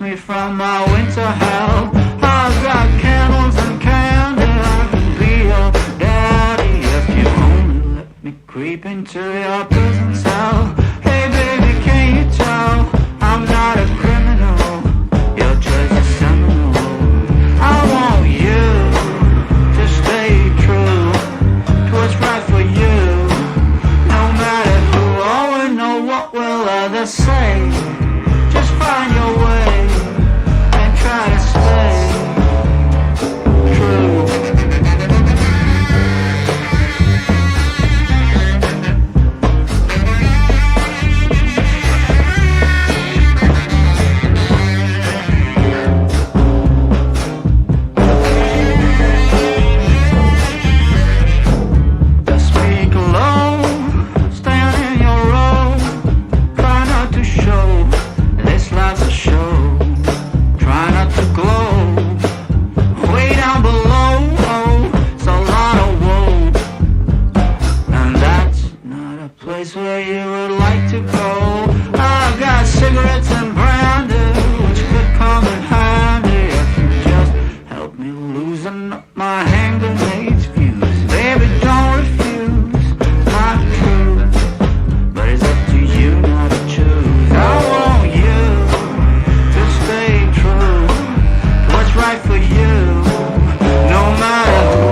me from my winter hell. I've got candles and candy, I can be your daddy if you only let me creep into your prison cell. Hey baby, can you tell I'm not a criminal? Your choice is seminal. I want you to stay true to what's right for you. No matter who or know what will others say, just find your way and try to stay true. Just speak low, stand in your row, try not to show this life's a show. Try not to glow way down below. Oh, it's a lot of woe, and that's not a place where you would like to go. I've got cigarettes and brandy, which could come in handy if you just help me loosen up my hand grenades fuse. Baby, don't refuse my truth, but it's up to you not to choose. I want you to stay true to what's right for you. No matter who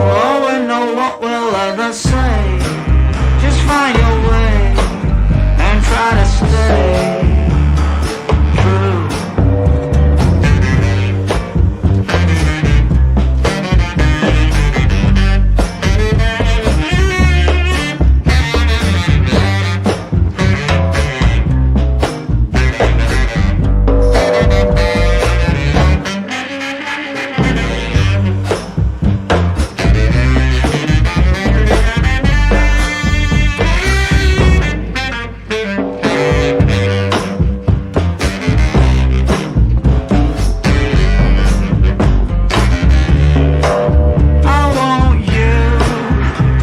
or know what will others say, just find your way and try to stay true. I want you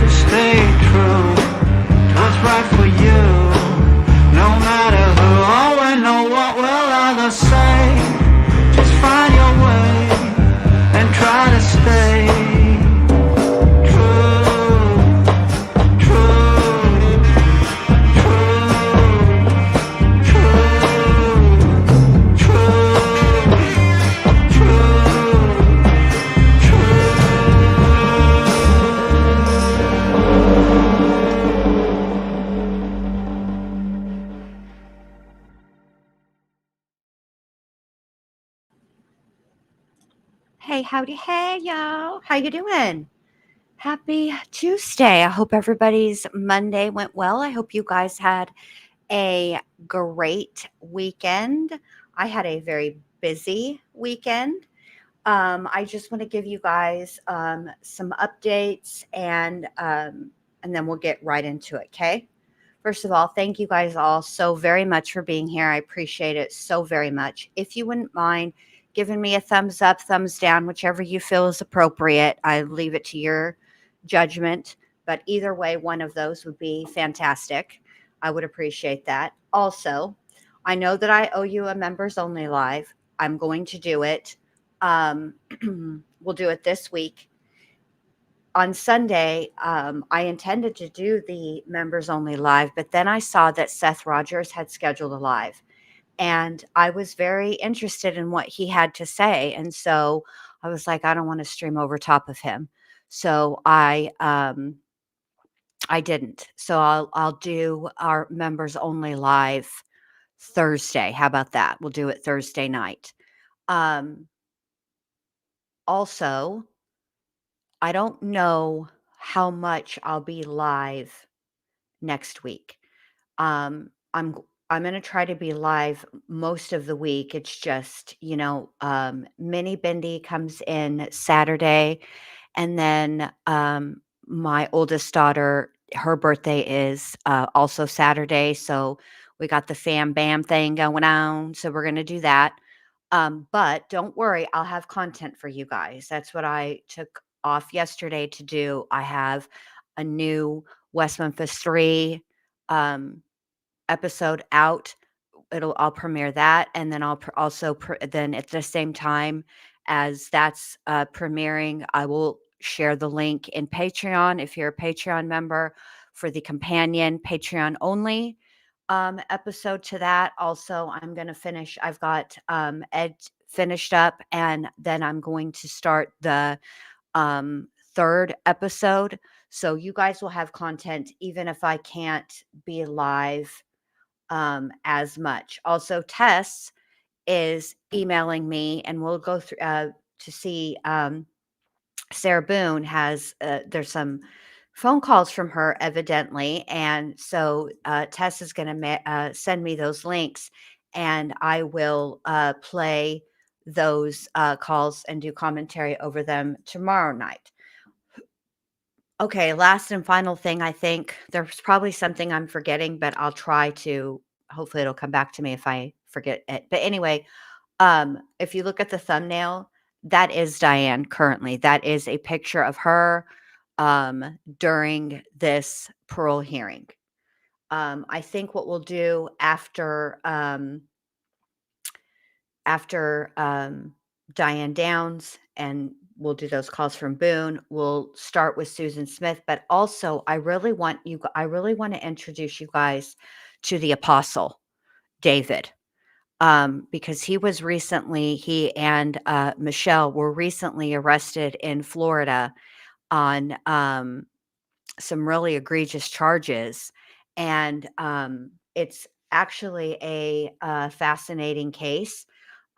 to stay true to what's right for you. No matter who or know what will others say, just find your way and try to stay true, true, true, true, true, Hey, howdy, hey, y'all. How you doing? Happy Tuesday. I hope everybody's Monday went well. I hope you guys had a great weekend. I had a very busy weekend. I just want to give you guys some updates and then we'll get right into it, okay? First of all, thank you guys all so very much for being here. I appreciate it so very much. If you wouldn't mind giving me a thumbs up, thumbs down, whichever you feel is appropriate, I leave it to your judgment. But either way, one of those would be fantastic. I would appreciate that. Also, I know that I owe you a members only live. I'm going to do it. Um, we'll do it this week. On Sunday, I intended to do the members only live, but then I saw that Seth Rogers had scheduled a live, and I was very interested in what he had to say. And so I was like, I don't want to stream over top of him. So I didn't. So I'll do our members only live Thursday. How about that? We'll do it Thursday night. Um, Also, I don't know how much I'll be live next week. I'm going to try to be live most of the week. It's just, Mini Bindi comes in Saturday, and then my oldest daughter, her birthday is also Saturday, so we got the fam bam thing going on. So we're going to do that. But don't worry, I'll have content for you guys. That's what I took off yesterday to do. I have a new West Memphis 3 um, episode out. I'll premiere that, and then I'll also then at the same time as that's premiering, I will share the link in Patreon if you're a Patreon member for the companion Patreon only episode to that. Also, I'm going to finish. I've got Ed finished up, and then I'm going to start the third episode. So you guys will have content even if I can't be live as much. Also, Tess is emailing me, and we'll go through to see. Sarah Boone has there's some phone calls from her evidently, and so Tess is going to send me those links, and I will play those calls and do commentary over them tomorrow night. Okay, last and final thing, I think there's probably something I'm forgetting, but I'll try to. Hopefully, it'll come back to me if I forget it. But anyway, if you look at the thumbnail, that is Diane currently. That is a picture of her during this parole hearing. I think what we'll do after Diane Downs, and we'll do those calls from Boone. We'll start with Susan Smith, but also I really want to introduce you guys to the Apostle David, because he and Michelle were recently arrested in Florida on some really egregious charges, and it's actually a fascinating case.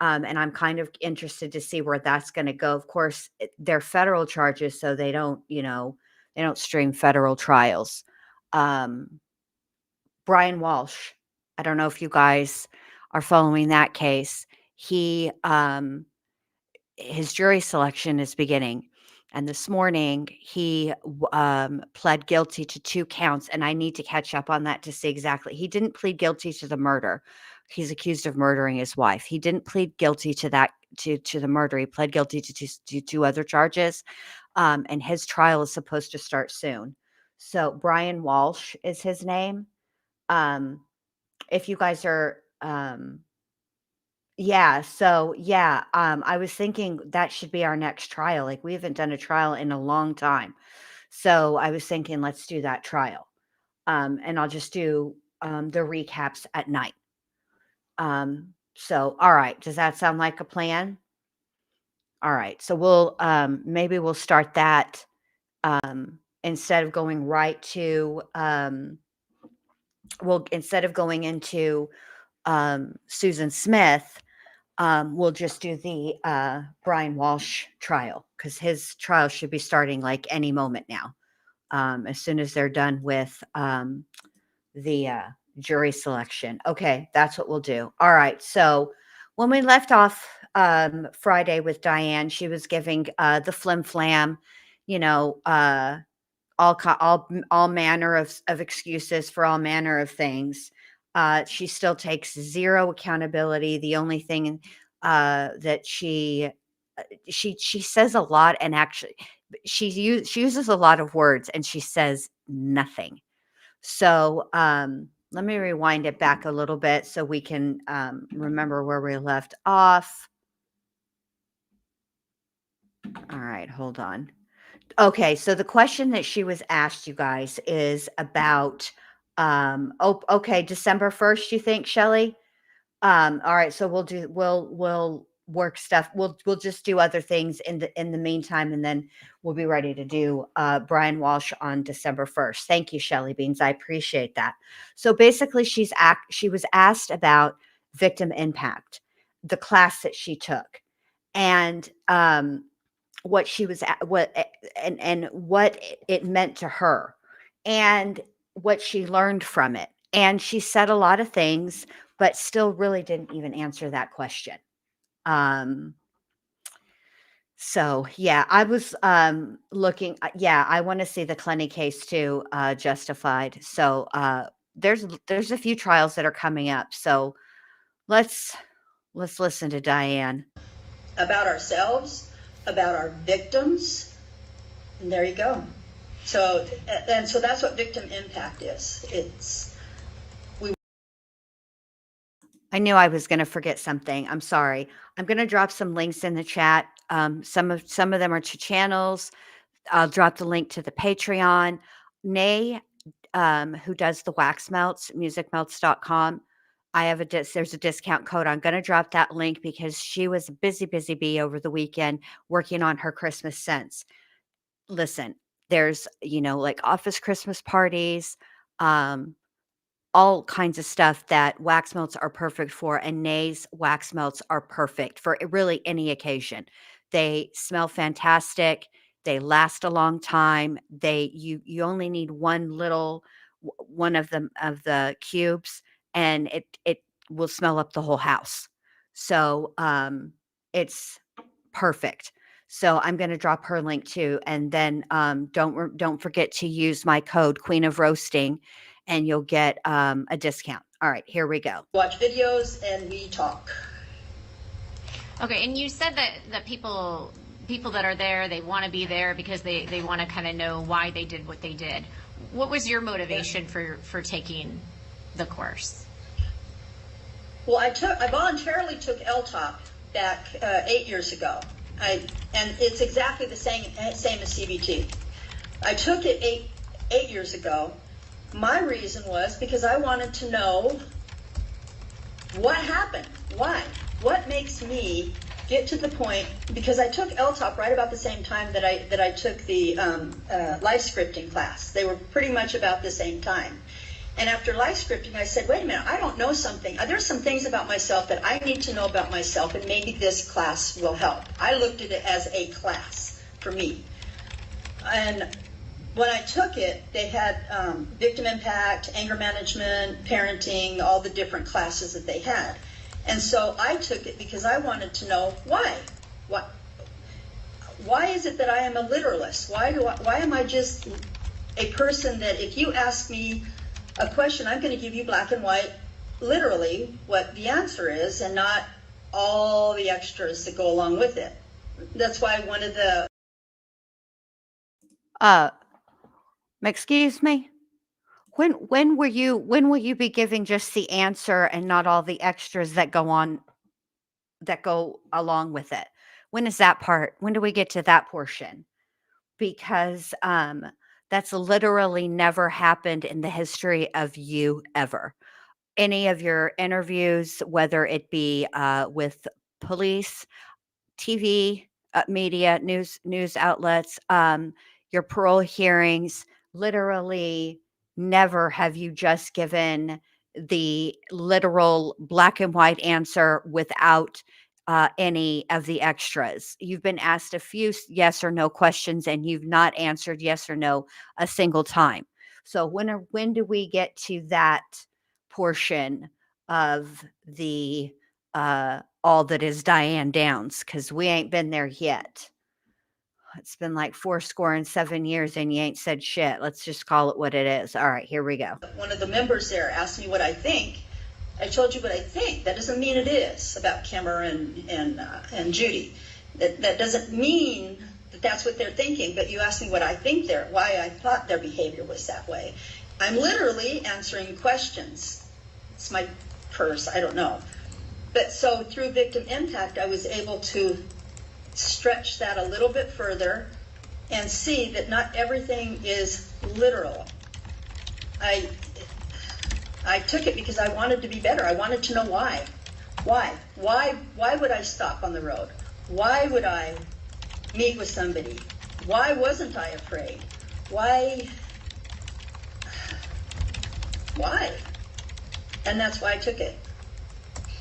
And I'm kind of interested to see where that's going to go. Of course, they're federal charges, so they don't stream federal trials. Brian Walsh, I don't know if you guys are following that case. His jury selection is beginning, and this morning he pled guilty to 2 counts, and I need to catch up on that to see exactly. He didn't plead guilty to the murder. He's accused of murdering his wife. He didn't plead guilty to that to the murder. He pled guilty to 2 other charges, and his trial is supposed to start soon. So Brian Walsh is his name. If you guys are I was thinking that should be our next trial. Like, we haven't done a trial in a long time. So I was thinking, let's do that trial. And I'll just do the recaps at night. So, all right. Does that sound like a plan? All right. So maybe we'll start that instead of going right to, instead of going into Susan Smith, we'll just do the Brian Walsh trial, because his trial should be starting like any moment now, as soon as they're done with the jury selection. Okay, that's what we'll do. All right. So when we left off Friday with Diane, she was giving the flim flam, all manner of excuses for all manner of things. She still takes zero accountability. The only thing that she says a lot, and actually she uses a lot of words, and she says nothing. So let me rewind it back a little bit so we can remember where we left off. All right, hold on. Okay, so the question that she was asked, you guys, is about okay, December 1st, you think, Shelley? All right, so we'll work stuff. We'll just do other things in the meantime, and then we'll be ready to do Brian Walsh on December 1st. Thank you, Shelley Beans. I appreciate that. So basically, she was asked about victim impact, the class that she took, and what she was what it meant to her, and what she learned from it. And she said a lot of things, but still really didn't even answer that question. So yeah, I was looking. I want to see the Clenny case too, justified. So there's a few trials that are coming up. So let's listen to Diane. About ourselves, about our victims, and there you go. So that's what victim impact is. I knew I was going to forget something. I'm sorry. I'm going to drop some links in the chat. Some of them are to channels. I'll drop the link to the Patreon. Nay, who does the wax melts, musicmelts.com. I have there's a discount code. I'm going to drop that link because she was a busy bee over the weekend working on her Christmas scents. Listen, there's, like office Christmas parties, all kinds of stuff that wax melts are perfect for, and Nay's wax melts are perfect for really any occasion. They smell fantastic. They last a long time. You only need one of the cubes, and it will smell up the whole house. So it's perfect. So I'm going to drop her link too, and then don't forget to use my code Queen of Roasting, and you'll get a discount. All right, here we go. Watch videos and we talk. Okay, and you said that people that are there, they want to be there because they want to kind of know why they did what they did. What was your motivation for taking the course? Well, I voluntarily took LTOP back 8 years ago. And it's exactly the same as CBT. I took it eight years ago. My reason was because I wanted to know what happened. Why? What makes me get to the point? Because I took LTOP right about the same time that I took the life scripting class. They were pretty much about the same time. And after life scripting, I said, wait a minute, I don't know something. There's some things about myself that I need to know about myself, and maybe this class will help. I looked at it as a class for me. And when I took it, they had victim impact, anger management, parenting, all the different classes that they had. And so I took it because I wanted to know why. Why is it that I am a literalist? Why am I just a person that if you ask me a question, I'm going to give you black and white, literally what the answer is, and not all the extras that go along with it. That's why one of the excuse me. When will you be giving just the answer and not all the extras that go along with it? When is that part? When do we get to that portion? Because that's literally never happened in the history of you ever. Any of your interviews, whether it be with police, TV, media, news outlets, your parole hearings, literally never have you just given the literal black and white answer without any of the extras. You've been asked a few yes or no questions, and you've not answered yes or no a single time. So when do we get to that portion of the all that is Diane Downs? Because we ain't been there yet. It's been like 7 years and you ain't said shit. Let's just call it what it is. All right, here we go. One of the members there asked me what I think. I told you what I think. That doesn't mean it is about Kimmer and Judy. That doesn't mean that that's what they're thinking. But you asked me what I think why I thought their behavior was that way. I'm literally answering questions. It's my purse. I don't know. But so through victim impact, I was able to stretch that a little bit further and see that not everything is literal. I took it because I wanted to be better. I wanted to know why. Why would I stop on the road? Why would I meet with somebody? Why wasn't I afraid? Why? And that's why I took it.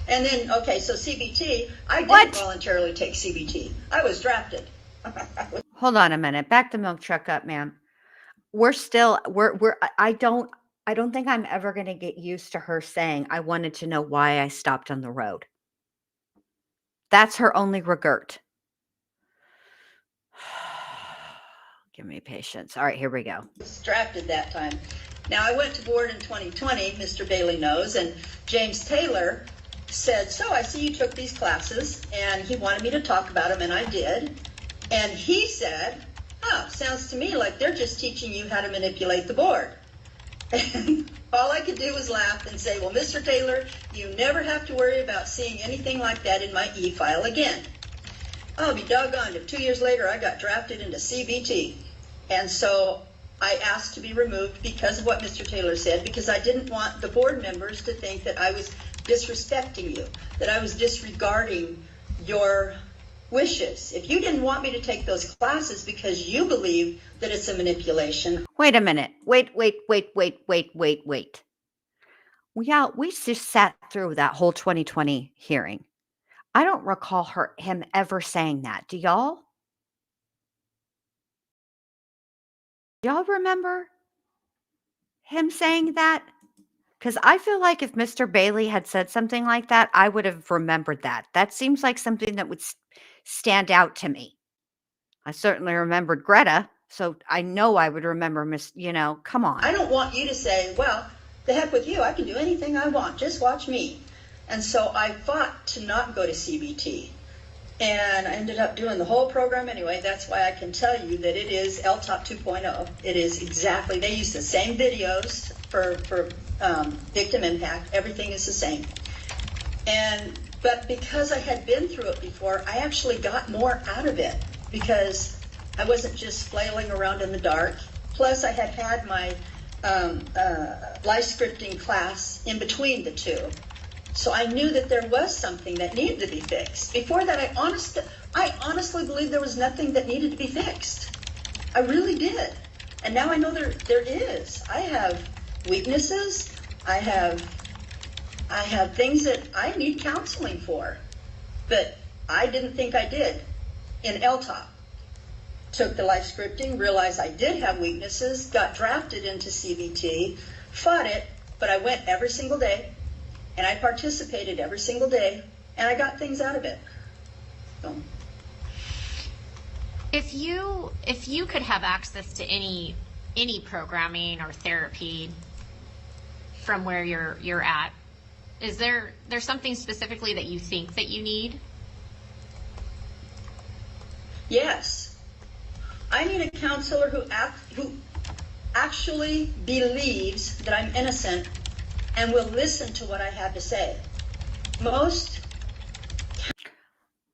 And then, okay, so CBT, I didn't voluntarily take CBT. I was drafted. Hold on a minute. Back the milk truck up, ma'am. I don't think I'm ever going to get used to her saying, I wanted to know why I stopped on the road. That's her only regret. Give me patience. All right, here we go. I was drafted that time. Now, I went to board in 2020, Mr. Bailey knows, and James Taylor said, so I see you took these classes, and he wanted me to talk about them, and I did. And he said, sounds to me like they're just teaching you how to manipulate the board. And all I could do was laugh and say, well, Mr. Taylor, you never have to worry about seeing anything like that in my e-file again. I'll be doggone if 2 years later I got drafted into CBT. And so I asked to be removed because of what Mr. Taylor said, because I didn't want the board members to think that I was disrespecting you, that I was disregarding your wishes. If you didn't want me to take those classes because you believe that it's a manipulation. Wait a minute. Wait. Yeah, we just sat through that whole 2020 hearing. I don't recall him ever saying that. Do y'all? Y'all remember him saying that? Because I feel like if Mr. Bailey had said something like that, I would have remembered that. That seems like something that would stand out to me. I certainly remembered Greta, so I know I would remember come on. I don't want you to say, well, the heck with you, I can do anything I want, just watch me. And so I fought to not go to CBT. And I ended up doing the whole program anyway. That's why I can tell you that it is LTOP 2.0. It is exactly, they use the same videos for victim impact. Everything is the same. But because I had been through it before, I actually got more out of it because I wasn't just flailing around in the dark. Plus I had my life scripting class in between the two. So I knew that there was something that needed to be fixed. Before that, I honestly believed there was nothing that needed to be fixed. I really did. And now I know there is. I have weaknesses. I have things that I need counseling for. But I didn't think I did in LTOP. Took the life scripting, realized I did have weaknesses, got drafted into CBT, fought it, but I went every single day. And I participated every single day, and I got things out of it. So. If you could have access to any programming or therapy from where you're at, is there something specifically that you think that you need? Yes, I need a counselor who actually believes that I'm innocent and will listen to what I have to say.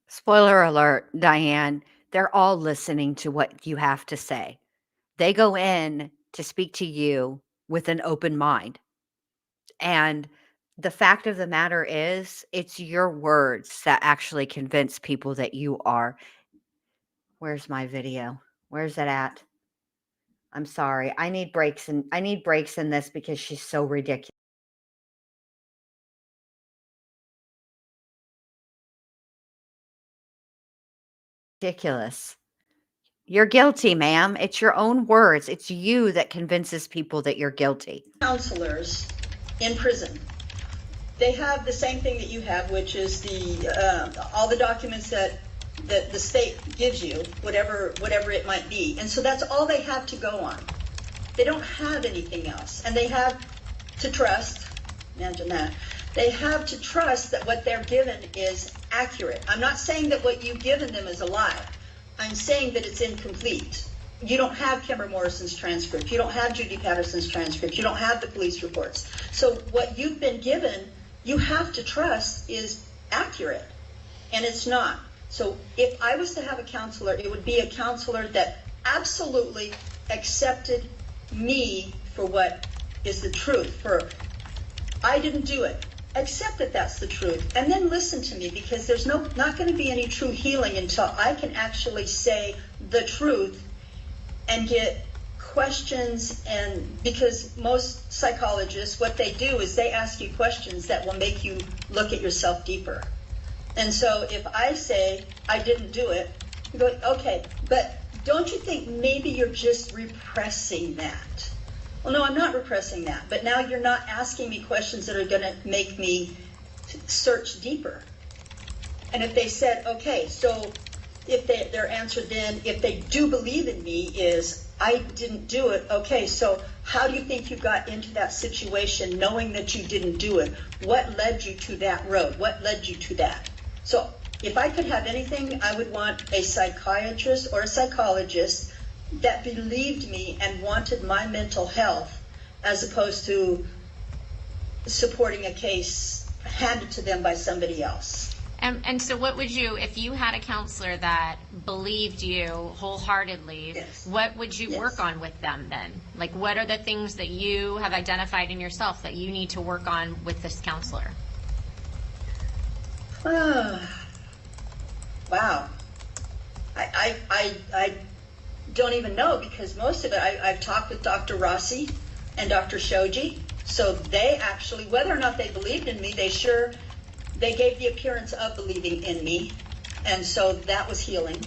Spoiler alert, Diane, they're all listening to what you have to say. They go in to speak to you with an open mind. And the fact of the matter is, it's your words that actually convince people that you are. Where's my video? Where's it at? I'm sorry. I need breaks in this because she's so ridiculous. You're guilty, ma'am. It's your own words. It's you that convinces people that you're guilty. Counselors in prison, they have the same thing that you have, which is all the documents that the state gives you, whatever it might be. And so that's all they have to go on. They don't have anything else. And they have to trust, imagine that, they have to trust that what they're given is accurate. I'm not saying that what you've given them is a lie. I'm saying that it's incomplete. You don't have Kimber Morrison's transcript. You don't have Judy Patterson's transcript. You don't have the police reports. So what you've been given, you have to trust is accurate. And it's not. So if I was to have a counselor, it would be a counselor that absolutely accepted me for what is the truth. I didn't do it. Accept that that's the truth, and then listen to me, because there's not going to be any true healing until I can actually say the truth and get questions. And because most psychologists, what they do is they ask you questions that will make you look at yourself deeper. And so if I say I didn't do it, you go, okay, but don't you think maybe you're just repressing that? Well, no, I'm not repressing that, but now you're not asking me questions that are going to make me search deeper. And if they said, okay, so if their answer then, if they do believe in me, is I didn't do it, okay, so how do you think you got into that situation knowing that you didn't do it? What led you to that road? What led you to that? So if I could have anything, I would want a psychiatrist or a psychologist that believed me and wanted my mental health as opposed to supporting a case handed to them by somebody else. And so what would you, if you had a counselor that believed you wholeheartedly, Yes. what would you Yes. work on with them then? Like, what are the things that you have identified in yourself that you need to work on with this counselor? Wow. I don't even know, because most of it, I've talked with Dr. Rossi and Dr. Shoji, so they actually, whether or not they believed in me, they gave the appearance of believing in me, and so that was healing.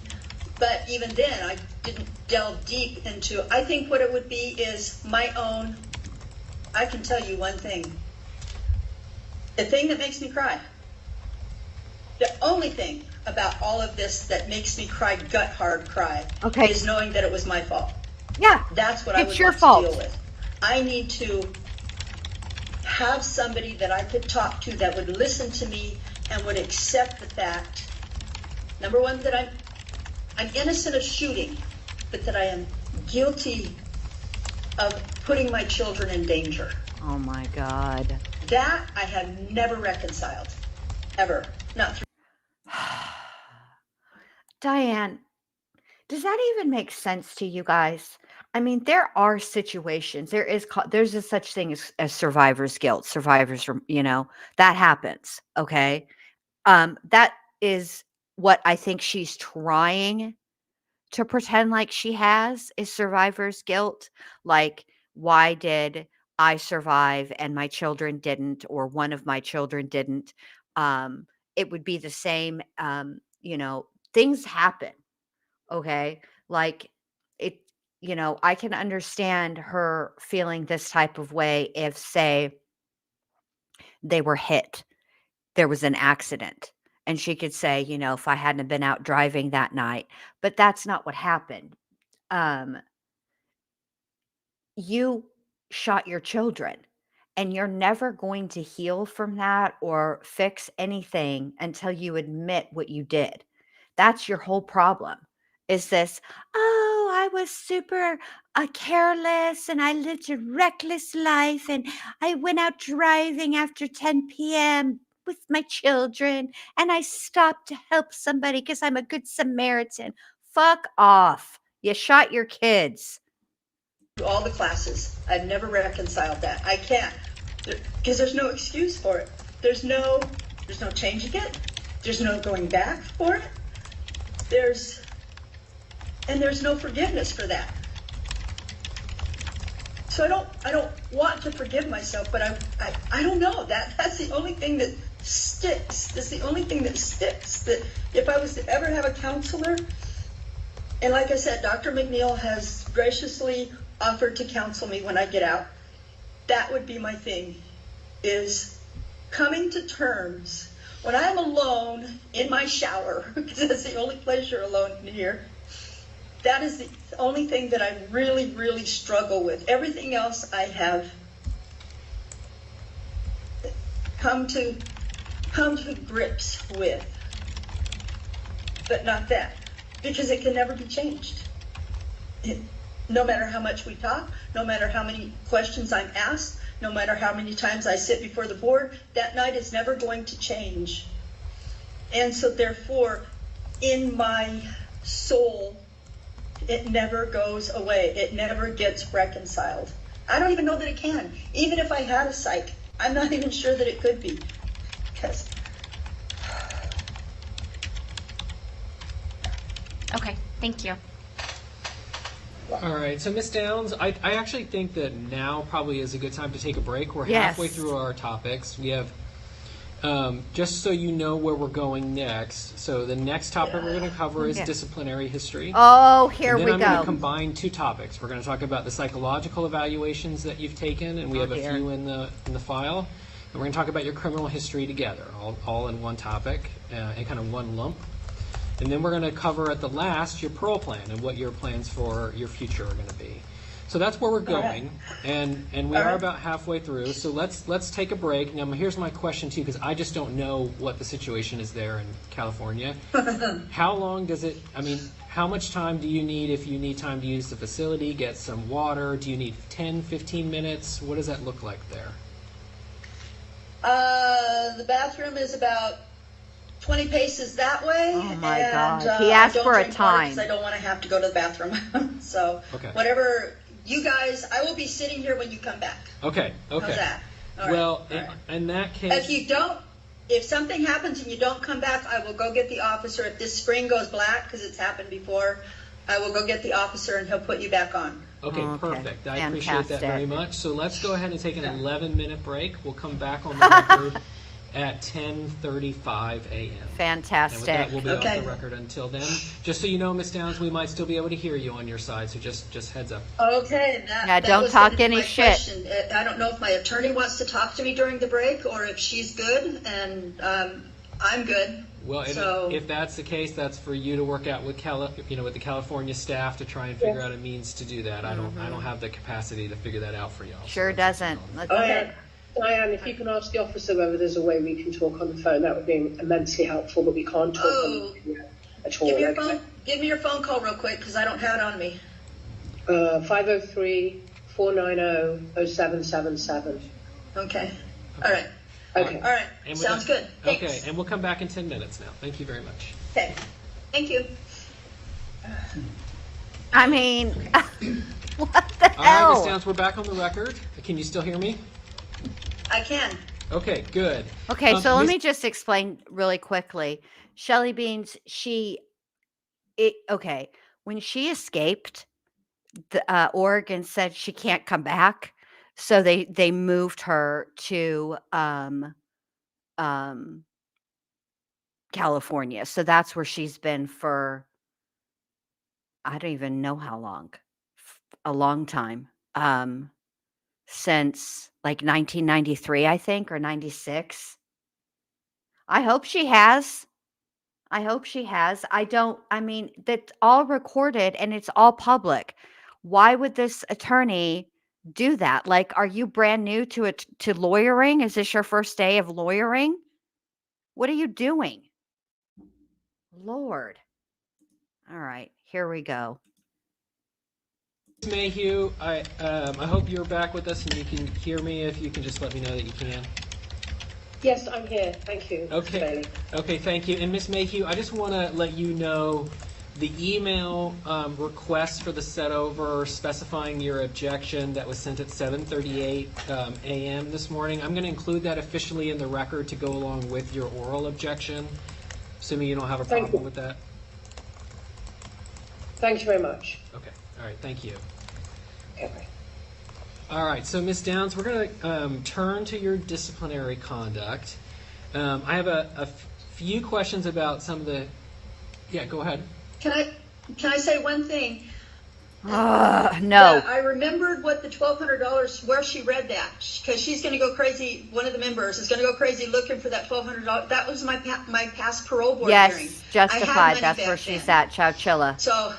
But even then, I didn't delve deep into, I think what it would be is my own, I can tell you one thing. The thing that makes me cry, the only thing about all of this that makes me cry, gut hard cry, Okay. is knowing that it was my fault. Yeah. That's what I It's would your want fault. to deal with. I need to have somebody that I could talk to that would listen to me and would accept the fact, number one, that I'm innocent of shooting, but that I am guilty of putting my children in danger. Oh my God. That I have never reconciled, ever. Not through. Diane, does that even make sense to you guys? I mean, there are situations. There's a such thing as survivor's guilt. That happens. Okay. That is what I think she's trying to pretend like she has, is survivor's guilt. Like, why did I survive and my children didn't, or one of my children didn't? It would be the same. Things happen. Okay. Like, it, I can understand her feeling this type of way if, say, they were hit, there was an accident, and she could say, if I hadn't have been out driving that night, but that's not what happened. Um, you shot your children, and you're never going to heal from that or fix anything until you admit what you did. That's your whole problem. Is this, oh, I was super careless and I lived a reckless life and I went out driving after 10 p.m. with my children and I stopped to help somebody because I'm a good Samaritan. Fuck off. You shot your kids. All the classes. I've never reconciled that. I can't, because there's no excuse for it. There's no changing it. There's no going back for it. There's no forgiveness for that. So I don't want to forgive myself, but I don't know. That's the only thing that sticks. That's the only thing that sticks. That if I was to ever have a counselor, and like I said, Dr. McNeil has graciously offered to counsel me when I get out, that would be my thing, is coming to terms when I'm alone in my shower, because that's the only place you're alone in here. That is the only thing that I really, really struggle with. Everything else I have come to grips with, but not that, because it can never be changed. No matter how much we talk, no matter how many questions I'm asked, no matter how many times I sit before the board, that night is never going to change. And so therefore, in my soul, it never goes away. It never gets reconciled. I don't even know that it can. Even if I had a psych, I'm not even sure that it could be. Because... Okay, thank you. All right, so Miss Downs, I actually think that now probably is a good time to take a break. We're halfway through our topics. We have, just so you know where we're going next, so the next topic we're going to cover is disciplinary history. Oh, here we go. And then I'm going to go. combine two topics. We're going to talk about the psychological evaluations that you've taken, and we have a few in the file. And we're going to talk about your criminal history together, all in one topic, and kind of one lump. And then we're going to cover at the last your parole plan and what your plans for your future are going to be. So that's where we're going, and we All are right. about halfway through. So let's take a break. Now, here's my question to you, because I just don't know what the situation is there in California. How long does it? I mean, how much time do you need if you need time to use the facility, get some water? Do you need 10, 15 minutes? What does that look like there? The bathroom is about 20 paces that way. Oh my and, God. He asked I don't for a drink water 'cause time. I don't want to have to go to the bathroom. So Okay. whatever you guys, I will be sitting here when you come back. Okay. Okay. How's that? All right. Well, All right. in that case, If something happens and you don't come back, I will go get the officer. If this screen goes black, because it's happened before, I will go get the officer and he'll put you back on. okay, Okay. perfect. I appreciate that very Fantastic. much. So let's go ahead and take an 11-minute break. We'll come back on the record at 10:35 a.m. And with Fantastic. that, we'll be Okay. off the record until then. Just so you know, Miss Downs, we might still be able to hear you on your side, so just heads up. Okay. Yeah, That don't was talk gonna be any my shit. question. I don't know if my attorney wants to talk to me during the break or if she's good, and I'm good. Well, and So- if that's the case, that's for you to work out with with the California staff to try and figure out a means to do that. I don't have the capacity to figure that out for y'all. Sure So that's doesn't. all. Okay. Diane, if you can ask the officer whether there's a way we can talk on the phone, that would be immensely helpful, but we can't talk on the video at all. Give me your phone call real quick because I don't have it on me. 503-490-0777. Okay. All right. Okay. All right. And with Sounds that- good. Thanks. Okay, and we'll come back in 10 minutes now. Thank you very much. Okay. Thank you. I mean, what the All right, Miss hell? Downs, we're back on the record. Can you still hear me? I can. Okay, good. Okay, so let Miss- me just explain really quickly. Shelly Beans, when she escaped, the Oregon said she can't come back, so they moved her to California. So that's where she's been for I don't even know how long, a long time, since like 1993, I think, or 96. I hope she has. I mean, that's all recorded and it's all public. Why would this attorney do that? Like, are you brand new to it, to lawyering? Is this your first day of lawyering? What are you doing? Lord. All right, here we go. Miss Mayhew, I hope you're back with us and you can hear me. If you can just let me know that you can. Yes, I'm here. Thank you. Mr. Okay. Bailey. Okay, thank you. And Miss Mayhew, I just want to let you know the email request for the set-over specifying your objection that was sent at 7:38 a.m. this morning. I'm going to include that officially in the record to go along with your oral objection, assuming you don't have a Thank problem you. with that. Thank you very much. Okay. All right. Thank you. Okay. All right, so Ms. Downs, we're going to turn to your disciplinary conduct. I have a few questions about some of the. Yeah, go ahead. Can I say one thing? No. Yeah, I remembered what the $1,200, where she read that, because she's going to go crazy. One of the members is going to go crazy looking for that $1,200. That was my past parole board hearing. Yes, I had justified. money That's back where she's then. at, Chowchilla. So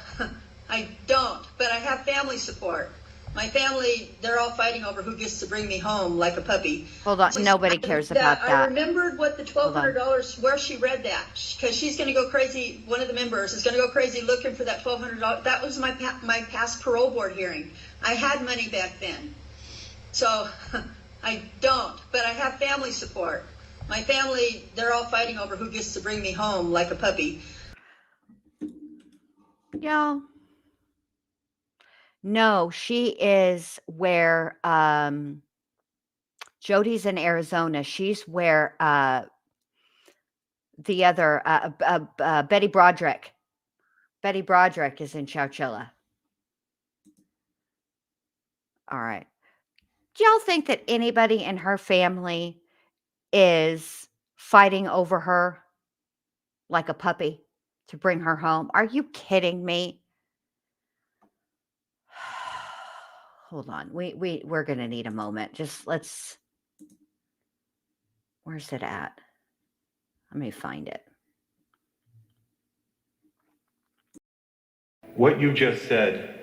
I don't, but I have family support. My family, they're all fighting over who gets to bring me home like a puppy. Hold on, nobody cares about I that. remembered what the $1,200, where she read that, because she's going to go crazy. One of the members is going to go crazy looking for that $1,200. That was my past parole board hearing. I had money back then. So I don't, but I have family support. My family, they're all fighting over who gets to bring me home like a puppy. Y'all. No, she is where Jody's in Arizona. She's where the other Betty Broderick. Betty Broderick is in Chowchilla. All right. Do y'all think that anybody in her family is fighting over her like a puppy to bring her home? Are you kidding me? Hold on. We're going to need a moment. Just where's it at? Let me find it. What you just said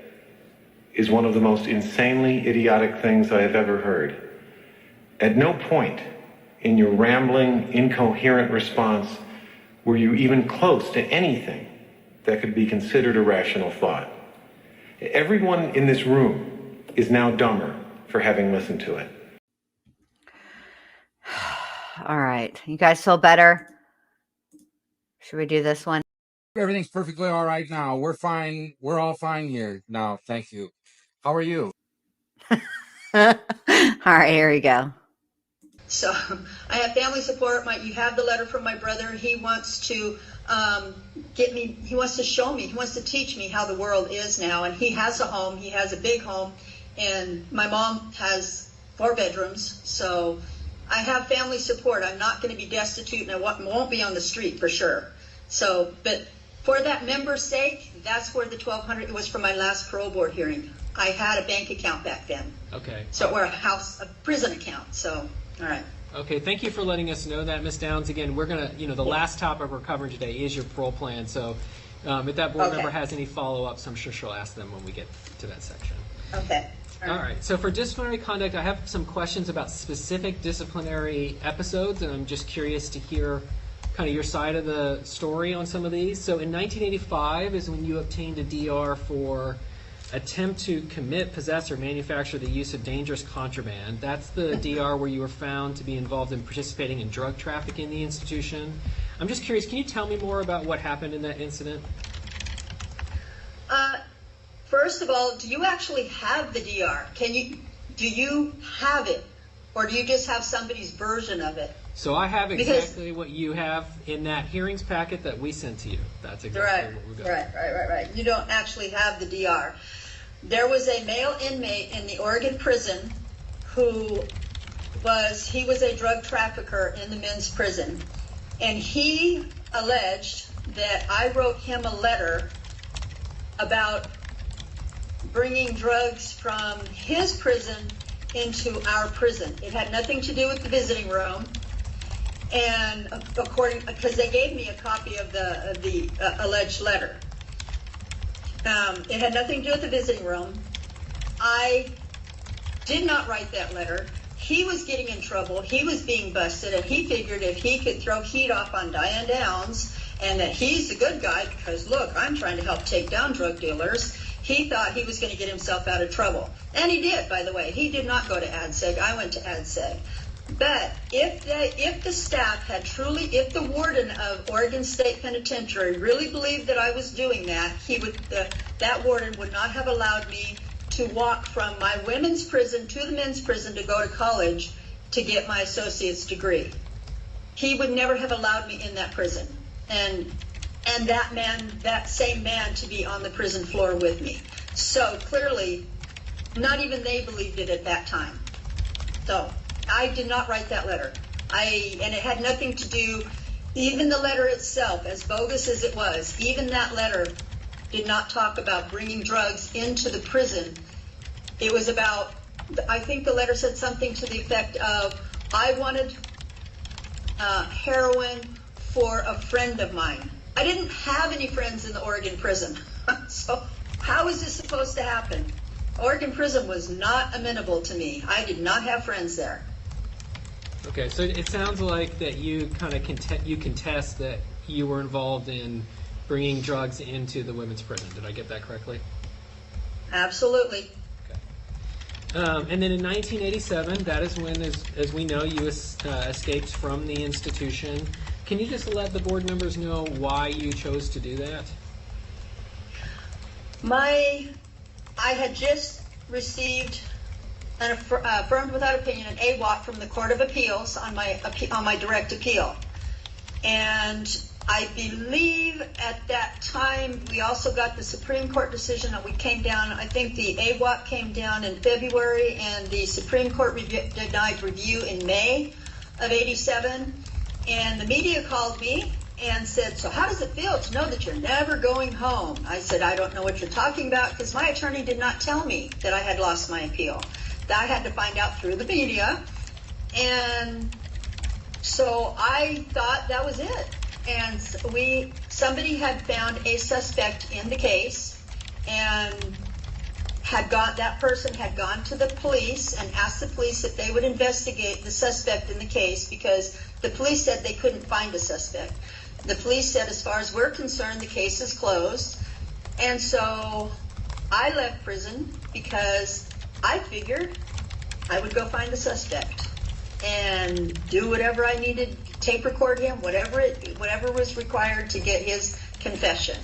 is one of the most insanely idiotic things I have ever heard. At no point in your rambling, incoherent response were you even close to anything that could be considered a rational thought. Everyone in this room is now dumber for having listened to it. All right. You guys feel better? Should we do this one? Everything's perfectly all right now. We're fine. We're all fine here now. Thank you. How are you? All right, here we go. So I have family support. You have the letter from my brother. He wants to get me, he wants to show me, he wants to teach me how the world is now. And he has a home, he has a big home, and my mom has 4 bedrooms. So I have family support. I'm not going to be destitute, and I won't be on the street for sure. So, but for that member's sake, that's where the $1,200, it was for my last parole board hearing. I had a bank account back then. Okay. So, or a prison account. So, all right. Okay, thank you for letting us know that, Ms. Downs. Again, we're going to, the last topic we're covering today is your parole plan. So if that board member has any follow-ups, I'm sure she'll ask them when we get to that section. Okay. All right. So for disciplinary conduct, I have some questions about specific disciplinary episodes, and I'm just curious to hear kind of your side of the story on some of these. So in 1985 is when you obtained a DR for attempt to commit, possess, or manufacture the use of dangerous contraband. That's the DR where you were found to be involved in participating in drug trafficking in the institution. I'm just curious, can you tell me more about what happened in that incident? First of all, do you actually have the DR? Do you have it? Or do you just have somebody's version of it? So I have exactly what you have in that hearings packet that we sent to you. That's exactly what we got. Right. You don't actually have the DR. There was a male inmate in the Oregon prison who was a drug trafficker in the men's prison. And he alleged that I wrote him a letter about bringing drugs from his prison into our prison. It had nothing to do with the visiting room. And because they gave me a copy of the alleged letter. It had nothing to do with the visiting room. I did not write that letter. He was getting in trouble. He was being busted, and he figured if he could throw heat off on Diane Downs and that he's the good guy because, look, I'm trying to help take down drug dealers, he thought he was going to get himself out of trouble. And he did, by the way. He did not go to ADSEG. I went to ADSEG. But if the staff had truly, if the warden of Oregon State Penitentiary really believed that I was doing that, that warden would not have allowed me to walk from my women's prison to the men's prison to go to college to get my associate's degree. He would never have allowed me in that prison. And that same man to be on the prison floor with me. So clearly, not even they believed it at that time. So I did not write that letter. And it had nothing to do, even the letter itself, as bogus as it was, even that letter did not talk about bringing drugs into the prison. It was about, I think the letter said something to the effect of, I wanted heroin for a friend of mine. I didn't have any friends in the Oregon prison. So how is this supposed to happen? Oregon prison was not amenable to me. I did not have friends there. Okay, so it sounds like that you kind of contest that you were involved in bringing drugs into the women's prison. Did I get that correctly? Absolutely. Okay. And then in 1987, that is when, as we know, you escaped from the institution. Can you just let the board members know why you chose to do that? I had just received an affirmed without opinion, an AWOP from the Court of Appeals on my direct appeal. And I believe at that time we also got the Supreme Court decision that we came down. I think the AWOP came down in February and the Supreme Court denied review in May of '87. And the media called me and said, so how does it feel to know that you're never going home? I said, I don't know what you're talking about because my attorney did not tell me that I had lost my appeal. I had to find out through the media. And so I thought that was it. And somebody had found a suspect in the case, and that person had gone to the police and asked the police if they would investigate the suspect in the case, because the police said they couldn't find a suspect. The police said, as far as we're concerned, the case is closed. And so I left prison because I figured I would go find the suspect and do whatever I needed, tape record him, whatever was required to get his confession.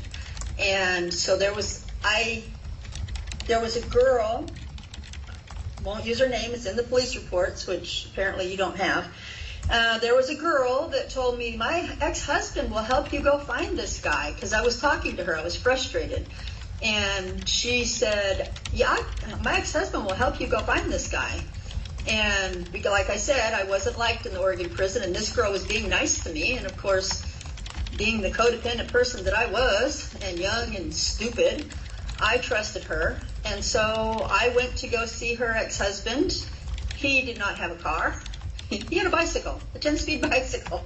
And so there was a girl, won't use her name, it's in the police reports, which apparently you don't have. There was a girl that told me, my ex-husband will help you go find this guy, because I was talking to her, I was frustrated. And she said, yeah, my ex-husband will help you go find this guy. And like I said, I wasn't liked in the Oregon prison, and this girl was being nice to me. And of course, being the codependent person that I was, and young and stupid, I trusted her. And so I went to go see her ex-husband. He did not have a car. He had a bicycle, a 10-speed bicycle.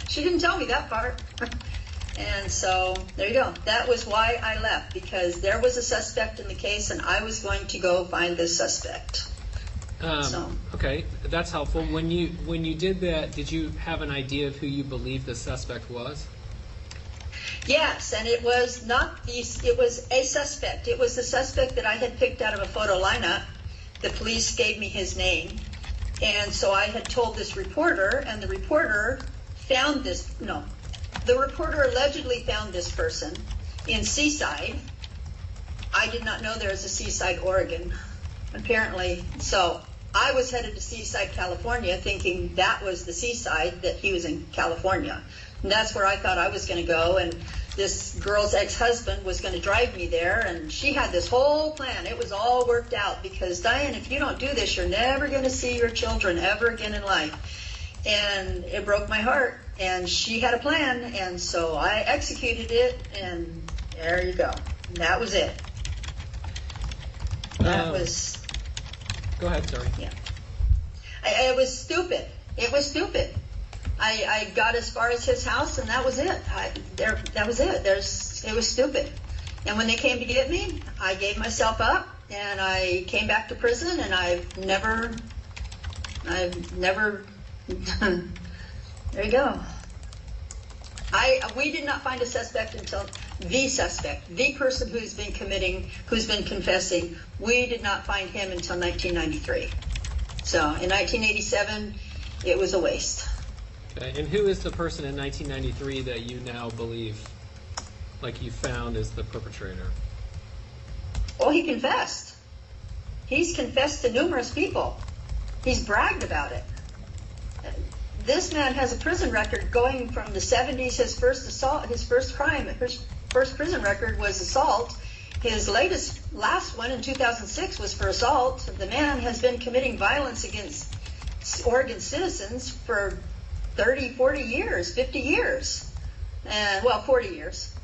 She didn't tell me that part. And so there you go. That was why I left, because there was a suspect in the case, and I was going to go find this suspect. Okay, that's helpful. When you did that, did you have an idea of who you believed the suspect was? Yes, and it was a suspect. It was the suspect that I had picked out of a photo lineup. The police gave me his name. And so I had told this reporter, and the reporter allegedly found this person in Seaside. I did not know there was a Seaside, Oregon, apparently. So I was headed to Seaside, California, thinking that was the Seaside, that he was in California. And that's where I thought I was going to go. And this girl's ex-husband was going to drive me there. And she had this whole plan. It was all worked out, because, Diane, if you don't do this, you're never going to see your children ever again in life. And it broke my heart. And she had a plan. And so I executed it. And there you go. And that was it. That was... Go ahead, sorry. Yeah. It was stupid. It was stupid. I got as far as his house, and that was it. That was it. It was stupid. And when they came to get me, I gave myself up, and I came back to prison, and I've never, there you go. We did not find a suspect until the person who's been confessing, we did not find him until 1993. So in 1987, it was a waste. Okay. And who is the person in 1993 that you now believe, like you found, is the perpetrator? Oh, he confessed. He's confessed to numerous people. He's bragged about it. This man has a prison record going from the 70s. His first prison record was assault. His last one in 2006 was for assault. The man has been committing violence against Oregon citizens for 30, 40 years, 50 years, and 40 years.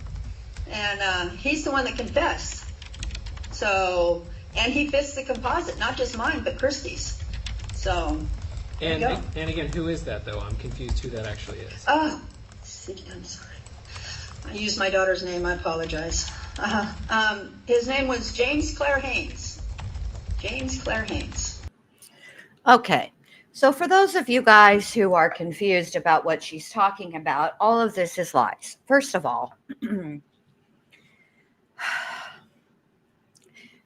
And he's the one that confessed. So, and he fits the composite, not just mine, but Christie's. So, and again, who is that, though? I'm confused who that actually is. Oh, I'm sorry. I used my daughter's name. I apologize. His name was James Claire Haynes. James Claire Haynes. Okay. So for those of you guys who are confused about what she's talking about, all of this is lies. First of all,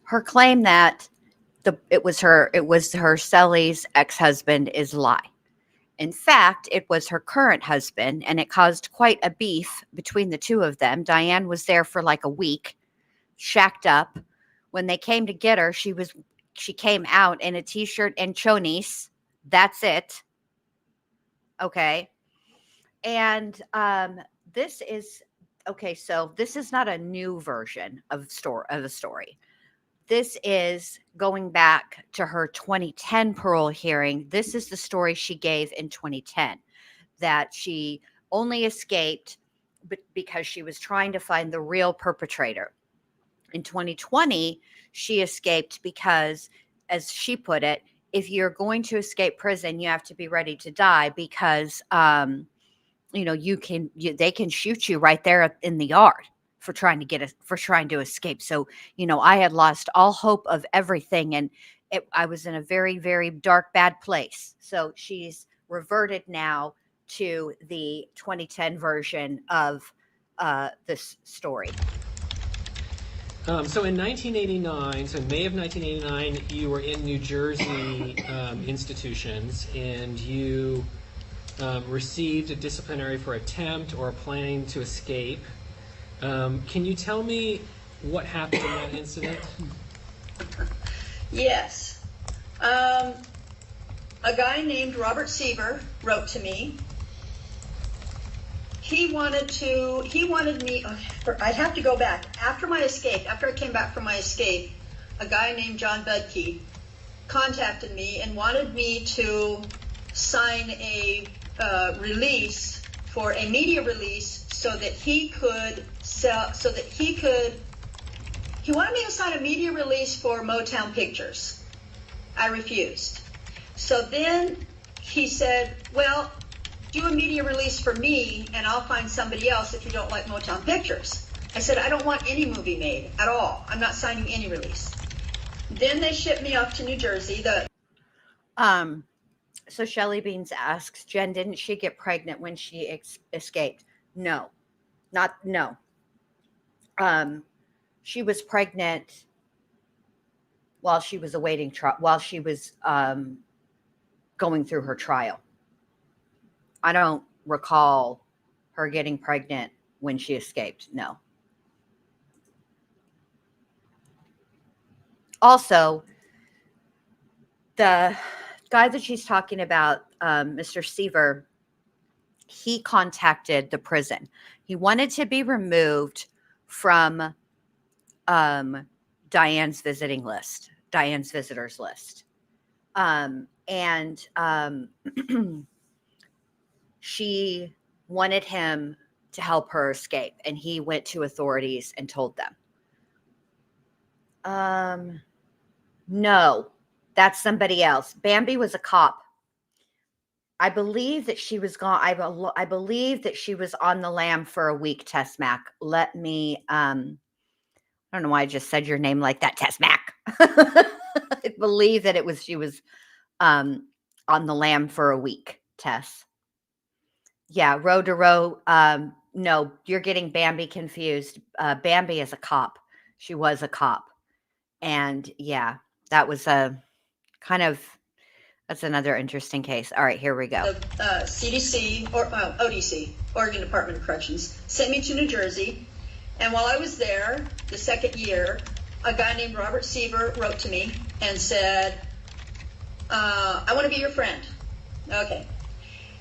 her claim that it was her Celly's ex-husband is a lie. In fact, it was her current husband, and it caused quite a beef between the two of them. Diane was there for like a week, shacked up. When they came to get her, she came out in a t-shirt and chonies. That's it. Okay. And this is okay. So this is not a new version of a story. This is going back to her 2010 parole hearing. This is the story she gave in 2010, that she only escaped because she was trying to find the real perpetrator. In 2020, she escaped because, as she put it, if you're going to escape prison, you have to be ready to die, because they can shoot you right there in the yard for trying to escape. So, I had lost all hope of everything, and I was in a very, very dark, bad place. So she's reverted now to the 2010 version of this story. So in 1989, so in May of 1989, you were in New Jersey institutions, and you received a disciplinary for attempt or planning to escape. Can you tell me what happened in that incident? Yes. A guy named Robert Seaver wrote to me. He wanted me, I'd have to go back. After I came back from my escape, a guy named John Budke contacted me and wanted me to sign a release for a media release so that he wanted me to sign a media release for Motown Pictures. I refused. So then he said, well, do a media release for me and I'll find somebody else if you don't like Motown Pictures. I said, I don't want any movie made at all. I'm not signing any release. Then they shipped me off to New Jersey. So Shelly Beans asks, Jen, didn't she get pregnant when she escaped? No. She was pregnant while she was awaiting trial, while she was going through her trial. I don't recall her getting pregnant when she escaped. No. Also, the guy that she's talking about, Mr. Seaver, he contacted the prison. He wanted to be removed from Diane's visitors list. She wanted him to help her escape, and he went to authorities and told them. No, that's somebody else. Bambi was a cop. I believe that she was gone. I believe that she was on the lam for a week, Tess Mac. Let me, I don't know why I just said your name like that, Tess Mac. I believe that she was on the lam for a week, Tess. Yeah, row to row. No, you're getting Bambi confused. Bambi is a cop. She was a cop. And yeah, that was that's another interesting case. All right, here we go. The CDC, or ODC, Oregon Department of Corrections, sent me to New Jersey. And while I was there, the second year, a guy named Robert Seaver wrote to me and said, I want to be your friend. Okay.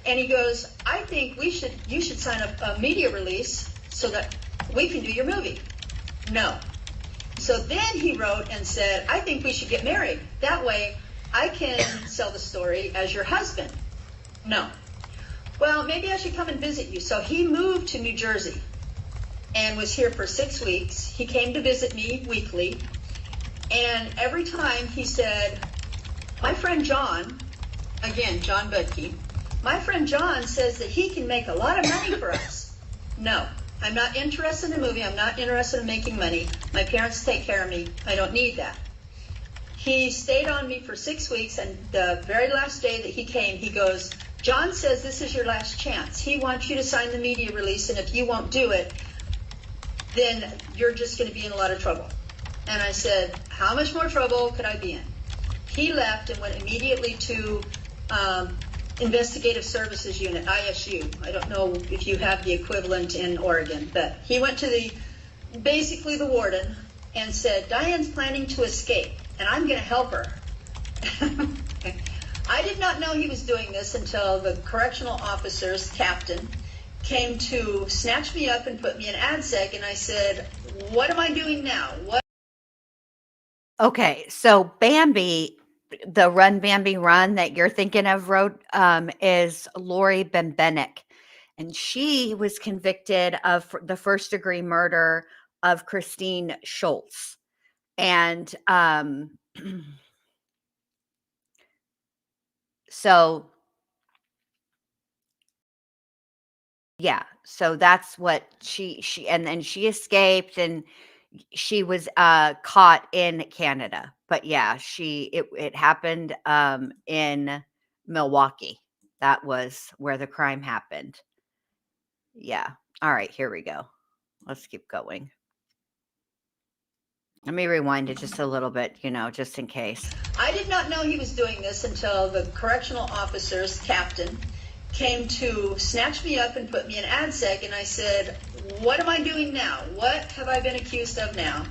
And he goes, I think you should sign a media release so that we can do your movie. No. So then he wrote and said, I think we should get married. That way I can sell the story as your husband. No. Well, maybe I should come and visit you. So he moved to New Jersey and was here for 6 weeks. He came to visit me weekly. And every time he said, my friend John, again, John Budke, my friend John says that he can make a lot of money for us. No, I'm not interested in a movie. I'm not interested in making money. My parents take care of me. I don't need that. He stayed on me for 6 weeks, and the very last day that he came, he goes, John says this is your last chance. He wants you to sign the media release, and if you won't do it, then you're just going to be in a lot of trouble. And I said, how much more trouble could I be in? He left and went immediately to Investigative Services Unit, ISU. I don't know if you have the equivalent in Oregon, but he went to basically the warden and said, Diane's planning to escape, and I'm going to help her. I did not know he was doing this until the correctional officer's captain came to snatch me up and put me in ADSEC, and I said, what am I doing now? What? Okay, so Bambi, the Run Bambi Run that you're thinking of wrote is Lori Bembenek, and she was convicted of the first-degree murder of Christine Schultz. And so Yeah, so that's what she and then she escaped, and she was caught in Canada. But yeah, it happened in Milwaukee. That was where the crime happened. Yeah. All right, here we go. Let's keep going. Let me rewind it just a little bit, just in case. I did not know he was doing this until the correctional officer's captain came to snatch me up and put me in ADSEG, and I said, what am I doing now? What have I been accused of now?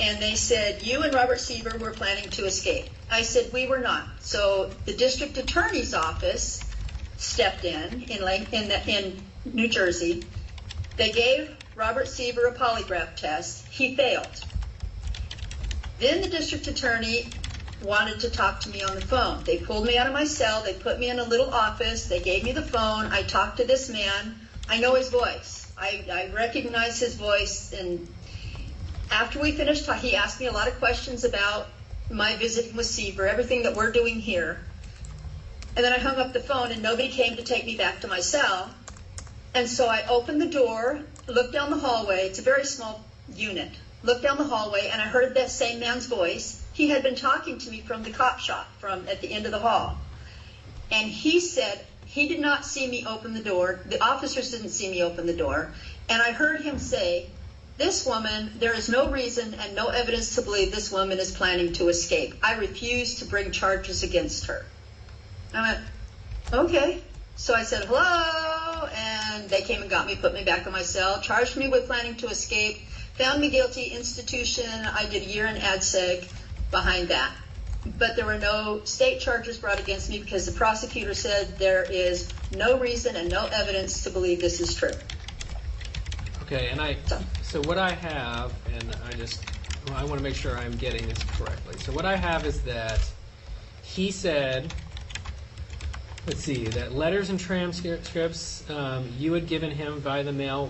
And they said, you and Robert Seaver were planning to escape. I said, we were not. So the district attorney's office stepped in New Jersey. They gave Robert Seaver a polygraph test. He failed. Then the district attorney wanted to talk to me on the phone. They pulled me out of my cell. They put me in a little office. They gave me the phone. I talked to this man. I know his voice. I recognize his voice. And after we finished talking, he asked me a lot of questions about my visit with Seaver, everything that we're doing here. And then I hung up the phone, and nobody came to take me back to my cell. And so I opened the door, looked down the hallway. It's a very small unit. Looked down the hallway, and I heard that same man's voice. He had been talking to me from the cop shop at the end of the hall. And he said he did not see me open the door. The officers didn't see me open the door. And I heard him say, this woman, there is no reason and no evidence to believe this woman is planning to escape. I refuse to bring charges against her. I went, okay. So I said, hello. And they came and got me, put me back in my cell, charged me with planning to escape, found me guilty, institution. I did a year in ADSEG behind that. But there were no state charges brought against me because the prosecutor said there is no reason and no evidence to believe this is true. Okay, and so what I have, and I want to make sure I'm getting this correctly. So what I have is that he said, let's see, that letters and transcripts you had given him via the mail,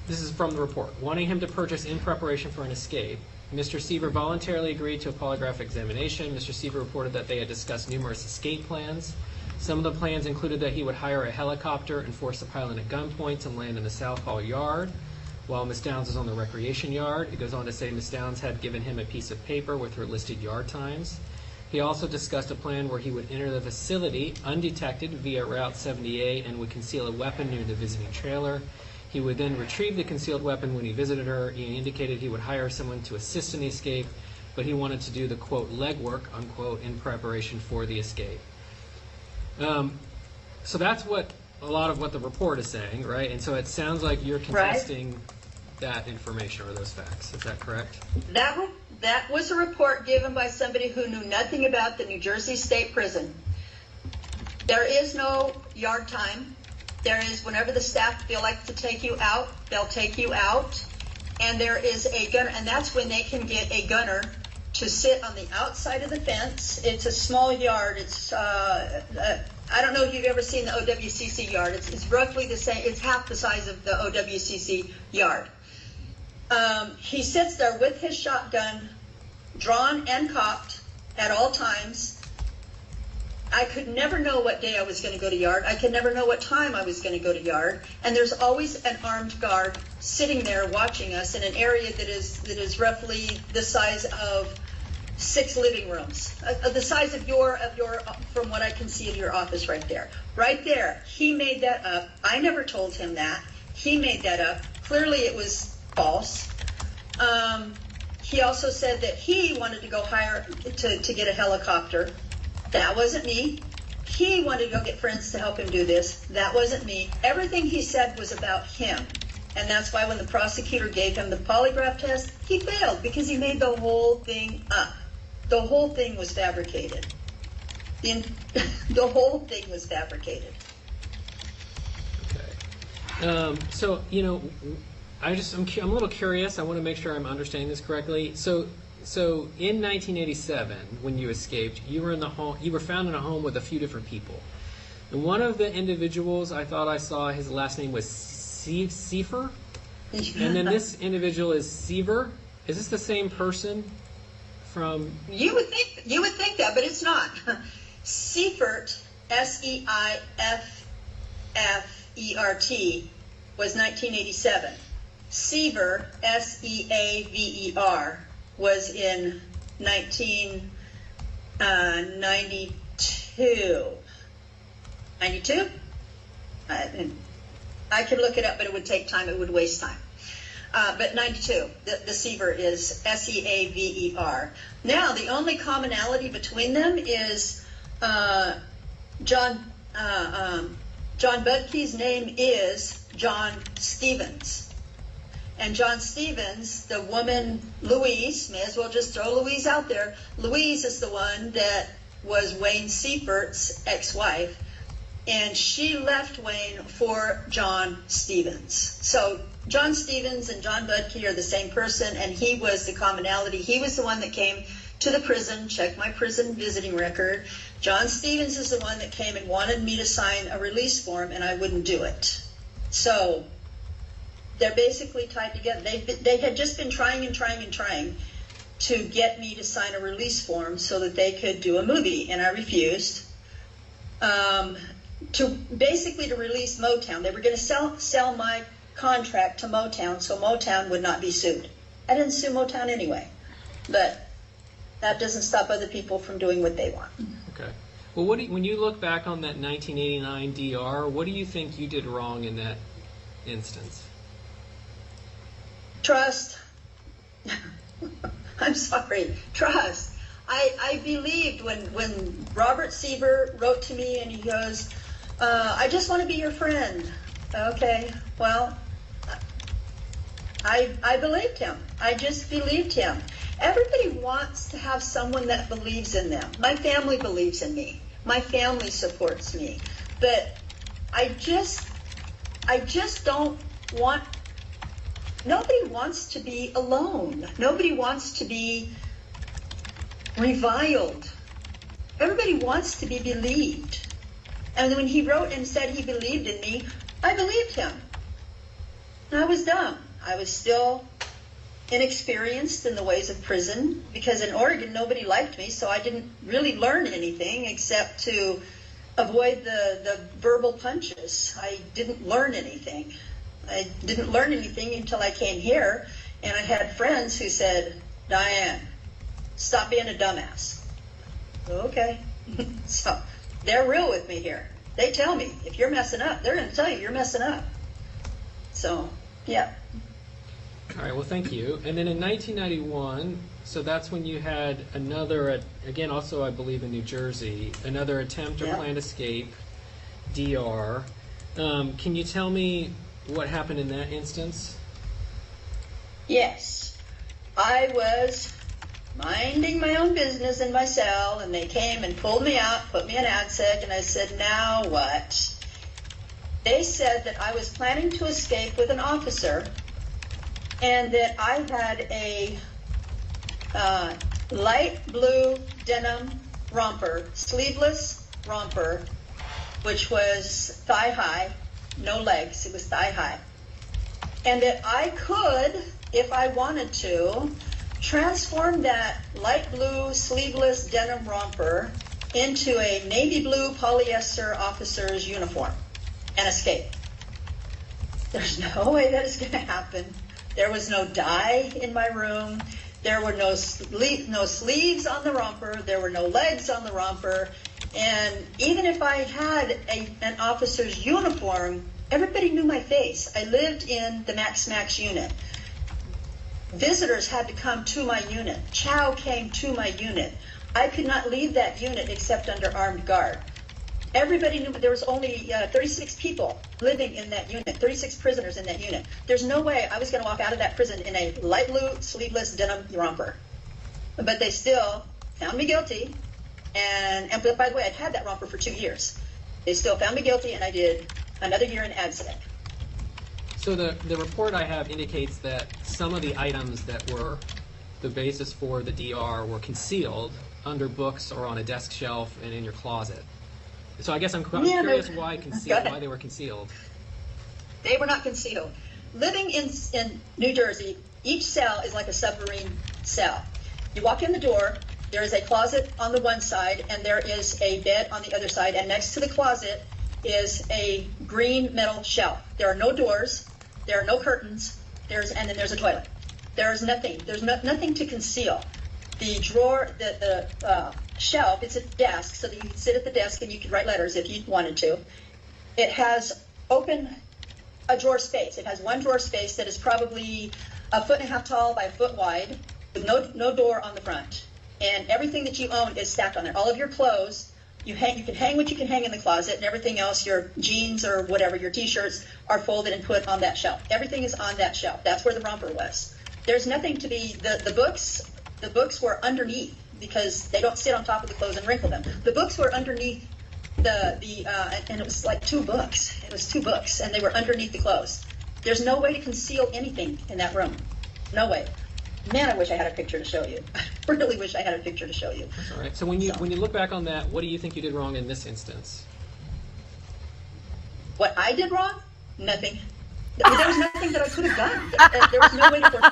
this is from the report, wanting him to purchase in preparation for an escape. Mr. Seaver voluntarily agreed to a polygraph examination. Mr. Seaver reported that they had discussed numerous escape plans. Some of the plans included that he would hire a helicopter and force the pilot at gunpoint to land in the South Hall yard while Ms. Downs was on the recreation yard. It goes on to say Ms. Downs had given him a piece of paper with her listed yard times. He also discussed a plan where he would enter the facility undetected via Route 78 and would conceal a weapon near the visiting trailer. He would then retrieve the concealed weapon when he visited her. He indicated he would hire someone to assist in the escape, but he wanted to do the, quote, legwork, unquote, in preparation for the escape. So that's what a lot of what the report is saying, right? And so it sounds like you're contesting that information or those facts. Is that correct? That was a report given by somebody who knew nothing about the New Jersey State Prison. There is no yard time. There is, whenever the staff feel like to take you out, they'll take you out. And there is a gunner, and that's when they can get a gunner to sit on the outside of the fence. It's a small yard. It's, I don't know if you've ever seen the OWCC yard. It's roughly the same. It's half the size of the OWCC yard. He sits there with his shotgun drawn and cocked at all times. I could never know what day I was going to go to yard. I could never know what time I was going to go to yard. And there's always an armed guard sitting there watching us in an area that is roughly the size of 6 living rooms, the size of your from what I can see of your office right there. Right there. He made that up. I never told him that. He made that up. Clearly it was false. He also said that he wanted to go hire to get a helicopter. That wasn't me. He wanted to go get friends to help him do this. That wasn't me. Everything he said was about him. And that's why when the prosecutor gave him the polygraph test, he failed because he made the whole thing up. The whole thing was fabricated. The whole thing was fabricated. Okay. So, I'm a little curious. I want to make sure I'm understanding this correctly. So in 1987, when you escaped, you were in the home. You were found in a home with a few different people. And one of the individuals, I thought I saw his last name was Seaver, and then this individual is Seaver. Is this the same person from? You would think that, but it's not. Seifert, Seifert, was 1987. Seaver, Seaver, was in 1992. 92? I could look it up, but it would take time. It would waste time. But 92, the Seaver is Seaver. Now, the only commonality between them is John Budke's name is John Stevens. And John Stevens, the woman Louise, may as well just throw Louise out there. Louise is the one that was Wayne Seifert's ex-wife, and she left Wayne for John Stevens. So John Stevens and John Budke are the same person, and he was the commonality. He was the one that came to the prison, check my prison visiting record. John Stevens is the one that came and wanted me to sign a release form, and I wouldn't do it. So they're basically tied together. They had just been trying to get me to sign a release form so that they could do a movie, and I refused. To release Motown. They were going to sell my contract to Motown so Motown would not be sued. I didn't sue Motown anyway, but that doesn't stop other people from doing what they want. Okay. Well, when you look back on that 1989 DR, what do you think you did wrong in that instance? Trust. I'm sorry. Trust. I believed when Robert Seaver wrote to me and he goes, I just want to be your friend. Okay, well, I believed him. I just believed him. Everybody wants to have someone that believes in them. My family believes in me. My family supports me. But I just don't want, nobody wants to be alone. Nobody wants to be reviled. Everybody wants to be believed. And when he wrote and said he believed in me, I believed him. And I was dumb. I was still inexperienced in the ways of prison because in Oregon nobody liked me, so I didn't really learn anything except to avoid the verbal punches. I didn't learn anything. I didn't learn anything until I came here, and I had friends who said, Diane, stop being a dumbass. Okay. So they're real with me here. They tell me, if you're messing up, they're going to tell you you're messing up. So, yeah. All right, well, thank you. And then in 1991, so that's when you had another, again, also I believe in New Jersey, another attempt or planned escape, DR. Can you tell me what happened in that instance? Yes. I was minding my own business in my cell, and they came and pulled me out, put me in ADSEC, and I said, now what? They said that I was planning to escape with an officer and that I had a light blue denim romper, sleeveless romper, which was thigh high, no legs, it was thigh high. And that I could, if I wanted to, transform that light blue sleeveless denim romper into a navy blue polyester officer's uniform and escape. There's no way that is going to happen. There was no dye in my room. There were no sleeves on the romper. There were no legs on the romper. And even if I had an officer's uniform, everybody knew my face. I lived in the Max unit. Visitors had to come to my unit. Chow came to my unit. I could not leave that unit except under armed guard. Everybody knew there was only 36 people living in that unit, 36 prisoners in that unit. There's no way I was going to walk out of that prison in a light blue, sleeveless denim romper. But they still found me guilty. And by the way, I'd had that romper for 2 years. They still found me guilty, and I did another year in ADSEC. So the report I have indicates that some of the items that were the basis for the DR were concealed under books or on a desk shelf and in your closet. So I guess I'm curious why they were concealed. They were not concealed. Living in New Jersey, each cell is like a submarine cell. You walk in the door, there is a closet on the one side, and there is a bed on the other side, and next to the closet is a green metal shelf. There are no doors, there are no curtains, and then there's a toilet. There's nothing to conceal. The drawer, the shelf, it's a desk, so that you can sit at the desk and you can write letters if you wanted to. It has a drawer space. It has one drawer space that is probably 1.5 feet tall by 1 foot wide, with no door on the front. And everything that you own is stacked on there. All of your clothes, you can hang what you can hang in the closet, and everything else, your jeans or whatever, your t-shirts, are folded and put on that shelf. Everything is on that shelf. That's where the romper was. There's nothing to be, the books were underneath, because they don't sit on top of the clothes and wrinkle them. The books were underneath and it was like 2 books. It was 2 books, and they were underneath the clothes. There's no way to conceal anything in that room. No way. Man, I wish I had a picture to show you. I really wish I had a picture to show you. That's all right. So when you look back on that, what do you think you did wrong in this instance? What I did wrong? Nothing. There was nothing that I could have done. There was no way to.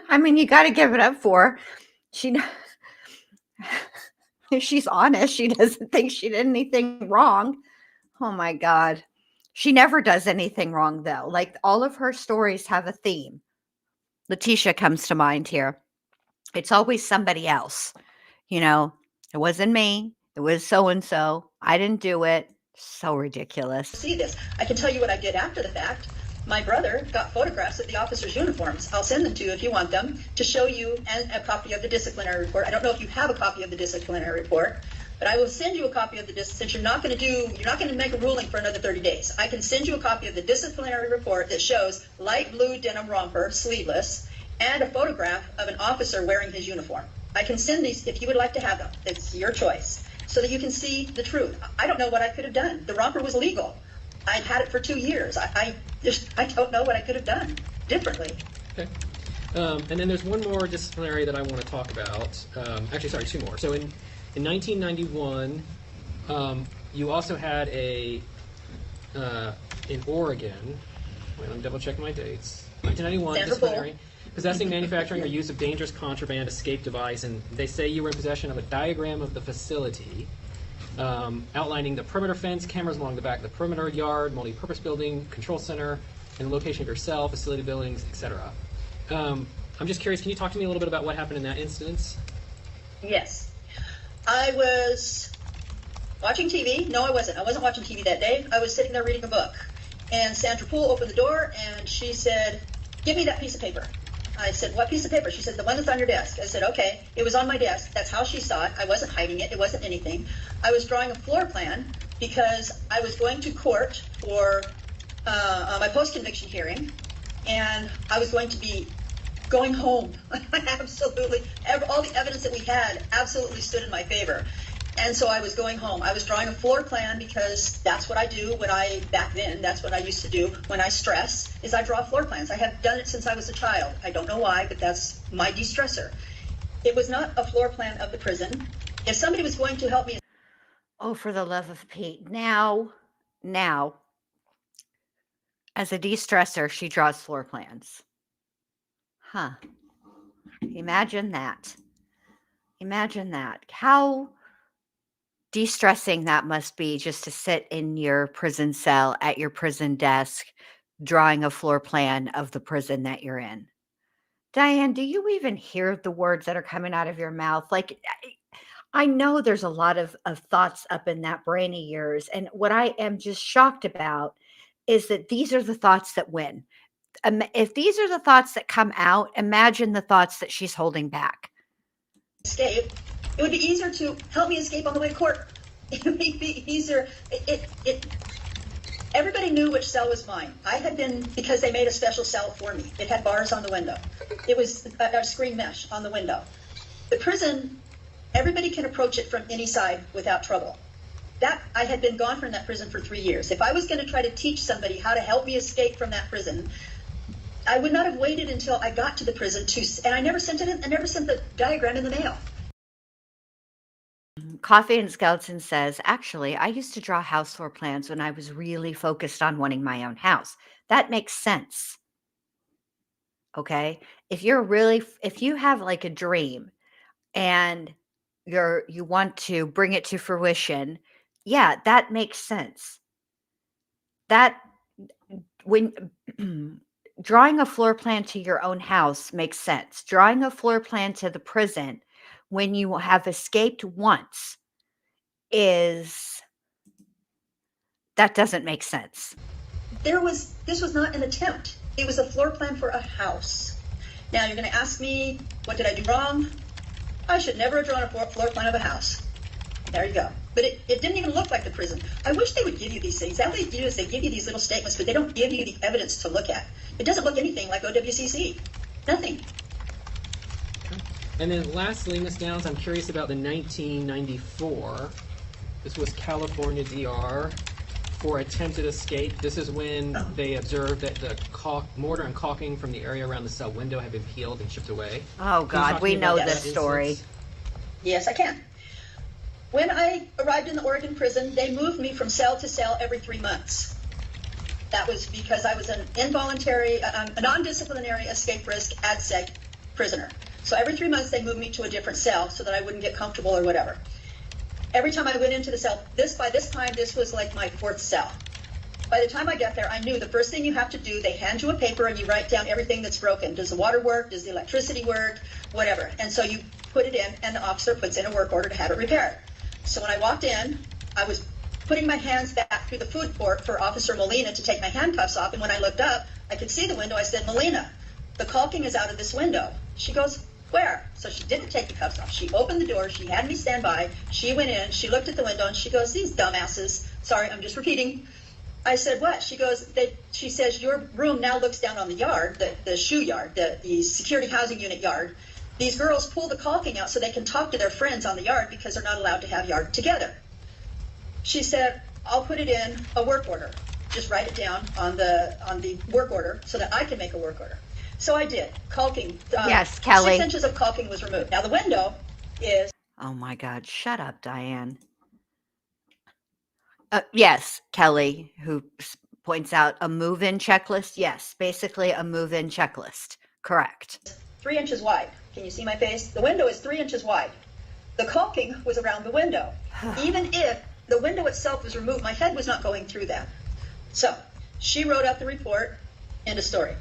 I mean, you got to give it up for her. If she's honest, she doesn't think she did anything wrong. Oh my God. She never does anything wrong, though. Like, all of her stories have a theme. Letitia comes to mind here. It's always somebody else. You know, it wasn't me. It was so-and-so. I didn't do it. So ridiculous. See this. I can tell you what I did after the fact. My brother got photographs of the officers' uniforms. I'll send them to you if you want them, to show you, and a copy of the disciplinary report. I don't know if you have a copy of the disciplinary report, but I will send you a copy of the since you're not going to make a ruling for another 30 days. I can send you a copy of the disciplinary report that shows light blue denim romper, sleeveless, and a photograph of an officer wearing his uniform. I can send these if you would like to have them. It's your choice, so that you can see the truth. I don't know what I could have done. The romper was legal. I'd had it for 2 years. I don't know what I could have done differently. Okay. And then there's one more disciplinary that I want to talk about. Actually, sorry, 2 more. So in 1991, you also had in Oregon, wait, let me double check my dates. 1991, disciplinary, possessing, manufacturing, or use of dangerous contraband escape device, and they say you were in possession of a diagram of the facility, outlining the perimeter fence, cameras along the back of the perimeter yard, multi-purpose building, control center, and location of your cell, facility buildings, etc. I'm just curious, can you talk to me a little bit about what happened in that instance? Yes. I was watching TV. No, I wasn't. I wasn't watching TV that day. I was sitting there reading a book. And Sandra Poole opened the door, and she said, "Give me that piece of paper." I said, "What piece of paper?" She said, "The one that's on your desk." I said, "Okay." It was on my desk. That's how she saw it. I wasn't hiding it. It wasn't anything. I was drawing a floor plan because I was going to court for my post-conviction hearing, and I was going to be going home. Absolutely. All the evidence that we had absolutely stood in my favor. And so I was going home. I was drawing a floor plan because that's what I do back then, that's what I used to do when I stress, is I draw floor plans. I have done it since I was a child. I don't know why, but that's my de-stressor. It was not a floor plan of the prison. If somebody was going to help me. Oh, for the love of Pete. Now, as a de-stressor, she draws floor plans. Huh. Imagine that. Imagine that. How de-stressing that must be, just to sit in your prison cell at your prison desk drawing a floor plan of the prison that you're in. Diane, do you even hear the words that are coming out of your mouth? Like, I know there's a lot of thoughts up in that brain of yours, and what I am just shocked about is that these are the thoughts that win. If these are the thoughts that come out, imagine the thoughts that she's holding back. Escape. It would be easier to help me escape on the way to court. It would be easier. Everybody knew which cell was mine. I had been, because they made a special cell for me. It had bars on the window. It was a screen mesh on the window. The prison, everybody can approach it from any side without trouble. I had been gone from that prison for 3 years. If I was going to try to teach somebody how to help me escape from that prison, I would not have waited until I got to the prison and I never sent it in. I never sent the diagram in the mail. Coffee and Skeleton says, actually, I used to draw house floor plans when I was really focused on wanting my own house. That makes sense. Okay. If you have like a dream and you want to bring it to fruition, yeah, that makes sense. That when drawing a floor plan to your own house makes sense. Drawing a floor plan to the prison when you have escaped once is that doesn't make sense. This was not an attempt. It was a floor plan for a house. Now you're going to ask me, what did I do wrong? I should never have drawn a floor plan of a house. There you go. But it didn't even look like the prison. I wish they would give you these things. All they do is they give you these little statements, but they don't give you the evidence to look at. It doesn't look anything like OWCC. Nothing. And then lastly, Ms. Downs, I'm curious about the 1994. This was California DR for attempted escape. This is when they observed that the mortar and caulking from the area around the cell window had been peeled and chipped away. Oh, God, we know this story. Yes, I can. When I arrived in the Oregon prison, they moved me from cell to cell every 3 months. That was because I was an involuntary, a non-disciplinary escape risk ADSEG prisoner. So every 3 months they moved me to a different cell so that I wouldn't get comfortable or whatever. Every time I went into the cell, by this time, this was like my 4th cell. By the time I got there, I knew the first thing you have to do, they hand you a paper and you write down everything that's broken. Does the water work? Does the electricity work? Whatever. And so you put it in and the officer puts in a work order to have it repaired. So when I walked in, I was putting my hands back through the food court for Officer Molina to take my handcuffs off. And when I looked up, I could see the window. I said, Molina, the caulking is out of this window. She goes, where? So she didn't take the cuffs off. She opened the door. She had me stand by. She went in. She looked at the window and she goes, these dumbasses. Sorry, I'm just repeating. I said, what? She goes, she says, your room now looks down on the yard, the shoe yard, the security housing unit yard. These girls pull the caulking out so they can talk to their friends on the yard because they're not allowed to have yard together. She said, I'll put it in a work order. Just write it down on the work order so that I can make a work order. So I did. Caulking. Yes, Kelly. 6 inches of caulking was removed. Now the window is... Oh my God, shut up, Diane. Yes, Kelly, who points out a move-in checklist. Yes, basically a move-in checklist. Correct. 3 inches wide. Can you see my face? The window is 3 inches wide. The caulking was around the window. Even if the window itself was removed, my head was not going through that. So she wrote up the report. End of story.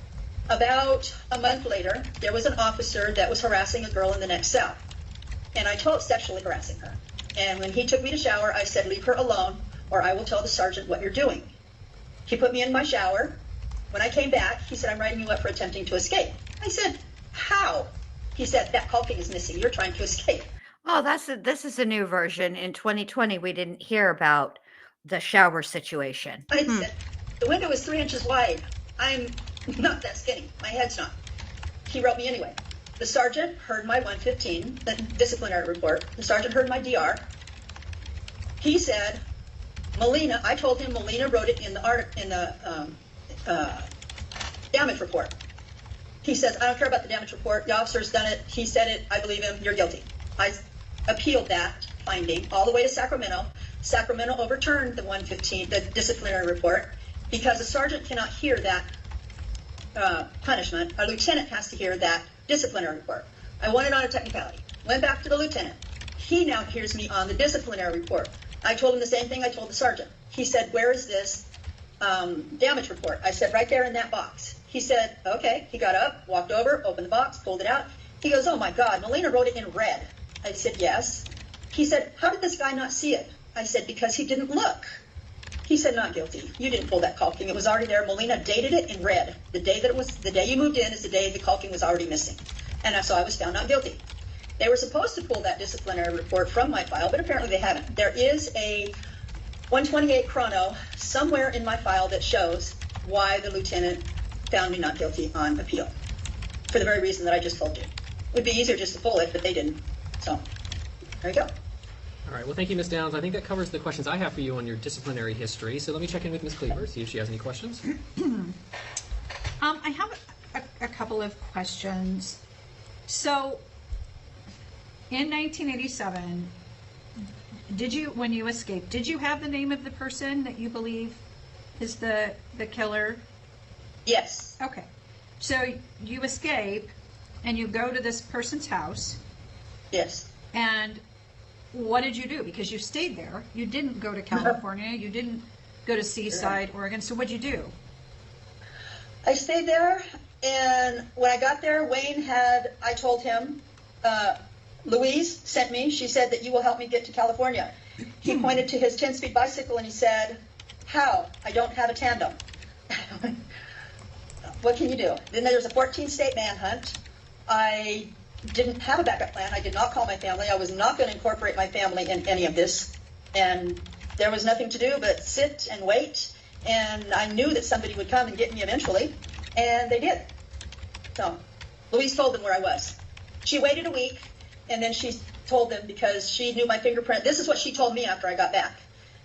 About a month later, there was an officer that was harassing a girl in the next cell. And I told sexually harassing her. And when he took me to shower, I said, leave her alone or I will tell the sergeant what you're doing. He put me in my shower. When I came back, he said, I'm writing you up for attempting to escape. I said, how? He said, that caulking is missing. You're trying to escape. Oh, this is a new version. In 2020, we didn't hear about the shower situation. I said, the window is 3 inches wide. I'm not that skinny. My head's not. He wrote me anyway. The sergeant heard my 115, the disciplinary report. The sergeant heard my DR. He said, Molina, I told him Molina wrote it in the damage report. He says, I don't care about the damage report. The officer's done it. He said it. I believe him. You're guilty. I appealed that finding all the way to Sacramento. Sacramento overturned the 115, the disciplinary report, because a sergeant cannot hear that punishment. A lieutenant has to hear that disciplinary report. I won it on a technicality. Went back to the lieutenant. He now hears me on the disciplinary report. I told him the same thing I told the sergeant. He said, where is this damage report? I said, right there in that box. He said, okay. He got up, walked over, opened the box, pulled it out. He goes, oh my God, Molina wrote it in red. I said, yes. He said, how did this guy not see it? I said, because he didn't look. He said, not guilty. You didn't pull that caulking. It was already there. Molina dated it in red. The day you moved in is the day the caulking was already missing. And so I was found not guilty. They were supposed to pull that disciplinary report from my file, but apparently they haven't. There is a 128 chrono somewhere in my file that shows why the lieutenant found me not guilty on appeal. For the very reason that I just told you. It would be easier just to pull it, but they didn't. So, there you go. All right. Well, thank you, Ms. Downs. I think that covers the questions I have for you on your disciplinary history. So let me check in with Ms. Cleaver, see if she has any questions. I have a couple of questions. So, in 1987, when you escaped, did you have the name of the person that you believe is the killer? Yes. Okay. So you escape and you go to this person's house. Yes. And what did you do? Because you stayed there. You didn't go to California. You didn't go to Seaside, Oregon. So what'd you do? I stayed there, and when I got there, I told him, Louise sent me. She said that you will help me get to California. He pointed to his 10-speed bicycle and he said, how? I don't have a tandem. What can you do? Then there was a 14-state manhunt. I didn't have a backup plan. I did not call my family. I was not going to incorporate my family in any of this. And there was nothing to do but sit and wait. And I knew that somebody would come and get me eventually. And they did. So Louise told them where I was. She waited a week, and then she told them, because she knew my fingerprint. This is what she told me after I got back.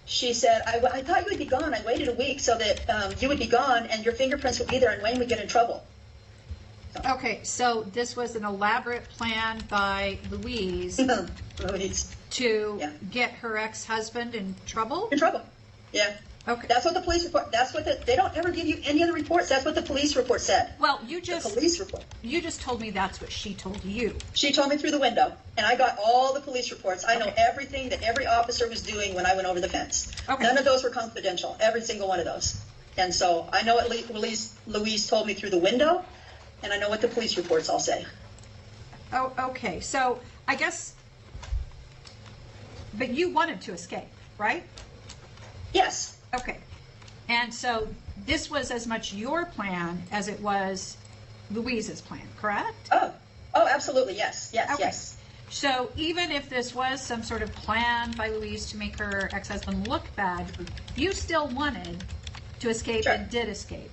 She said, I thought you would be gone. I waited a week so that you would be gone and your fingerprints would be there and Wayne would get in trouble. Okay, so this was an elaborate plan by Louise Louise. to get her ex-husband in trouble? In trouble, yeah. Okay. That's what the police report, they don't ever give you any other reports. That's what the police report said. Well, The police report. you just told me that's what she told you. She told me through the window, and I got all the police reports. I know everything that every officer was doing when I went over the fence. Okay. None of those were confidential, every single one of those. And so I know what Louise told me through the window, and I know what the police reports all say. Oh, okay. So I guess, but you wanted to escape, right? Yes. Okay. And so this was as much your plan as it was Louise's plan, correct? Oh, absolutely, yes, yes, Okay. yes. So even if this was some sort of plan by Louise to make her ex-husband look bad, you still wanted to escape Sure. and did escape.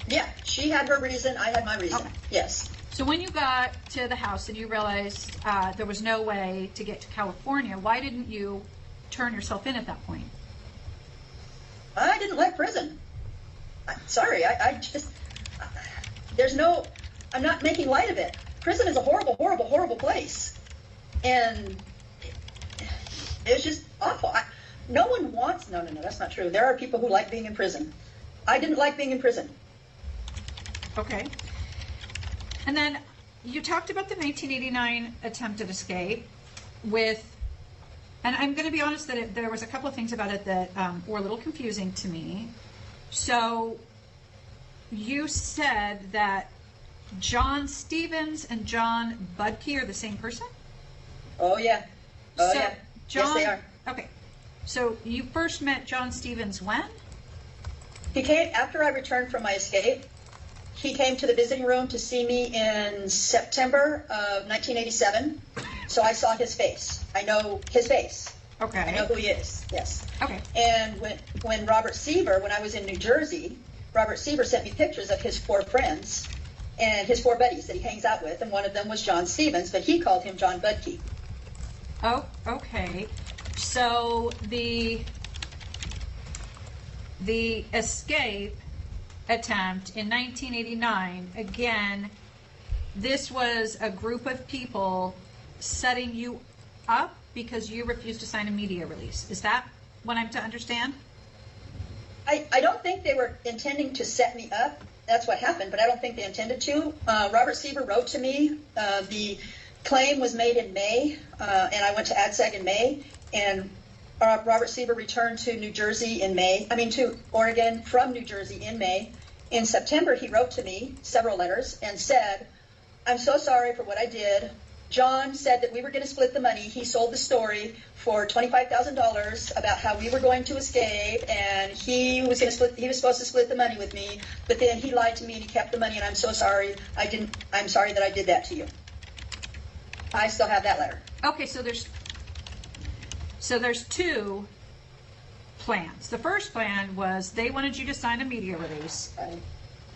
Yeah, she had her reason, I had my reason, Okay. yes. So when you got to the house and you realized there was no way to get to California, why didn't you turn yourself in at that point? I didn't like prison. Sorry, I just, I'm not making light of it. Prison is a horrible, horrible, horrible place. And it was just awful. No one wants, no, that's not true. There are people who like being in prison. I didn't like being in prison. Okay. And then you talked about the 1989 attempted escape with, and I'm going to be honest that there was a couple of things about it that were a little confusing to me. So you said that John Stevens and John Budke are the same person? Oh, yeah. Oh, So, yeah. John, Yes, they are. Okay. So you first met John Stevens when? He came, after I returned from my escape, he came to the visiting room to see me in September of 1987. So I saw his face. I know his face. Okay. I know who he is, yes. Okay. And when Robert Seaver, when I was in New Jersey, Robert Seaver sent me pictures of his 4 friends and his 4 buddies that he hangs out with, and one of them was John Stevens, but he called him John Budke. Oh, okay. So the escape attempt in 1989, again, this was a group of people setting you up because you refused to sign a media release. Is that what I'm to understand? I don't think they were intending to set me up. That's what happened, but I don't think they intended to. Robert Seaver wrote to me. The claim was made in May, and I went to ADSEG in May, and Robert Seaver returned to New Jersey in May. To Oregon from New Jersey in May. In September, he wrote to me several letters and said, I'm so sorry for what I did. John said that we were going to split the money. He sold the story for $25,000 about how we were going to escape, and he was supposed to split the money with me, but then he lied to me and he kept the money, and I'm so sorry. I'm sorry that I did that to you. I still have that letter. Okay, so there's 2 plans. The first plan was they wanted you to sign a media release.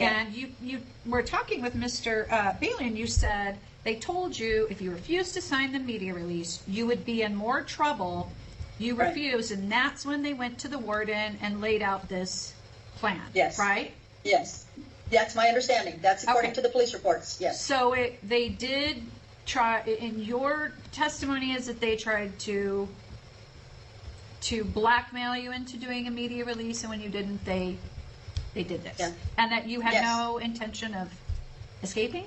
And you were talking with Mr. Bailey, and you said they told you if you refused to sign the media release, you would be in more trouble. You refused, and that's when they went to the warden and laid out this plan. Yes. Right? Yes. That's my understanding. That's according to the police reports. Yes. So they did try, in your testimony is that they tried to blackmail you into doing a media release, and when you didn't, they did this. Yeah. And that you had Yes. no intention of escaping?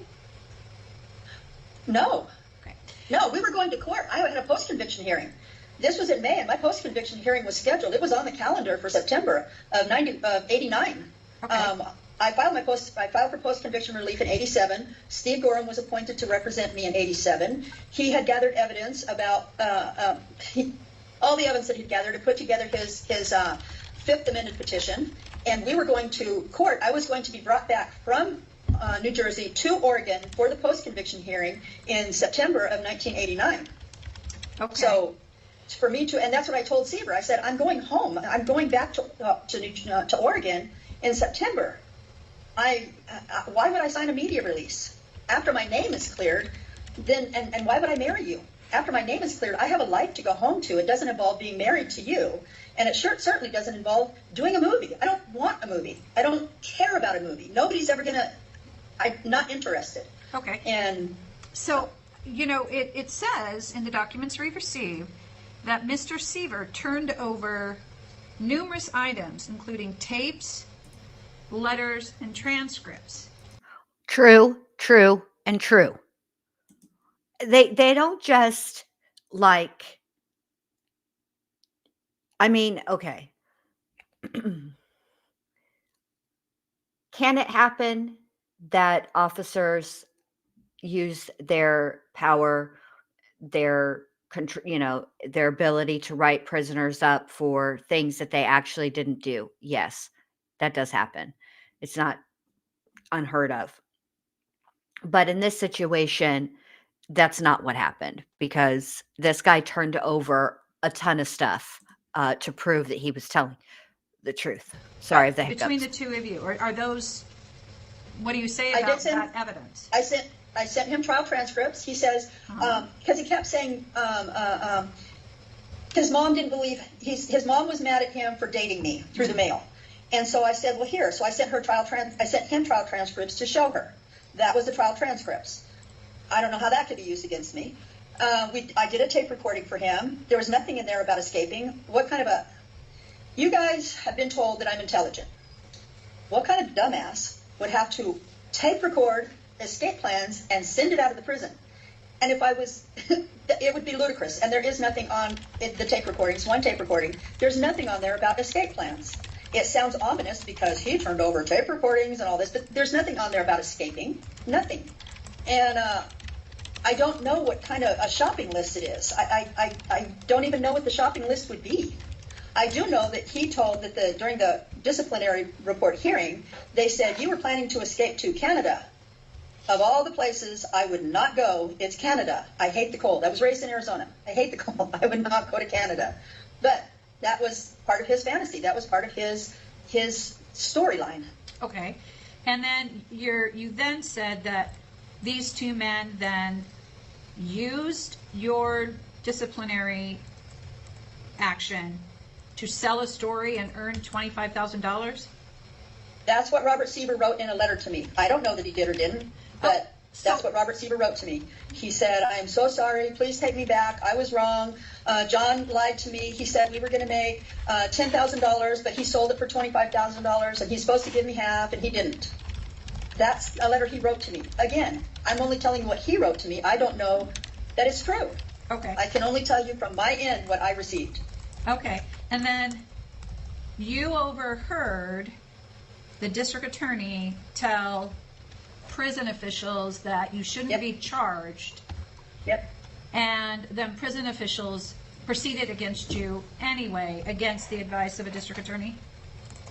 No. Okay. No, we were going to court. I had a post-conviction hearing. this was in May, and my post-conviction hearing was scheduled. It was on the calendar for September of 89. Okay. I filed for post-conviction relief in 87. Steve Gorham was appointed to represent me in 87. He had gathered evidence about all the evidence that he'd gathered to put together his Fifth Amendment petition, and we were going to court. I was going to be brought back from New Jersey to Oregon for the post-conviction hearing in September of 1989. Okay. So for me to, and that's what I told Seaver. I said, I'm going home. I'm going back to Oregon in September. Why would I sign a media release after my name is cleared? Then and why would I marry you after my name is cleared? I have a life to go home to. It doesn't involve being married to you, and it certainly doesn't involve doing a movie. I don't want a movie. I don't care about a movie. Nobody's ever gonna. I'm not interested. Okay. And so, you know, it says in the documents we received that Mr. Seaver turned over numerous items, including tapes, letters, and transcripts. True, and true. They don't just like, I mean, okay. Can it happen that officers use their power, their ability to write prisoners up for things that they actually didn't do? Yes, that does happen. It's not unheard of. But in this situation, that's not what happened, because this guy turned over a ton of stuff to prove that he was telling the truth. Sorry if the hiccups. Between the two of you, or are those, what do you say about that evidence? I sent him trial transcripts. He says, because he kept saying his mom didn't believe, his mom was mad at him for dating me through the mail. And so I said, well, here. So I sent him trial transcripts to show her. That was the trial transcripts. I don't know how that could be used against me. I did a tape recording for him. There was nothing in there about escaping. You guys have been told that I'm intelligent. What kind of dumbass would have to tape record escape plans and send it out of the prison? And if I was, it would be ludicrous. And there is nothing on the tape recordings, one tape recording, there's nothing on there about escape plans. It sounds ominous because he turned over tape recordings and all this, but there's nothing on there about escaping. Nothing. And I don't know what kind of a shopping list it is. I don't even know what the shopping list would be. I do know that he told that during the disciplinary report hearing, they said, you were planning to escape to Canada. Of all the places I would not go, it's Canada. I hate the cold. I was raised in Arizona. I hate the cold. I would not go to Canada. But that was part of his fantasy. That was part of his storyline. Okay. And then you then said that these two men then used your disciplinary action to sell a story and earn $25,000? That's what Robert Seaver wrote in a letter to me. I don't know that he did or didn't, but that's what Robert Seaver wrote to me. He said, I am so sorry. Please take me back. I was wrong. John lied to me. He said we were going to make $10,000, but he sold it for $25,000, and he's supposed to give me half, and he didn't. That's a letter he wrote to me. Again, I'm only telling you what he wrote to me. I don't know that it's true. Okay. I can only tell you from my end what I received. Okay. And then you overheard the district attorney tell prison officials that you shouldn't be charged. Yep. And then prison officials proceeded against you anyway, against the advice of a district attorney?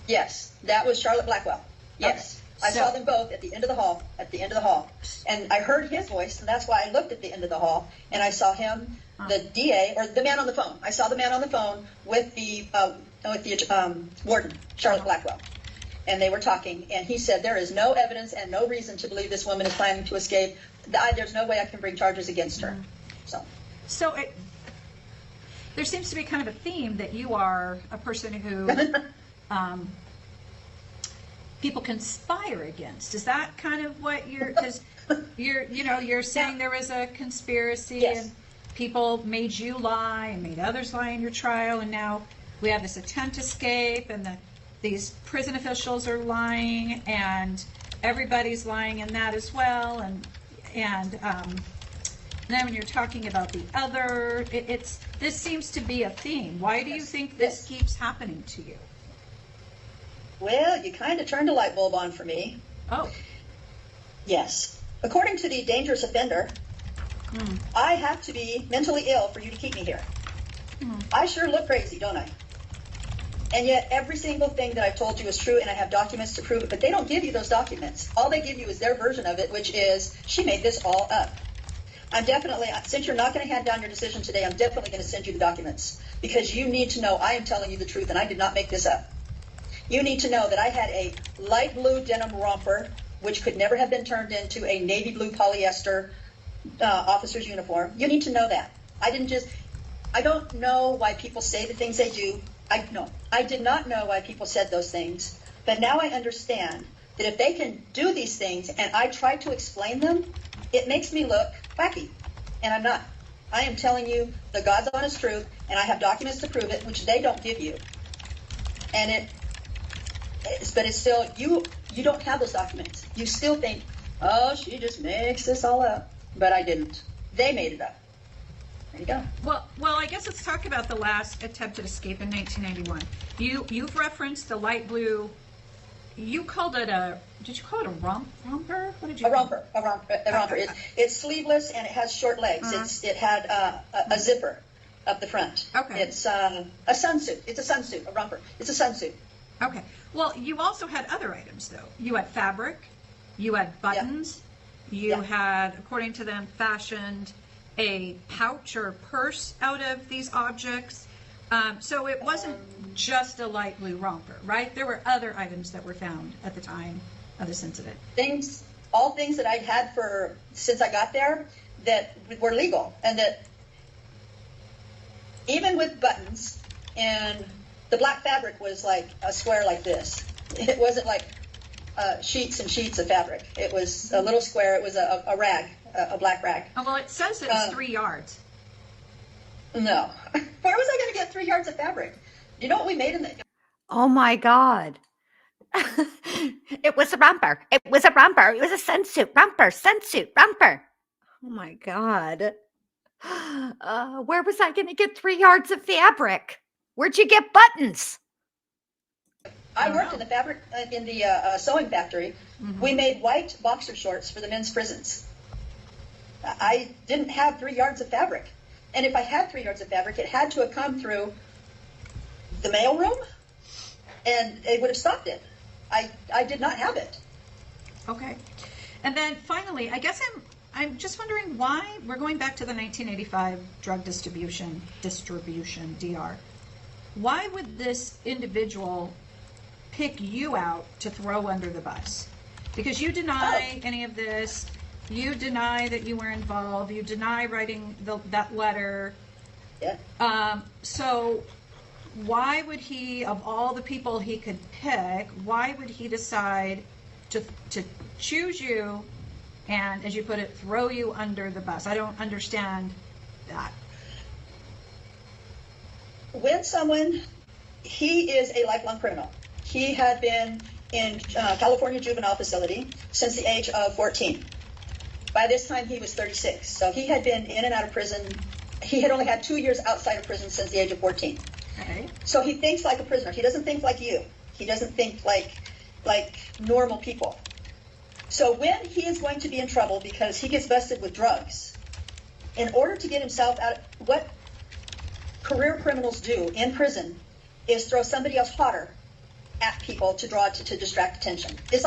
Yes. That was Charlotte Blackwell. Yes. Okay. I saw them both at the end of the hall, And I heard his voice, and that's why I looked at the end of the hall, and I saw him, the DA, or the man on the phone. I saw the man on the phone with the warden, Charlotte Blackwell. And they were talking, and he said, there is no evidence and no reason to believe this woman is planning to escape. There's no way I can bring charges against her. So there seems to be kind of a theme that you are a person who people conspire against. Is that kind of what because you're saying there was a conspiracy and people made you lie and made others lie in your trial, and now we have this attempt escape, and these prison officials are lying, and everybody's lying in that as well, and then when you're talking about the other, this seems to be a theme. Why do you think this keeps happening to you? Well, you kind of turned a light bulb on for me. Oh. Yes. According to the dangerous offender, I have to be mentally ill for you to keep me here. I sure look crazy, don't I? And yet every single thing that I've told you is true, and I have documents to prove it, but they don't give you those documents. All they give you is their version of it, which is, she made this all up. I'm definitely, since you're not going to hand down your decision today, I'm definitely going to send you the documents, because you need to know I am telling you the truth, and I did not make this up. You need to know that I had a light blue denim romper, which could never have been turned into a navy blue polyester officer's uniform. You need to know that. I don't know why people say the things they do. I did not know why people said those things, but now I understand that if they can do these things and I try to explain them, it makes me look wacky, and I'm not. I am telling you the God's honest truth, and I have documents to prove it, which they don't give you. And but it's still, you don't have those documents. You still think, oh, she just makes this all up, but I didn't. They made it up. There you go. Well, I guess let's talk about the last attempted escape in 1991. You've referenced the light blue. You called it did you call it a romper? What did you call it? A romper. It's sleeveless and it has short legs. It had a zipper up the front. Okay. It's a sunsuit. It's a sunsuit, a romper. It's a sunsuit. Okay. Well, you also had other items, though. You had fabric. You had buttons. Yeah. You had, according to them, fashioned a pouch or purse out of these objects. So it wasn't just a light blue romper, right? There were other items that were found at the time of this incident. All things that I'd had since I got there that were legal, and that even with buttons, and the black fabric was like a square like this. It wasn't like sheets and sheets of fabric. It was a little square. It was a rag, a black rag. Oh, well, it says it was 3 yards. No. Where was I going to get 3 yards of fabric? Do you know what we made in the... Oh, my God. It was a romper. It was a romper. It was a sunsuit. Romper. Oh, my God. Where was I going to get 3 yards of fabric? Where'd you get buttons? I worked in the fabric, in the sewing factory. Mm-hmm. We made white boxer shorts for the men's prisons. I didn't have 3 yards of fabric. And if I had 3 yards of fabric, it had to have come through the mailroom, and they would have stopped it. I did not have it. Okay. And then finally, I guess I'm just wondering why we're going back to the 1985 drug distribution, DR. Why would this individual pick you out to throw under the bus? Because you deny any of this. You deny that you were involved. You deny writing that letter. Yeah. So why would he, of all the people he could pick, why would he decide to choose you and, as you put it, throw you under the bus? I don't understand that. When he is a lifelong criminal. He had been in California juvenile facility since the age of 14. By this time, he was 36. So he had been in and out of prison. He had only had 2 years outside of prison since the age of 14. Okay. So he thinks like a prisoner. He doesn't think like you. He doesn't think like normal people. So when he is going to be in trouble because he gets busted with drugs, in order to get himself out, what career criminals do in prison is throw somebody else hotter at people to distract attention. It's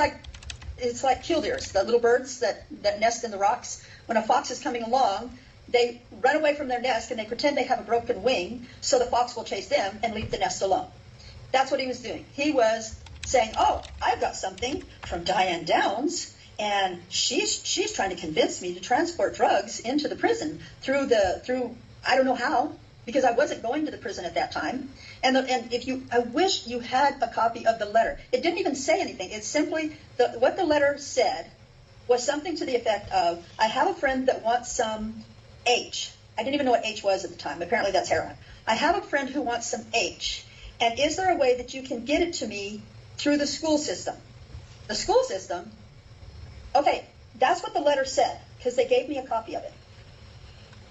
like killdeers, the little birds that nest in the rocks. When a fox is coming along, they run away from their nest and they pretend they have a broken wing so the fox will chase them and leave the nest alone. That's what he was doing. He was saying, oh, I've got something from Diane Downs, and she's trying to convince me to transport drugs into the prison through I don't know how, because I wasn't going to the prison at that time. And I wish you had a copy of the letter. It didn't even say anything. It's simply what the letter said was something to the effect of, I have a friend that wants some H. I didn't even know what H was at the time. Apparently that's heroin. I have a friend who wants some H. And is there a way that you can get it to me through the school system? The school system? Okay, that's what the letter said, because they gave me a copy of it.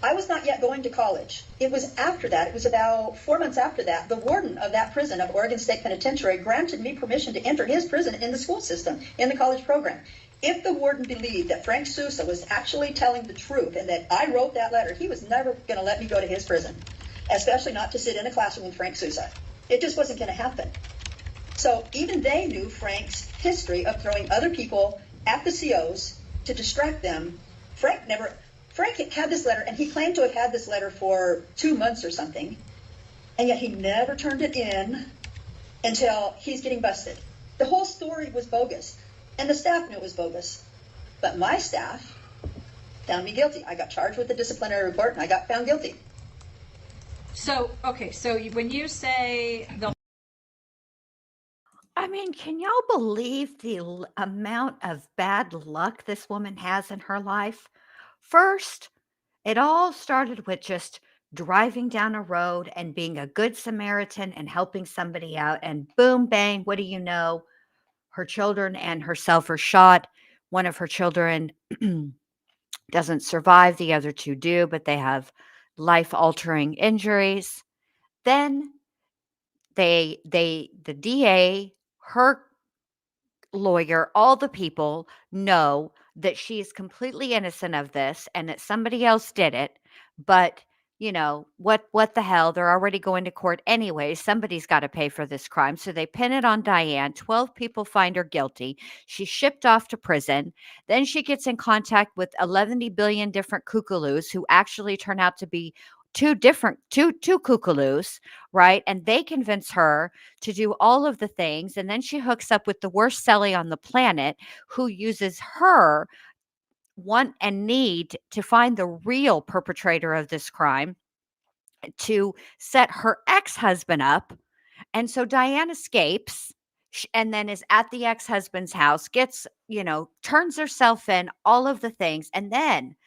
I was not yet going to college. It was after that, it was about 4 months after that, the warden of that prison, of Oregon State Penitentiary, granted me permission to enter his prison in the school system, in the college program. If the warden believed that Frank Sousa was actually telling the truth and that I wrote that letter, he was never going to let me go to his prison, especially not to sit in a classroom with Frank Sousa. It just wasn't going to happen. So even they knew Frank's history of throwing other people at the COs to distract them. Frank had this letter, and he claimed to have had this letter for 2 months or something, and yet he never turned it in until he's getting busted. The whole story was bogus, and the staff knew it was bogus. But my staff found me guilty. I got charged with the disciplinary report, and I got found guilty. So, okay, so when you say the... I mean, can y'all believe the amount of bad luck this woman has in her life? First, it all started with just driving down a road and being a good Samaritan and helping somebody out. And boom, bang, what do you know? Her children and herself are shot. One of her children doesn't survive. The other two do, but they have life-altering injuries. Then the DA, her lawyer, all the people know that she is completely innocent of this and that somebody else did it. But, you know, what the hell? They're already going to court anyway. Somebody's got to pay for this crime. So they pin it on Diane. 12 people find her guilty. She's shipped off to prison. Then she gets in contact with 11 billion different kookaloos who actually turn out to be two kookaloos, right? And they convince her to do all of the things. And then she hooks up with the worst celly on the planet who uses her want and need to find the real perpetrator of this crime to set her ex-husband up. And so Diane escapes and then is at the ex-husband's house, gets, turns herself in, all of the things. And then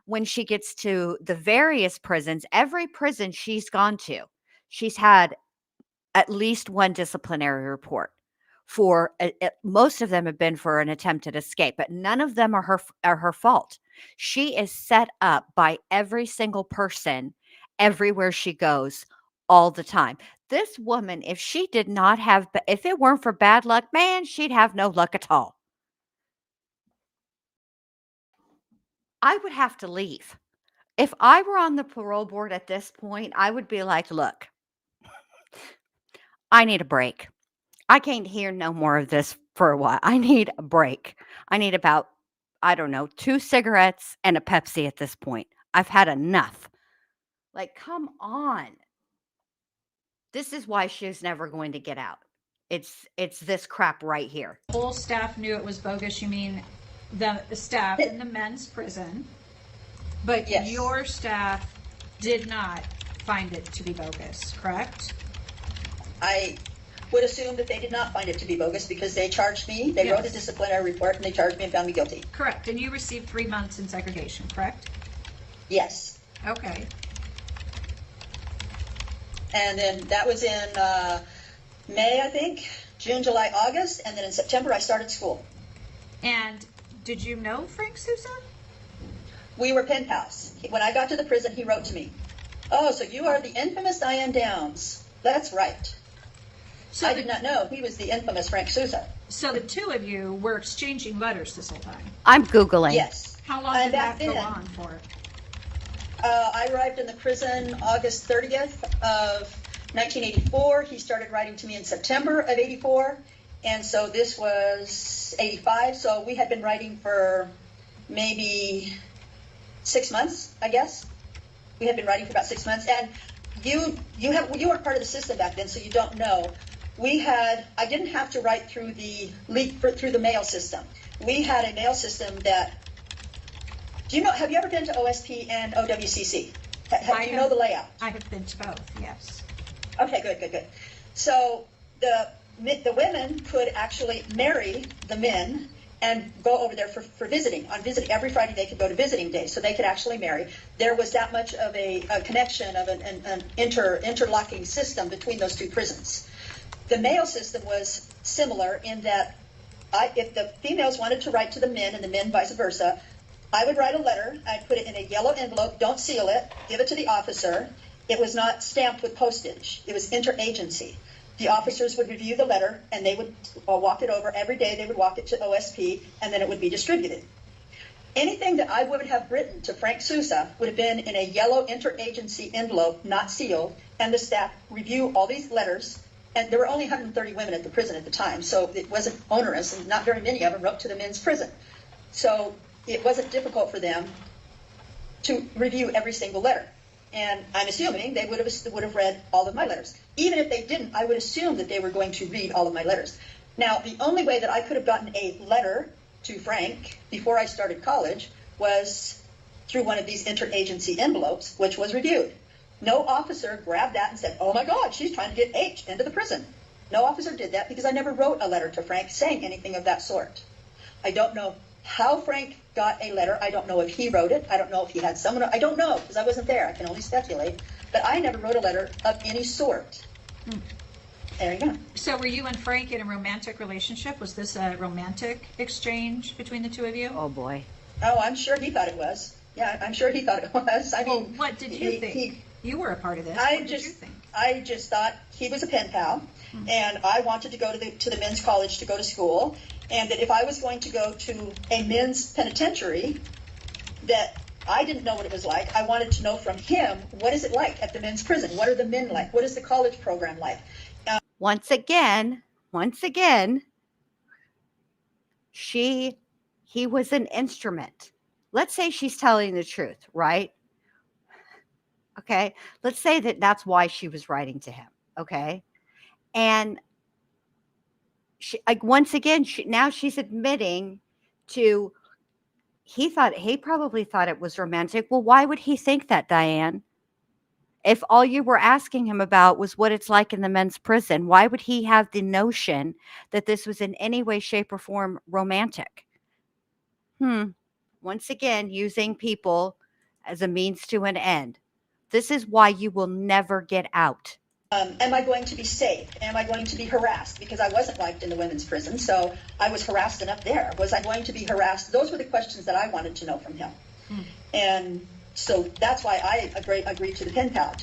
when she gets to the various prisons, every prison she's gone to, she's had at least one disciplinary report. For most of them have been for an attempted escape, but none of them are her fault. She is set up by every single person everywhere she goes all the time. This woman, if it weren't for bad luck, man, she'd have no luck at all. I would have to leave. If I were on the parole board at this point, I would be like, look, I need a break. I can't hear no more of this for a while. I need a break. I need about, 2 cigarettes and a Pepsi at this point. I've had enough. Like, come on. This is why she's never going to get out. It's this crap right here. The whole staff knew it was bogus. You mean the staff in the men's prison, but yes. Your staff did not find it to be bogus, correct? I would assume that they did not find it to be bogus because they charged me. They wrote a disciplinary report and they charged me and found me guilty. Correct. And you received 3 months in segregation, correct? Yes. Okay. And then that was in May, I think, June, July, August, and then in September I started school. And did you know Frank Sousa? We were pen pals. When I got to the prison, he wrote to me, "Oh, so you are the infamous Diane Downs." That's right. So I did not know he was the infamous Frank Sousa. So the two of you were exchanging letters this whole time? I'm Googling. Yes. How long did that go on for? I arrived in the prison August 30th of 1984. He started writing to me in September of 84. And so this was 85. So we had been writing for maybe 6 months, I guess. We had been writing for about 6 months. And you weren't part of the system back then, so you don't know. I didn't have to write through the mail system. We had a mail system that, have you ever been to OSP and OWCC? Do you know the layout? I have been to both, yes. Okay, good. So the women could actually marry the men and go over there for visiting. Every Friday they could go to visiting day, so they could actually marry. There was that much of a connection of an interlocking system between those two prisons. The male system was similar in that if the females wanted to write to the men and the men vice versa, I would write a letter. I'd put it in a yellow envelope, don't seal it, give it to the officer. It was not stamped with postage. It was interagency. The officers would review the letter, and they would walk it over. Every day they would walk it to OSP, and then it would be distributed. Anything that I would have written to Frank Sousa would have been in a yellow interagency envelope, not sealed, and the staff review all these letters. And there were only 130 women at the prison at the time, so it wasn't onerous, and not very many of them wrote to the men's prison. So it wasn't difficult for them to review every single letter. And I'm assuming they would have read all of my letters. Even if they didn't, I would assume that they were going to read all of my letters. Now, the only way that I could have gotten a letter to Frank before I started college was through one of these interagency envelopes, which was reviewed. No officer grabbed that and said, oh my God, she's trying to get H into the prison. No officer did that because I never wrote a letter to Frank saying anything of that sort. I don't know how Frank got a letter. I don't know if he wrote it. I don't know if he had someone. I don't know because I wasn't there. I can only speculate. But I never wrote a letter of any sort. There you go. So were you and Frank in a romantic relationship? Was this a romantic exchange between the two of you? Oh boy. Oh, I'm sure he thought it was. Yeah, I'm sure he thought it was. I Well, mean, what did you think? You were a part of this. I What did you think? just thought he was a pen pal, and I wanted to go to the men's college to go to school, and that if I was going to go to a men's penitentiary, that I didn't know what it was like. I wanted to know from him, what is it like at the men's prison? What are the men like? What is the college program like? Once again, he was an instrument. Let's say she's telling the truth, right? Okay. Let's say that that's why she was writing to him. Okay. And she, like, once again, now she's admitting to, he probably thought it was romantic. Well, why would he think that, Diane? If all you were asking him about was what it's like in the men's prison, why would he have the notion that this was in any way, shape, or form romantic? Once again, using people as a means to an end. This is why you will never get out. Am I going to be safe? Am I going to be harassed? Because I wasn't liked in the women's prison, so I was harassed enough there. Was I going to be harassed? Those were the questions that I wanted to know from him. And so that's why I agreed to the pen pal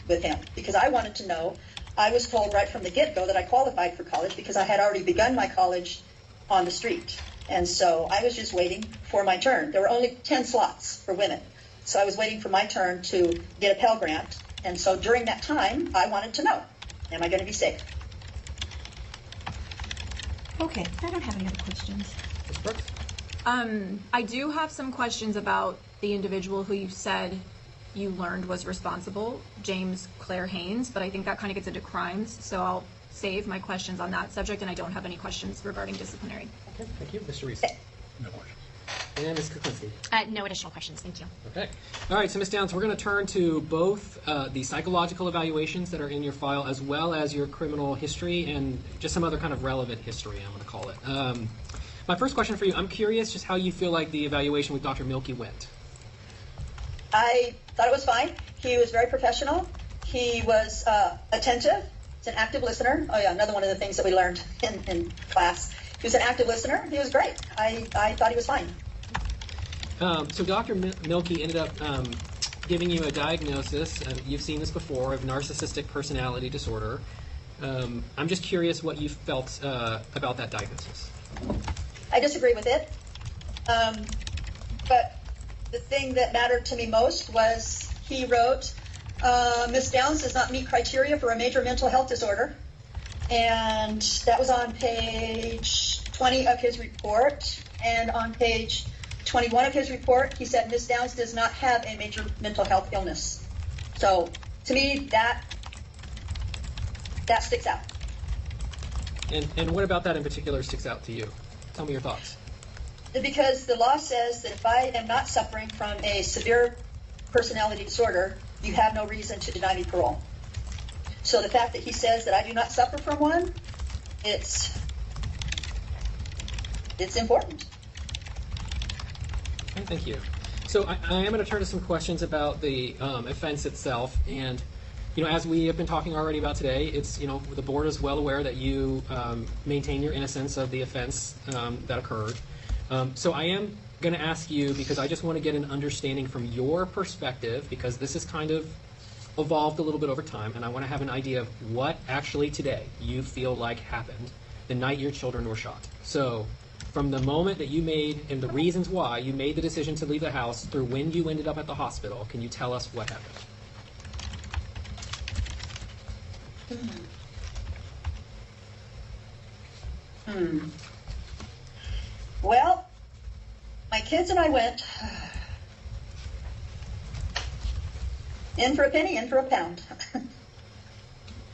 with him, because I wanted to know. I was told right from the get-go that I qualified for college because I had already begun my college on the street. And so I was just waiting for my turn. There were only 10 slots for women. So I was waiting for my turn to get a Pell Grant. And so during that time, I wanted to know, am I going to be safe? Okay, I don't have any other questions. Ms. Brooks? I do have some questions about the individual who you said you learned was responsible, James Claire Haynes, but I think that kind of gets into crimes, so I'll save my questions on that subject, and I don't have any questions regarding disciplinary. Okay, thank you. Mr. Reese? No question. And Ms. Kuklinski? No additional questions. Thank you. Okay. All right, so Ms. Downs, we're going to turn to both the psychological evaluations that are in your file as well as your criminal history and just some other kind of relevant history, I'm going to call it. My first question for you, I'm curious just how you feel like the evaluation with Dr. Milky went. I thought it was fine. He was very professional. He was attentive. He's an active listener. Oh yeah, another one of the things that we learned in class. He was an active listener. He was great. I thought he was fine. So Dr. Milky ended up giving you a diagnosis, you've seen this before, of narcissistic personality disorder. I'm just curious what you felt about that diagnosis. I disagree with it. But the thing that mattered to me most was he wrote, Ms. Downs does not meet criteria for a major mental health disorder. And that was on page 20 of his report. And on page 21 of his report, he said Ms. Downs does not have a major mental health illness. So to me, that sticks out. And what about that in particular sticks out to you? Tell me your thoughts. Because the law says that if I am not suffering from a severe personality disorder, you have no reason to deny me parole. So the fact that he says that I do not suffer from one, it's important. Okay, thank you. So I am going to turn to some questions about the offense itself. And, you know, as we have been talking already about today, it's, you know, the board is well aware that you maintain your innocence of the offense that occurred. So I am going to ask you, because I just want to get an understanding from your perspective, because this has kind of evolved a little bit over time, and I want to have an idea of what actually today you feel like happened the night your children were shot. So from the moment that you made, and the reasons why you made the decision to leave the house through when you ended up at the hospital, can you tell us what happened? Well, my kids and I went in for a penny, in for a pound.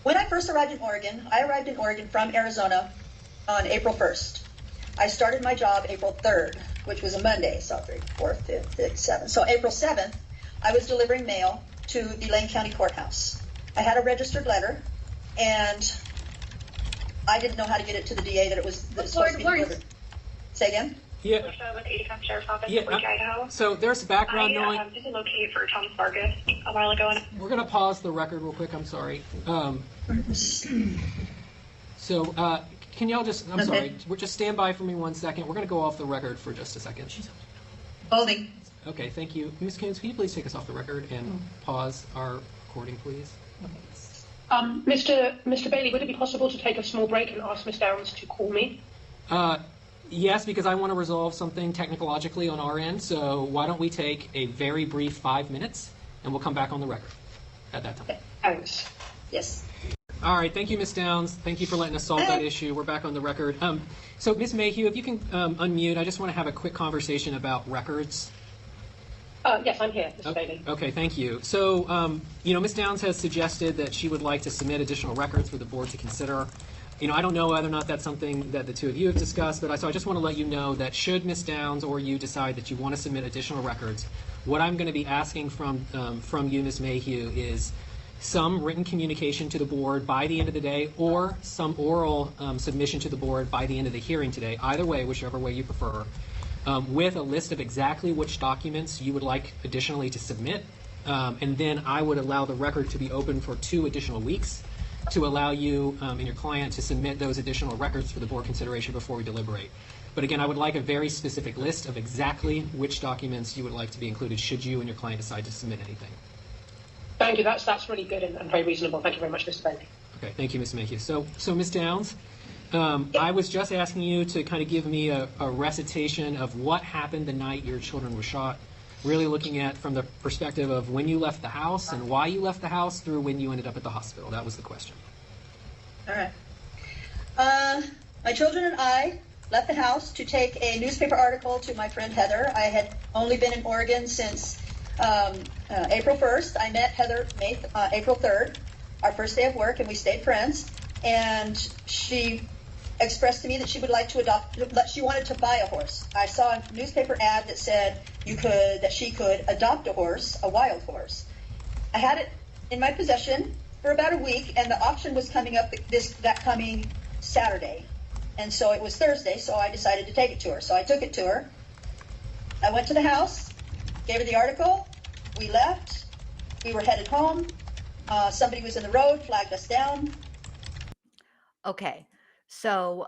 When I first arrived in Oregon, I arrived in Oregon from Arizona on April 1st. I started my job April 3rd, which was a Monday, so 3rd, 4th, 5th, 6th, 7th. So April 7th, I was delivering mail to the Lane County Courthouse. I had a registered letter, and I didn't know how to get it to the DA that it was supposed to be delivered. Say again? Yeah. With the 85th Sheriff's Office Yeah, in Lake, Idaho. So there's background noise. I did locate for Thomas Vargas a while ago. And We're going to pause the record real quick. I'm sorry. Can y'all just, I'm sorry, we're just stand by for me 1 second. We're going to go off the record for just a second. Holding. Okay, thank you. Ms. Kins, will you please take us off the record and pause our recording, please? Mr. Bailey, would it be possible to take a small break and ask Miss Downs to call me? Yes, because I want to resolve something technologically on our end, so why don't we take a very brief 5 minutes, and we'll come back on the record at that time. Okay. Thanks. Yes. All right, thank you, Ms. Downs. Thank you for letting us solve that issue. We're back on the record. So, Ms. Mayhew, if you can unmute, I just want to have a quick conversation about records. Yes, I'm here, Mr. Bailey. Okay, thank you. So, Ms. Downs has suggested that she would like to submit additional records for the board to consider. I don't know whether or not that's something that the two of you have discussed, but so I just want to let you know that should Ms. Downs or you decide that you want to submit additional records, what I'm going to be asking from you, Ms. Mayhew, is some written communication to the board by the end of the day, or some oral submission to the board by the end of the hearing today, either way, whichever way you prefer, with a list of exactly which documents you would like additionally to submit. And then I would allow the record to be open for 2 additional weeks to allow you and your client to submit those additional records for the board consideration before we deliberate. But again, I would like a very specific list of exactly which documents you would like to be included should you and your client decide to submit anything. Thank you. That's really good and very reasonable. Thank you very much, Mr. Bailey. Okay, thank you, Ms. Mayhew. So Ms. Downs, I was just asking you to kind of give me a recitation of what happened the night your children were shot, really looking at from the perspective of when you left the house and why you left the house through when you ended up at the hospital. That was the question. All right. My children and I left the house to take a newspaper article to my friend Heather. I had only been in Oregon since April 1st. I met Heather April 3rd, our first day of work, and we stayed friends. And she expressed to me that she would like to she wanted to buy a horse. I saw a newspaper ad that said that she could adopt a horse, a wild horse. I had it in my possession for about a week, and the auction was coming up that coming Saturday. And so it was Thursday, so I decided to take it to her. So I took it to her. I went to the house, gave her the article. We left. We were headed home. Somebody was in the road, flagged us down. Okay. So,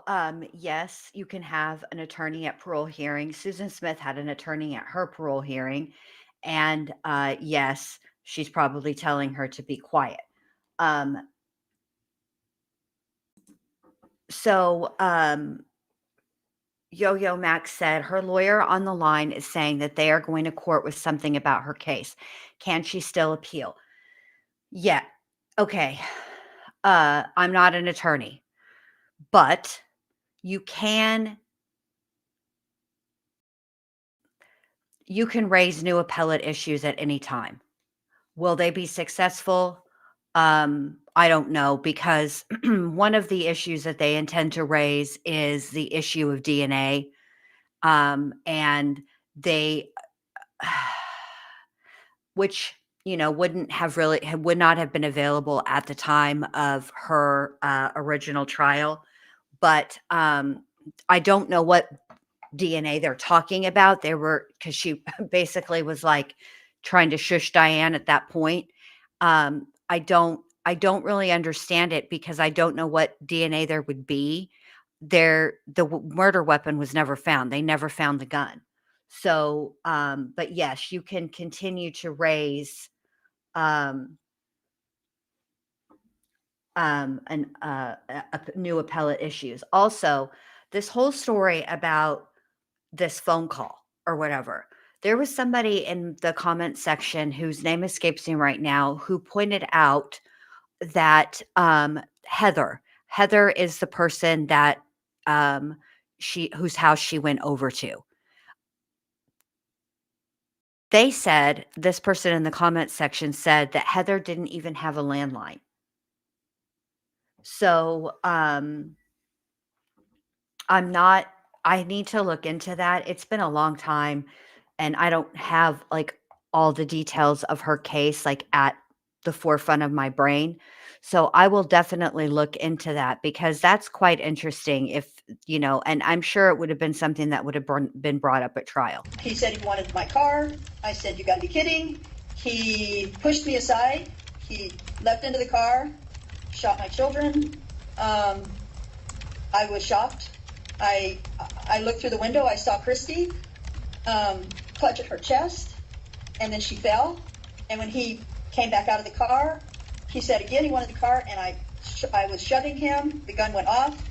yes, you can have an attorney at parole hearing. Susan Smith had an attorney at her parole hearing. And yes, she's probably telling her to be quiet. Yo-Yo Max said her lawyer on the line is saying that they are going to court with something about her case. Can she still appeal? Yeah. Okay. I'm not an attorney, but you can raise new appellate issues at any time. Will they be successful? I don't know, because one of the issues that they intend to raise is the issue of DNA. And they, which, would not have been available at the time of her original trial. But I don't know what DNA they're talking about. Because she basically was like trying to shush Diane at that point. I don't really understand it because I don't know what DNA there would be. The murder weapon was never found. They never found the gun. So, but yes, you can continue to raise new appellate issues. Also, this whole story about this phone call or whatever, there was somebody in the comment section whose name escapes me right now who pointed out that Heather is the person that whose house she went over to. They said, this person in the comment section said that Heather didn't even have a landline. So, I need to look into that. It's been a long time and I don't have like all the details of her case like at the forefront of my brain. So I will definitely look into that because that's quite interesting if, and I'm sure it would have been something that would have been brought up at trial. He said he wanted my car. I said, you gotta be kidding. He pushed me aside. He leapt into the car, shot my children. I was shocked. I looked through the window. I saw Christie clutch at her chest, and then she fell. And when he came back out of the car, he said again he wanted the car, and I was shoving him. The gun went off.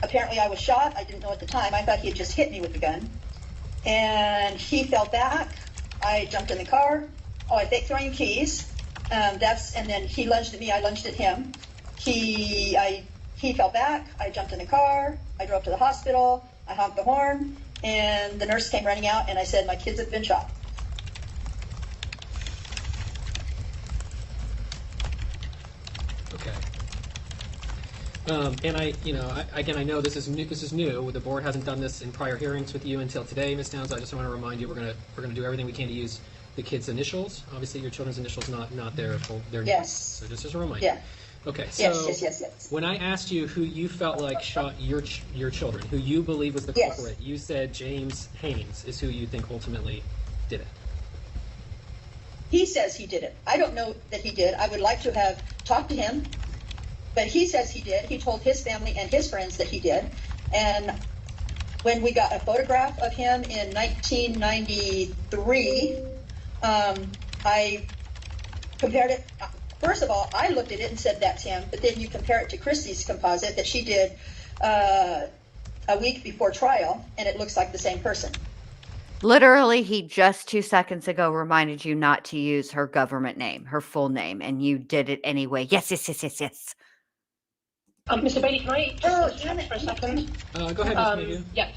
Apparently I was shot. I didn't know at the time. I thought he had just hit me with the gun. And he fell back. I jumped in the car. I think throwing keys. And then he lunged at me. I lunged at him. He fell back. I jumped in the car. I drove to the hospital. I honked the horn, and the nurse came running out, and I said, my kids have been shot. Okay. And I know this is new. This is new. The board hasn't done this in prior hearings with you until today, Ms. Downs. I just want to remind you, we're gonna do everything we can to use the kids' initials. Obviously, your children's initials, not their names. Yes. So just as a reminder. Yeah. Okay. So Yes. when I asked you who you felt like shot your children, who you believe was the culprit, you said James Haynes is who you think ultimately did it. He says he did it. I don't know that he did. I would like to have talked to him, but he says he did. He told his family and his friends that he did. And when we got a photograph of him in 1993, I compared it. First of all, I looked at it and said that's him, but then you compare it to Christie's composite that she did a week before trial, and it looks like the same person. Literally, he just 2 seconds ago reminded you not to use her government name, her full name, and you did it anyway. Yes. Mr. Bailey, can I just chat for a second? Go ahead, Ms. Mayhew. Yes.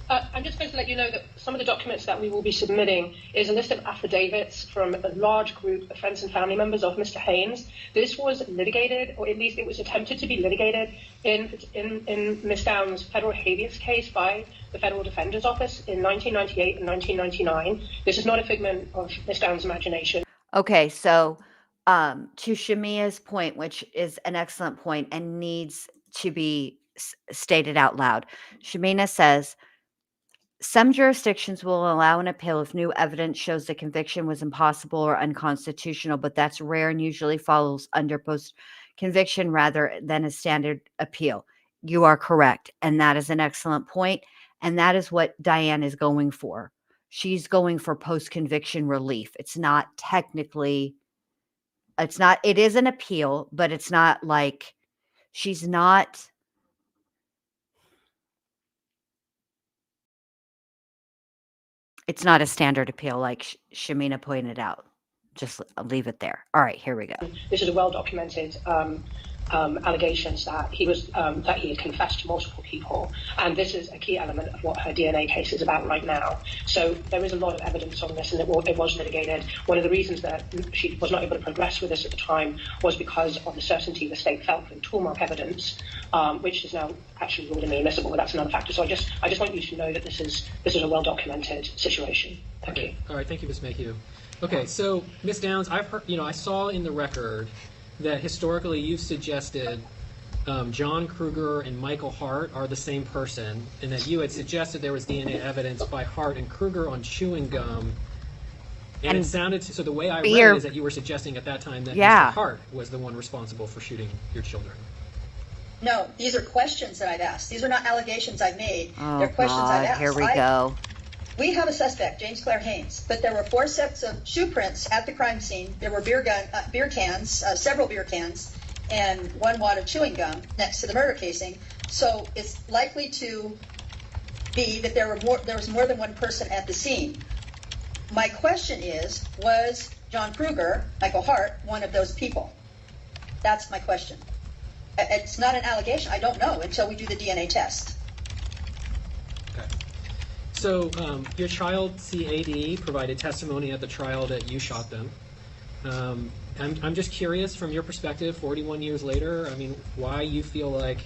I'm just going to let you know that some of the documents that we will be submitting is a list of affidavits from a large group of friends and family members of Mr. Haynes. This was litigated, or at least it was attempted to be litigated in Ms. Downs' federal habeas case by the Federal Defender's Office in 1998 and 1999. This is not a figment of Ms. Downs' imagination. Okay, so to Shamia's point, which is an excellent point and needs to be stated out loud, Shamina says, some jurisdictions will allow an appeal if new evidence shows the conviction was impossible or unconstitutional, but that's rare and usually follows under post-conviction rather than a standard appeal. You are correct, and that is an excellent point, and that is what Diane is going for. She's going for post-conviction relief. It's not technically, it is an appeal, but it's not like she's not... It's not a standard appeal like Shamina pointed out. Just leave it there. All right, here we go. This is a well-documented allegations that he had confessed to multiple people, and this is a key element of what her DNA case is about right now. So there is a lot of evidence on this, and it was litigated. One of the reasons that she was not able to progress with this at the time was because of the certainty the state felt in toolmark evidence, which is now actually ruled inadmissible. But that's another factor. So I just want you to know that this is a well-documented situation. Thank you. All right, thank you, Ms. Mayhew. Okay, so Ms. Downs, I've heard, I saw in the record that historically you've suggested John Kruger and Michael Hart are the same person, and that you had suggested there was DNA evidence by Hart and Kruger on chewing gum. And it sounded, so the way I read it is that you were suggesting at that time that Mr. Hart was the one responsible for shooting your children. No, these are questions that I've asked. These are not allegations I've made. Oh, They're questions I've asked. Here we go. We have a suspect, James Claire Haynes, but there were 4 sets of shoe prints at the crime scene. There were beer cans, several beer cans, and 1 wad of chewing gum next to the murder casing. So it's likely to be that there was more than one person at the scene. My question is, was John Kruger, Michael Hart, one of those people? That's my question. It's not an allegation. I don't know until we do the DNA test. Okay. So your child, CAD, provided testimony at the trial that you shot them. I'm just curious, from your perspective, 41 years later, I mean, why you feel like,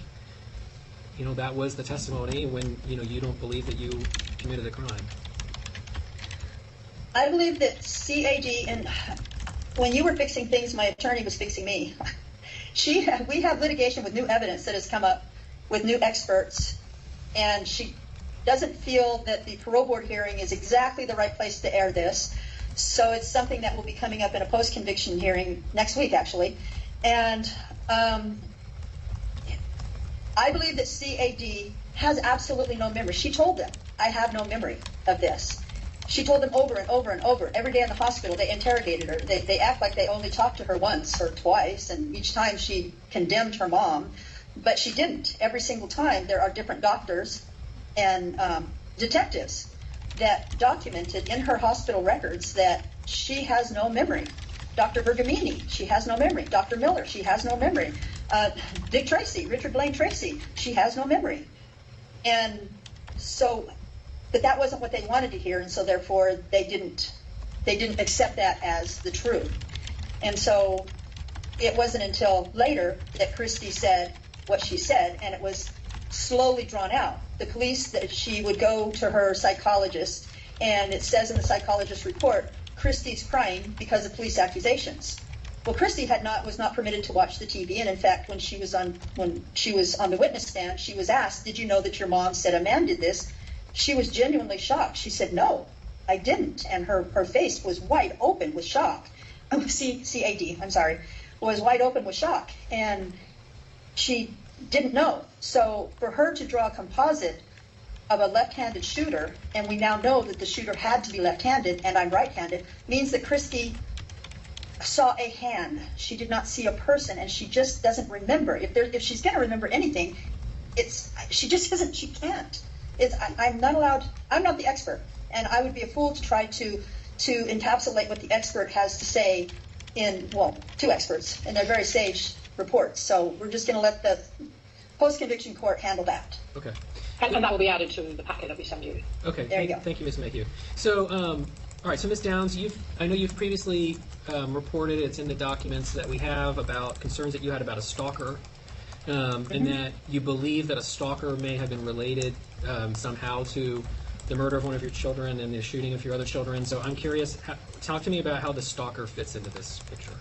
you know, that was the testimony when, you know, you don't believe that you committed the crime. I believe that CAD, and when you were fixing things, my attorney was fixing me. We have litigation with new evidence that has come up with new experts, and she doesn't feel that the parole board hearing is exactly the right place to air this. So it's something that will be coming up in a post-conviction hearing next week, actually. And I believe that CAD has absolutely no memory. She told them, I have no memory of this. She told them over and over and over. Every day in the hospital, they interrogated her. They act like they only talked to her once or twice, and each time she condemned her mom. But she didn't. Every single time, there are different doctors and detectives that documented in her hospital records that she has no memory. Dr. Bergamini, she has no memory. Dr. Miller, she has no memory. Dick Tracy, Richard Blaine Tracy, she has no memory. And so, but that wasn't what they wanted to hear, and so therefore they didn't accept that as the truth. And so it wasn't until later that Christie said what she said, and it was slowly drawn out. The police, that she would go to her psychologist, and it says in the psychologist's report, Christie's crying because of police accusations. Well, Christie was not permitted to watch the TV, and in fact, when she was on the witness stand, she was asked, "Did you know that your mom said a man did this?" She was genuinely shocked. She said, "No, I didn't," and her face was wide open with shock. CAD, I'm sorry, was wide open with shock, and she didn't know. So for her to draw a composite of a left-handed shooter, and we now know that the shooter had to be left-handed, and I'm right-handed, means that Christie saw a hand. She did not see a person, and she just doesn't remember. If she's going to remember anything, she just isn't. She can't. I'm not allowed. I'm not the expert, and I would be a fool to try to encapsulate what the expert has to say in, well, 2 experts in their very sage reports. So we're just going to let the post-conviction court handle that. Okay. And that will be added to the packet that we send you. Okay. There you go. Thank you, Ms. Mayhew. So, all right. So, Ms. Downs, I know you've previously reported, it's in the documents that we have, about concerns that you had about a stalker, and that you believe that a stalker may have been related somehow to the murder of one of your children and the shooting of your other children. So I'm curious, talk to me about how the stalker fits into this picture.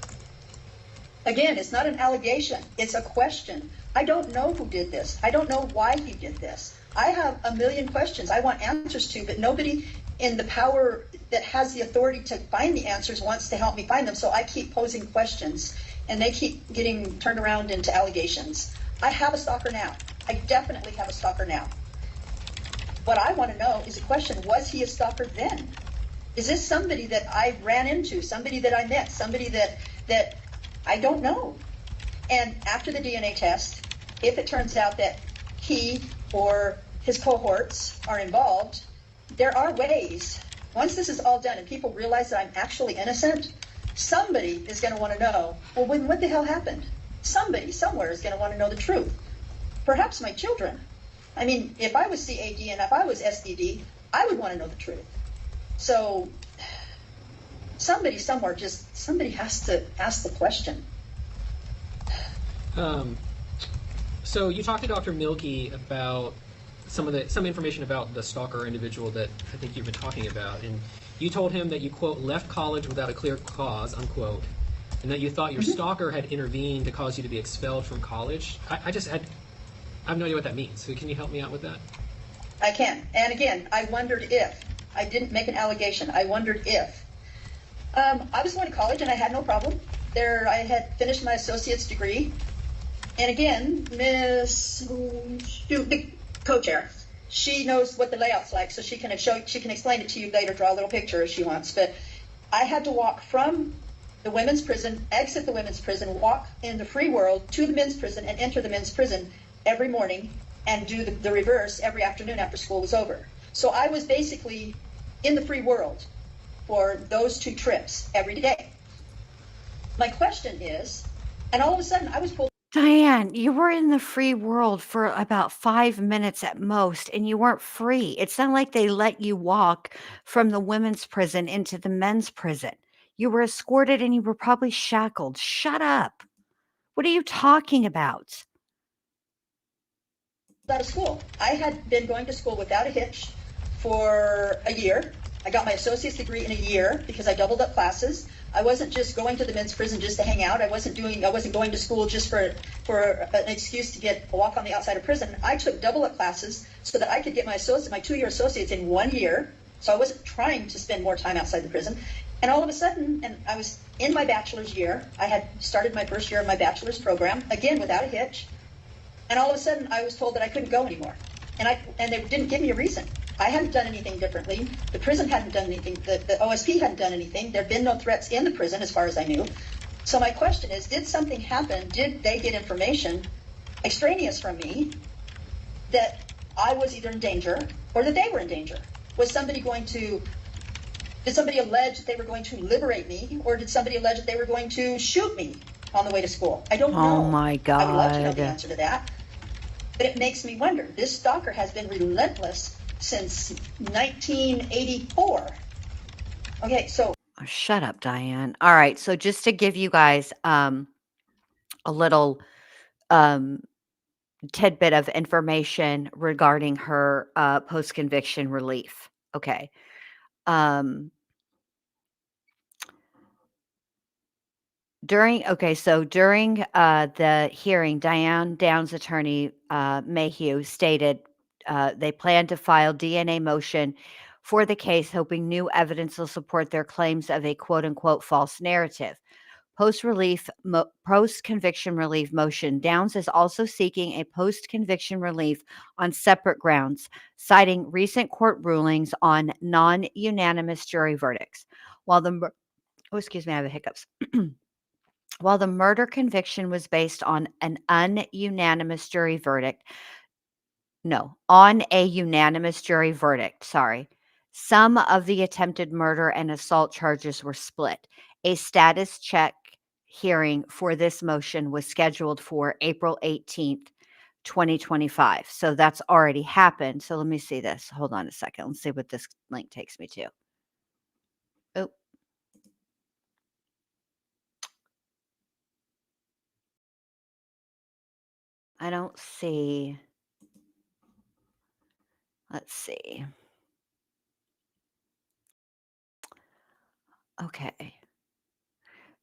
Again, it's not an allegation. It's a question. I don't know who did this. I don't know why he did this. I have a million questions I want answers to, but nobody in the power that has the authority to find the answers wants to help me find them. So I keep posing questions, and they keep getting turned around into allegations. I have a stalker now. I definitely have a stalker now. What I want to know is a question: was he a stalker then? Is this somebody that I ran into, somebody that I met, somebody that I don't know? And after the DNA test, if it turns out that he or his cohorts are involved, there are ways. Once this is all done and people realize that I'm actually innocent, somebody is going to want to know, well, what the hell happened? Somebody somewhere is going to want to know the truth. Perhaps my children. I mean, if I was CAD and if I was SDD, I would want to know the truth. So somebody somewhere, somebody has to ask the question. So you talked to Dr. Milkey about some information about the stalker individual that I think you've been talking about, and you told him that you, quote, left college without a clear cause, unquote, and that you thought your stalker had intervened to cause you to be expelled from college. I have no idea what that means. So can you help me out with that? I can. And again, I wondered if. I didn't make an allegation. I wondered if. I was going to college and I had no problem. I had finished my associate's degree. And again, the co-chair, she knows what the layout's like, so she can explain it to you later, draw a little picture if she wants. But I had to walk from the women's prison, exit the women's prison, walk in the free world to the men's prison, and enter the men's prison every morning, and do the reverse every afternoon after school was over. So I was basically in the free world for those 2 trips every day. My question is, and all of a sudden I was pulled. Diane, you were in the free world for about 5 minutes at most, and you weren't free. It's not like they let you walk from the women's prison into the men's prison. You were escorted and you were probably shackled. Shut up. What are you talking about? Out of school. I had been going to school without a hitch for a year. I got my associate's degree in a year because I doubled up classes. I wasn't just going to the men's prison just to hang out. I wasn't going to school just for an excuse to walk on the outside of prison. I took double up classes so that I could get my 2-year associates in 1 year. So I wasn't trying to spend more time outside the prison. And all of a sudden, and I was in my bachelor's year. I had started my first year of my bachelor's program, again without a hitch. And all of a sudden, I was told that I couldn't go anymore. And they didn't give me a reason. I hadn't done anything differently. The prison hadn't done anything. The OSP hadn't done anything. There had been no threats in the prison as far as I knew. So my question is, did something happen? Did they get information extraneous from me that I was either in danger or that they were in danger? Did somebody allege that they were going to liberate me, or did somebody allege that they were going to shoot me on the way to school? I don't know. Oh my God. I would love to know the answer to that. But it makes me wonder. This stalker has been relentless since 1984. Okay, so. Oh, shut up, Diane. All right. So just to give you guys a little tidbit of information regarding her post-conviction relief. Okay. During the hearing, Diane Downs' attorney, Mayhew, stated they plan to file DNA motion for the case, hoping new evidence will support their claims of a quote-unquote false narrative. Post-conviction relief motion. Downs is also seeking a post-conviction relief on separate grounds, citing recent court rulings on non-unanimous jury verdicts. While the While the murder conviction was based on a unanimous jury verdict, some of the attempted murder and assault charges were split. A status check hearing for this motion was scheduled for April 18th, 2025. So that's already happened. So let me see this. Hold on a second. Let's see what this link takes me to. Oh. I don't see. Let's see. Okay.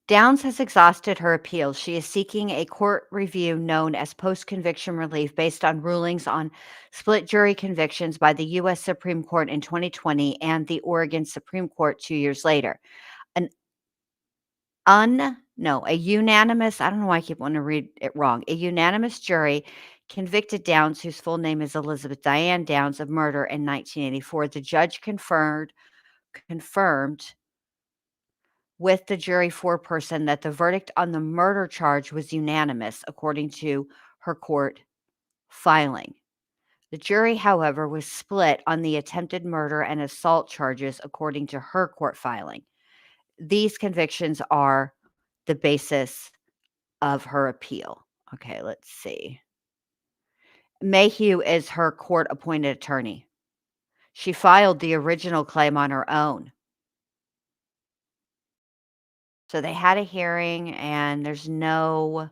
Downs has exhausted her appeal. She is seeking a court review known as post-conviction relief based on rulings on split jury convictions by the U.S. Supreme Court in 2020 and the Oregon Supreme Court 2 years later. A unanimous, I don't know why I keep wanting to read it wrong. A unanimous jury convicted Downs, whose full name is Elizabeth Diane Downs, of murder in 1984. The judge confirmed with the jury foreperson that the verdict on the murder charge was unanimous, according to her court filing. The jury, however, was split on the attempted murder and assault charges, according to her court filing. These convictions are the basis of her appeal. Okay, let's see. Mayhew is her court-appointed attorney. She filed the original claim on her own. So they had a hearing, and there's no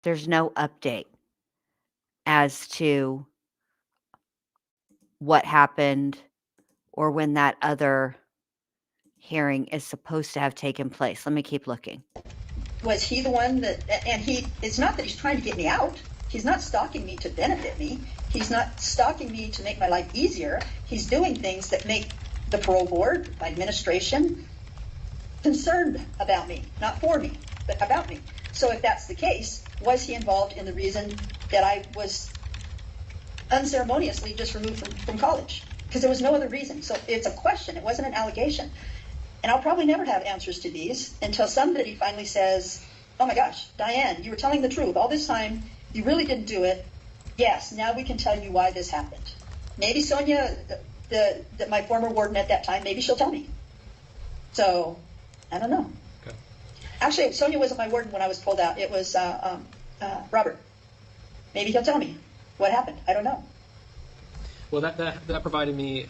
update as to what happened or when that other hearing is supposed to have taken place. Let me keep looking. Was he the one that, and it's not that he's trying to get me out. He's not stalking me to benefit me. He's not stalking me to make my life easier. He's doing things that make the parole board, my administration, concerned about me, not for me, but about me. So if that's the case, was he involved in the reason that I was unceremoniously just removed from college because there was no other reason. So it's a question. It wasn't an allegation. And I'll probably never have answers to these until somebody finally says, oh my gosh, Diane, you were telling the truth. All this time, you really didn't do it. Yes, now we can tell you why this happened. Maybe Sonia, my former warden at that time, maybe she'll tell me. So, I don't know. Okay. Actually, Sonia wasn't my warden when I was pulled out. It was Robert. Maybe he'll tell me what happened. I don't know. Well, that provided me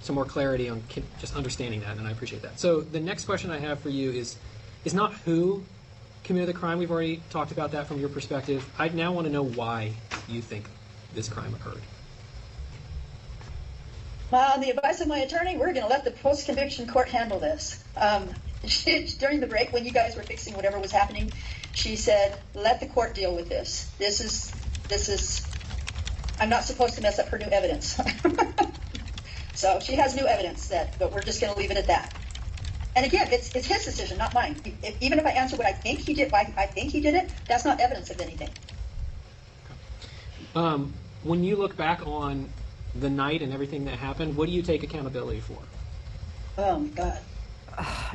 some more clarity on just understanding that, and I appreciate that. So the next question I have for you is not who committed the crime. We've already talked about that from your perspective. I now want to know why you think this crime occurred. Well, on the advice of my attorney, we're going to let the post-conviction court handle this. During the break, when you guys were fixing whatever was happening, she said, let the court deal with this. This is, I'm not supposed to mess up her new evidence. So she has new evidence but we're just going to leave it at that. And again, it's his decision, not mine. Even if I answer what I think he did, why I think he did it, that's not evidence of anything. When you look back on the night and everything that happened, what do you take accountability for? Oh my God.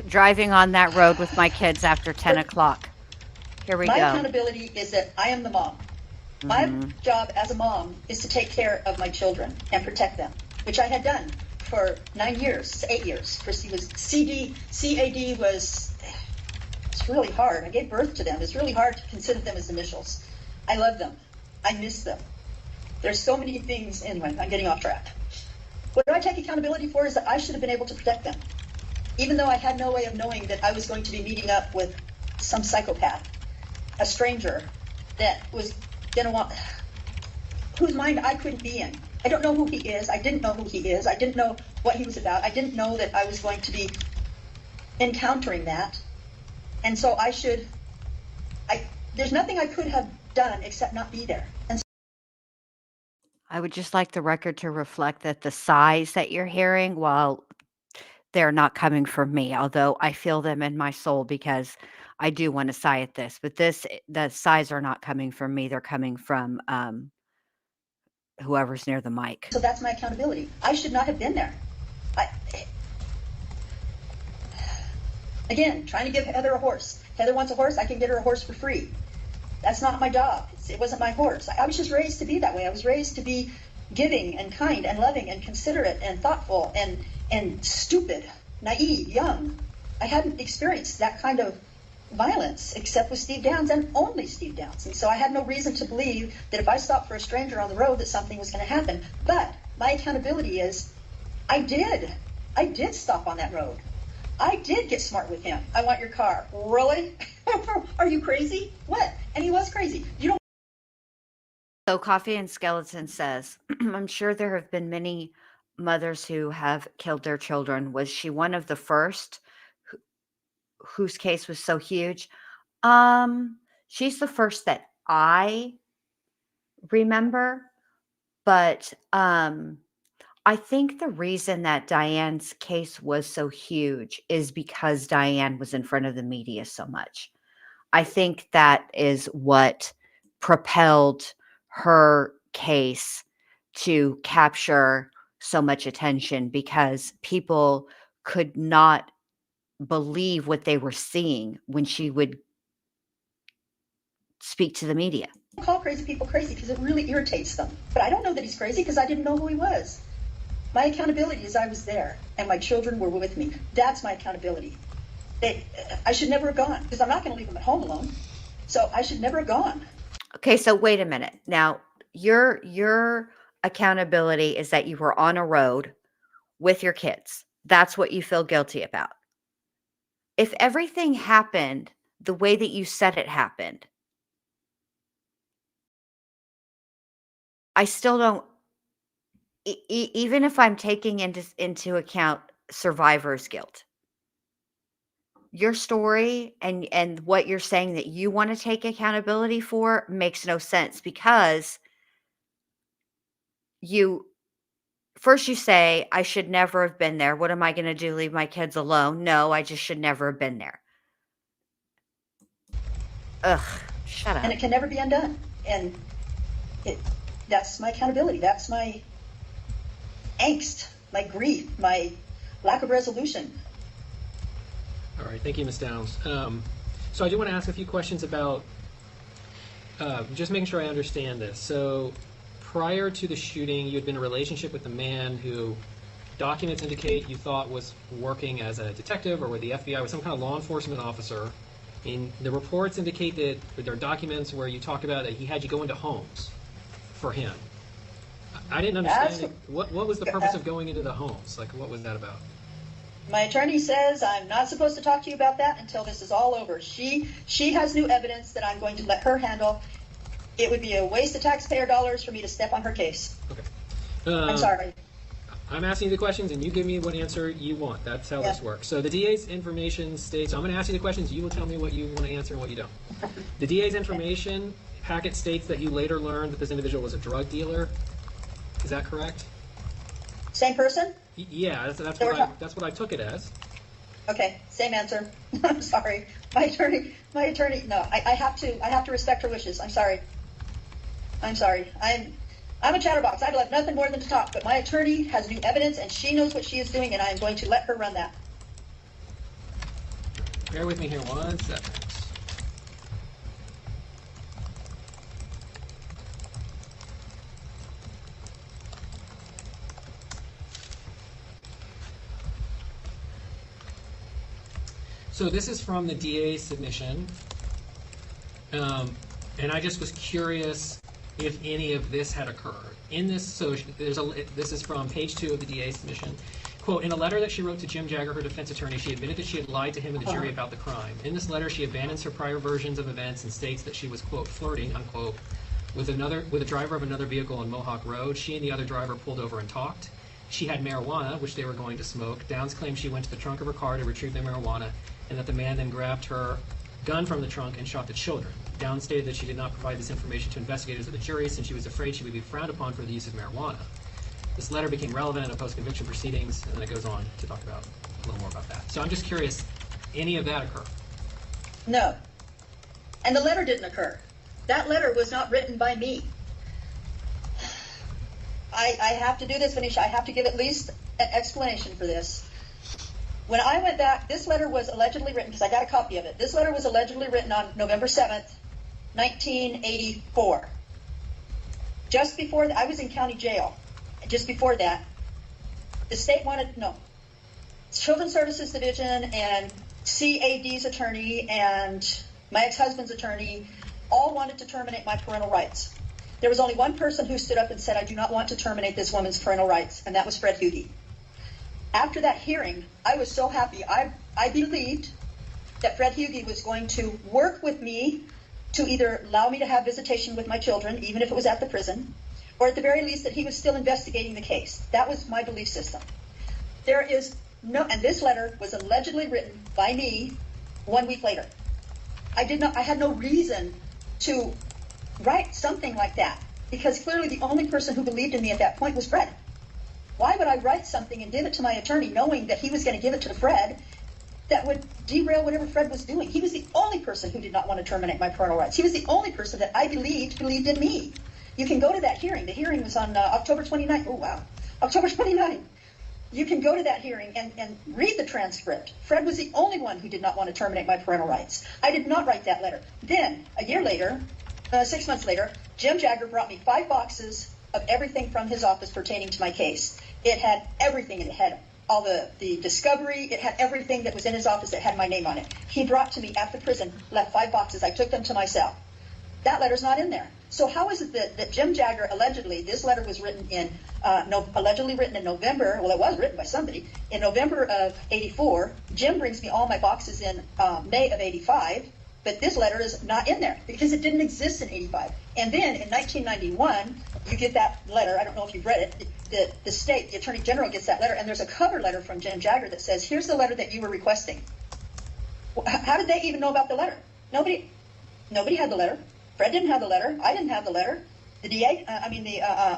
Driving on that road with my kids after 10 o'clock. Here we My go. accountability is that I am the mom. My job as a mom is to take care of my children and protect them, which I had done for 8 years. Christie was CAD was, it's really hard. I gave birth to them. It's really hard to consider them as initials. I love them. I miss them. There's so many things. Anyway, I'm getting off track. What do I take accountability for is that I should have been able to protect them, even though I had no way of knowing that I was going to be meeting up with some psychopath, a stranger that was going to want, whose mind I couldn't be in. I don't know who he is. I didn't know who he is. I didn't know what he was about. I didn't know that I was going to be encountering that. And so there's nothing I could have done except not be there. And I would just like the record to reflect that the sighs that you're hearing, while they're not coming from me, although I feel them in my soul because I do want to sigh at this. But the sighs are not coming from me. They're coming from whoever's near the mic. so that's my accountability. I should not have been there. Again, trying to give Heather a horse. Heather wants a horse. I can get her a horse for free. That's not my job. It wasn't my horse. I was just raised to be that way. I was raised to be giving and kind and loving and considerate and thoughtful and stupid, naive, young. I hadn't experienced that kind of violence except with Steve Downs and only Steve Downs. And so I had no reason to believe that if I stopped for a stranger on the road that something was going to happen. But my accountability is I did stop on that road. I did get smart with him. I want your car. Really? Are you crazy? What? And he was crazy. You don't. So Coffee and Skeleton says, I'm sure there have been many mothers who have killed their children. Was she one of the first whose case was so huge? She's the first that I remember, but I think the reason that Diane's case was so huge is because Diane was in front of the media so much. I think that is what propelled her case to capture so much attention, because people could not believe what they were seeing when she would speak to the media. Call crazy people crazy because it really irritates them. But I don't know that he's crazy because I didn't know who he was. My accountability is I was there and my children were with me. That's my accountability. I should never have gone because I'm not going to leave them at home alone. So I should never have gone. Okay, so wait a minute. Now, your accountability is that you were on a road with your kids. That's what you feel guilty about. If everything happened the way that you said it happened, I still don't, even if I'm taking into account survivor's guilt, your story and what you're saying that you want to take accountability for makes no sense, because first you say, I should never have been there. What am I going to do? Leave my kids alone? No, I just should never have been there. Ugh, shut up. And it can never be undone. And that's my accountability. That's my angst, my grief, my lack of resolution. All right, thank you, Ms. Downs. So I do want to ask a few questions about just making sure I understand this. So prior to the shooting, you had been in a relationship with a man who documents indicate you thought was working as a detective or with the FBI, with some kind of law enforcement officer. And the reports indicate that there are documents where you talk about that he had you go into homes for him. I didn't understand what was the purpose of going into the homes? Like, what was that about? My attorney says I'm not supposed to talk to you about that until this is all over. She has new evidence that I'm going to let her handle. It would be a waste of taxpayer dollars for me to step on her case. Okay. I'm sorry. I'm asking you the questions, and you give me what answer you want. That's how this works. So the DA's information states, I'm going to ask you the questions, you will tell me what you want to answer and what you don't. The DA's information packet states that you later learned that this individual was a drug dealer. Is that correct? Same person? Yeah, that's what I took it as. Okay, same answer. I'm sorry. My attorney, no, I have to respect her wishes. I'm sorry. I'm a chatterbox. I'd love nothing more than to talk, but my attorney has new evidence and she knows what she is doing, and I am going to let her run that. Bear with me here 1 second. So this is from the DA's submission, and I just was curious if any of this had occurred. In this, so this is from page 2 of the DA's submission. Quote, in a letter that she wrote to Jim Jagger, her defense attorney, she admitted that she had lied to him and the jury about the crime. In this letter, she abandons her prior versions of events and states that she was, quote, flirting, unquote, with a driver of another vehicle on Mohawk Road. She and the other driver pulled over and talked. She had marijuana, which they were going to smoke. Downs claimed she went to the trunk of her car to retrieve the marijuana, and that the man then grabbed her gun from the trunk and shot the children. Downs stated that she did not provide this information to investigators or the jury since she was afraid she would be frowned upon for the use of marijuana. This letter became relevant in a post-conviction proceedings, and then it goes on to talk about a little more about that. So I'm just curious, any of that occur? No. And the letter didn't occur. That letter was not written by me. I have to do this, Venetia. I have to give at least an explanation for this. When I went back, this letter was allegedly written, because I got a copy of it. This letter was allegedly written on November 7th, 1984. Just before, I was in county jail. Just before that, the state wanted, no, Children's Services Division and CAD's attorney and my ex-husband's attorney all wanted to terminate my parental rights. There was only one person who stood up and said, I do not want to terminate this woman's parental rights, and that was Fred Hughey. After that hearing, I was so happy. I believed that Fred Hughey was going to work with me to either allow me to have visitation with my children, even if it was at the prison, or at the very least that he was still investigating the case. That was my belief system. There is no, and this letter was allegedly written by me 1 week later. I had no reason to write something like that, because clearly the only person who believed in me at that point was Fred. Why would I write something and give it to my attorney knowing that he was going to give it to Fred that would derail whatever Fred was doing? He was the only person who did not want to terminate my parental rights. He was the only person that I believed in me. You can go to that hearing. The hearing was on October 29th. Oh, wow. October 29th. You can go to that hearing and read the transcript. Fred was the only one who did not want to terminate my parental rights. I did not write that letter. Then, a year later, 6 months later, Jim Jagger brought me 5 boxes of everything from his office pertaining to my case. It had everything in it. It had all the discovery. It had everything that was in his office that had my name on it. He brought to me at the prison, left 5 boxes. I took them to my cell. That letter's not in there. So how is it that Jim Jagger allegedly, this letter was written in, allegedly written in November, well, it was written by somebody, in November of 84. Jim brings me all my boxes in May of 85, but this letter is not in there because it didn't exist in 85. And then in 1991, you get that letter. I don't know if you've read it. The state, the Attorney General gets that letter, and there's a cover letter from Jim Jagger that says, here's the letter that you were requesting. Well, how did they even know about the letter? Nobody had the letter. Fred didn't have the letter. I didn't have the letter. The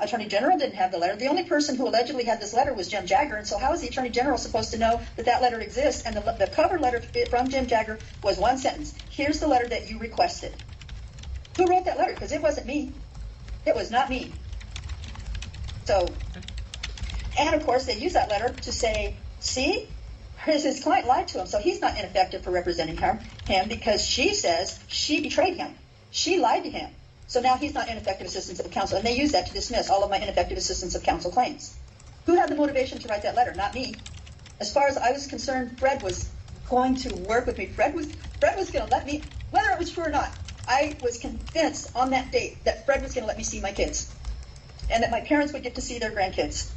Attorney General didn't have the letter. The only person who allegedly had this letter was Jim Jagger, and so how is the Attorney General supposed to know that that letter exists? And the cover letter from Jim Jagger was one sentence. Here's the letter that you requested. Who wrote that letter? Because it wasn't me. It was not me. So, and of course, they use that letter to say, see, his client lied to him, so he's not ineffective for representing him because she says she betrayed him. She lied to him. So now he's not ineffective assistance of counsel. And they use that to dismiss all of my ineffective assistance of counsel claims. Who had the motivation to write that letter? Not me. As far as I was concerned, Fred was going to work with me. Fred was going to let me, whether it was true or not, I was convinced on that date that Fred was going to let me see my kids and that my parents would get to see their grandkids.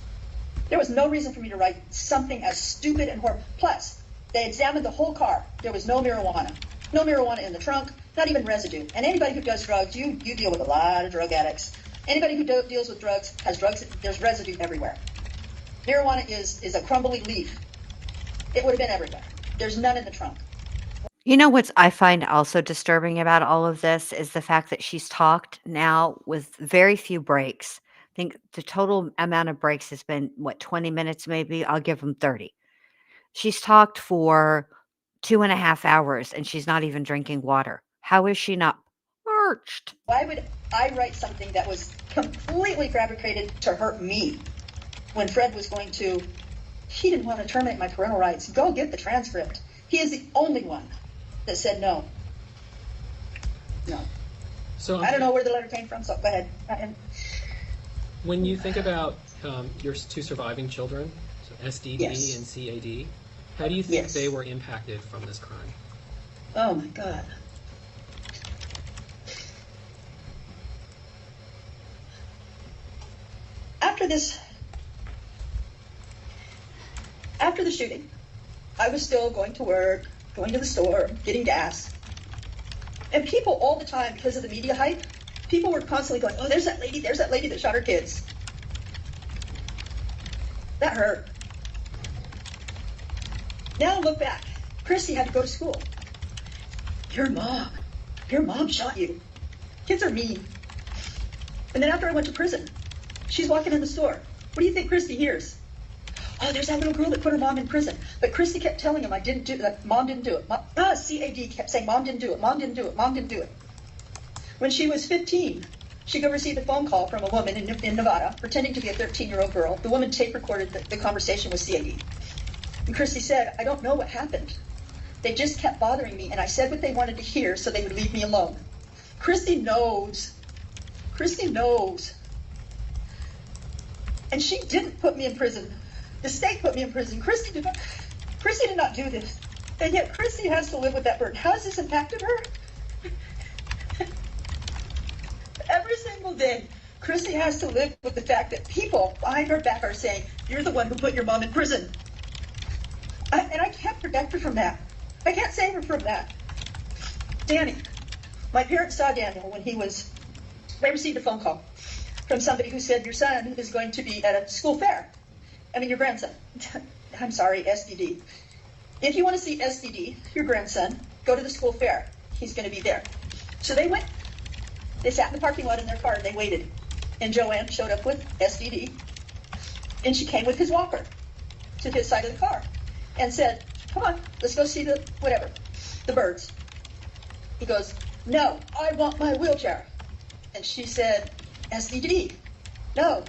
There was no reason for me to write something as stupid and horrible. Plus, they examined the whole car. There was no marijuana. No marijuana in the trunk, not even residue. And anybody who does drugs, you deal with a lot of drug addicts. Anybody who deals with drugs has drugs, there's residue everywhere. Marijuana is a crumbly leaf. It would have been everywhere. There's none in the trunk. You know what's I find also disturbing about all of this is the fact that she's talked now with very few breaks. I think the total amount of breaks has been, 20 minutes maybe? I'll give them 30. She's talked for 2.5 hours and she's not even drinking water. How is she not parched? Why would I write something that was completely fabricated to hurt me when Fred was going to, he didn't want to terminate my parental rights. Go get the transcript. He is the only one that said no. No. So I don't know where the letter came from, so go ahead. When you think about your two surviving children, so SDD Yes. and CAD, how do you think Yes. they were impacted from this crime? Oh my God. After the shooting, I was still going to work, going to the store, getting gas. And people all the time, because of the media hype, people were constantly going, oh, there's that lady that shot her kids. That hurt. Now look back. Christie had to go to school. Your mom shot you. Kids are mean. And then after I went to prison, she's walking in the store. What do you think Christie hears? Oh, there's that little girl that put her mom in prison. But Christie kept telling him I didn't do that. Mom didn't do it. CAD kept saying mom didn't do it. Mom didn't do it. Mom didn't do it. When she was 15, she received a phone call from a woman in Nevada pretending to be a 13-year-old girl. The woman tape recorded the conversation with CAD. And Christie said, I don't know what happened. They just kept bothering me, and I said what they wanted to hear so they would leave me alone. Christie knows. Christie knows. And she didn't put me in prison. The state put me in prison. Christie did not do this. And yet Christie has to live with that burden. How has this impacted her? Every single day, Christie has to live with the fact that people behind her back are saying, you're the one who put your mom in prison. And I can't protect her from that. I can't save her from that. Danny, my parents saw Daniel when they received a phone call from somebody who said, your son is going to be at a school fair. Your grandson. I'm sorry, SDD. If you want to see SDD, your grandson, go to the school fair. He's going to be there. So they went. They sat in the parking lot in their car and they waited. And Joanne showed up with SDD. And she came with his walker to his side of the car and said, come on, let's go see the birds. He goes, no, I want my wheelchair. And she said, SDD, no,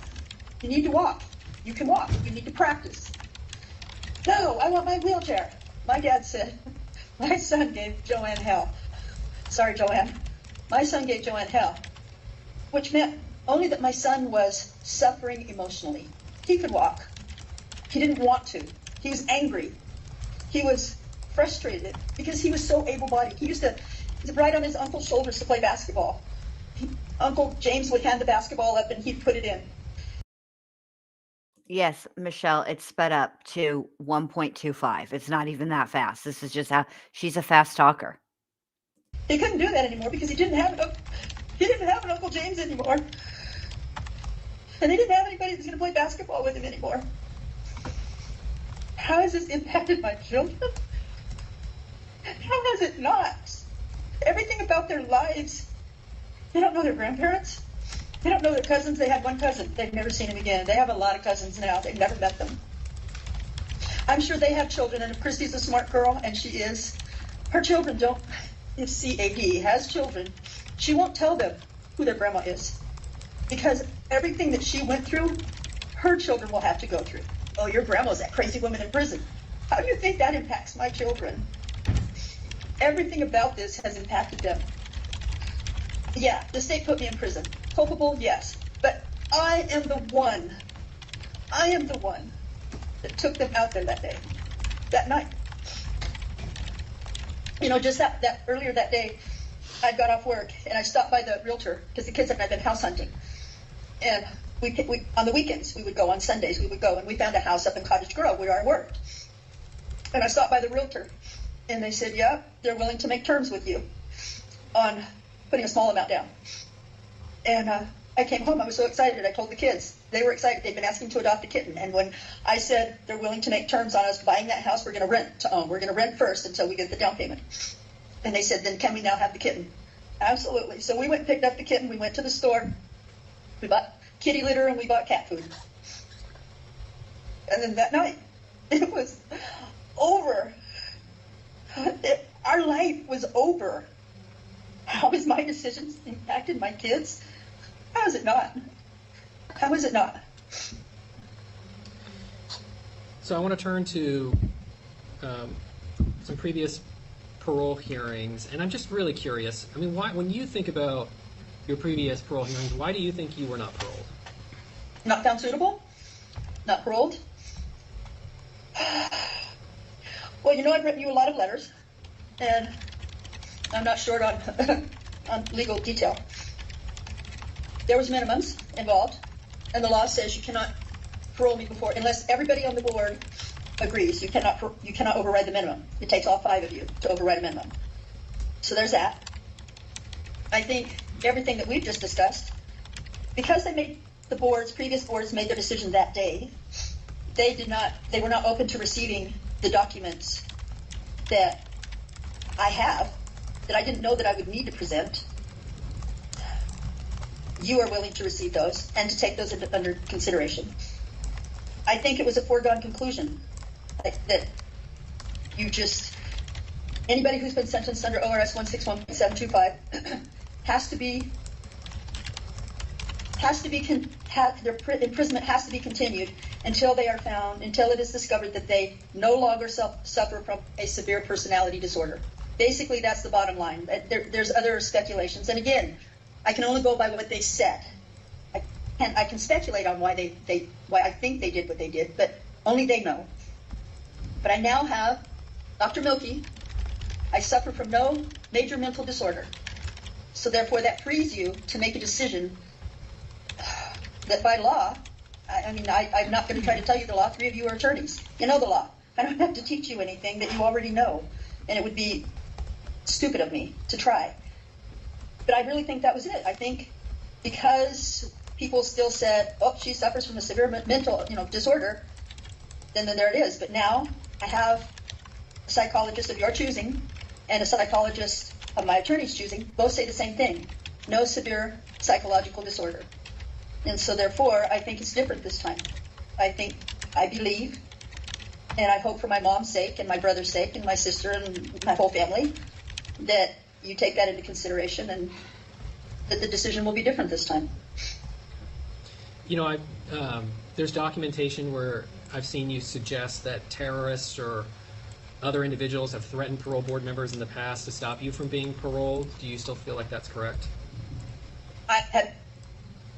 you need to walk. You can walk. You need to practice. No, I want my wheelchair. My dad said, my son gave Joanne hell. Sorry, Joanne. My son gave Joanne hell, which meant only that my son was suffering emotionally. He could walk. He didn't want to. He was angry. He was frustrated because he was so able-bodied. He used to ride on his uncle's shoulders to play basketball. Uncle James would hand the basketball up and he'd put it in. Yes, Michelle, it's sped up to 1.25. It's not even that fast. This is just how she's a fast talker. He couldn't do that anymore because he didn't have an Uncle James anymore. And he didn't have anybody who's going to play basketball with him anymore. How has this impacted my children? How has it not? Everything about their lives. They don't know their grandparents. They don't know their cousins. They had one cousin. They've never seen him again. They have a lot of cousins now. They've never met them. I'm sure they have children, and if Christie's a smart girl, and she is, her children don't. If CAD has children, she won't tell them who their grandma is. Because everything that she went through her children will have to go through. Oh, your grandma's that crazy woman in prison. How do you think that impacts my children? Everything about this has impacted them. Yeah, the state put me in prison. Culpable, yes. But I am the one that took them out there that day, that night. You know, just that earlier that day, I got off work and I stopped by the realtor because the kids and I had been house hunting. And we on the weekends, we would go, on Sundays, we would go, and we found a house up in Cottage Grove where I worked. And I stopped by the realtor and they said, yeah, they're willing to make terms with you on putting a small amount down. And I came home, I was so excited. I told the kids, they were excited. They'd been asking to adopt a kitten. And when I said they're willing to make terms on us buying that house, we're going to rent to own. We're going to rent first until we get the down payment. And they said, then can we now have the kitten? Absolutely. So we went and picked up the kitten. We went to the store. We bought kitty litter and we bought cat food. And then that night, it was over. Our life was over. How has my decisions impacted my kids? How is it not? How is it not? So I want to turn to some previous parole hearings, and I'm just really curious. I mean, why, when you think about your previous parole hearings, why do you think you were not paroled? Not found suitable? Not paroled? Well, you know, I've written you a lot of letters, and I'm not short on on legal detail. There was minimums involved, and the law says you cannot parole me before, unless everybody on the board agrees. You cannot override the minimum. It takes all 5 of you to override a minimum. So there's that. I think everything that we've just discussed, because previous boards made their decision that day, they were not open to receiving the documents that I have, that I didn't know that I would need to present. You are willing to receive those and to take those under consideration. I think it was a foregone conclusion that anybody who's been sentenced under ORS 161.725 their imprisonment has to be continued until it is discovered that they no longer suffer from a severe personality disorder. Basically, that's the bottom line. There's other speculations, and again, I can only go by what they said. I can speculate on why I think they did what they did, but only they know. But I now have Dr. Milky. I suffer from no major mental disorder, so therefore that frees you to make a decision that by law. I'm not going to try to tell you the law. 3 of you are attorneys. You know the law. I don't have to teach you anything that you already know, and it would be stupid of me to try. But I really think that was it. I think because people still said, oh, she suffers from a severe mental disorder, then there it is. But now I have a psychologist of your choosing and a psychologist of my attorney's choosing. Both say the same thing. No severe psychological disorder. And so therefore, I think it's different this time. I believe, and I hope for my mom's sake and my brother's sake and my sister and my whole family, that you take that into consideration and that the decision will be different this time. You know, there's documentation where I've seen you suggest that terrorists or other individuals have threatened parole board members in the past to stop you from being paroled. Do you still feel like that's correct?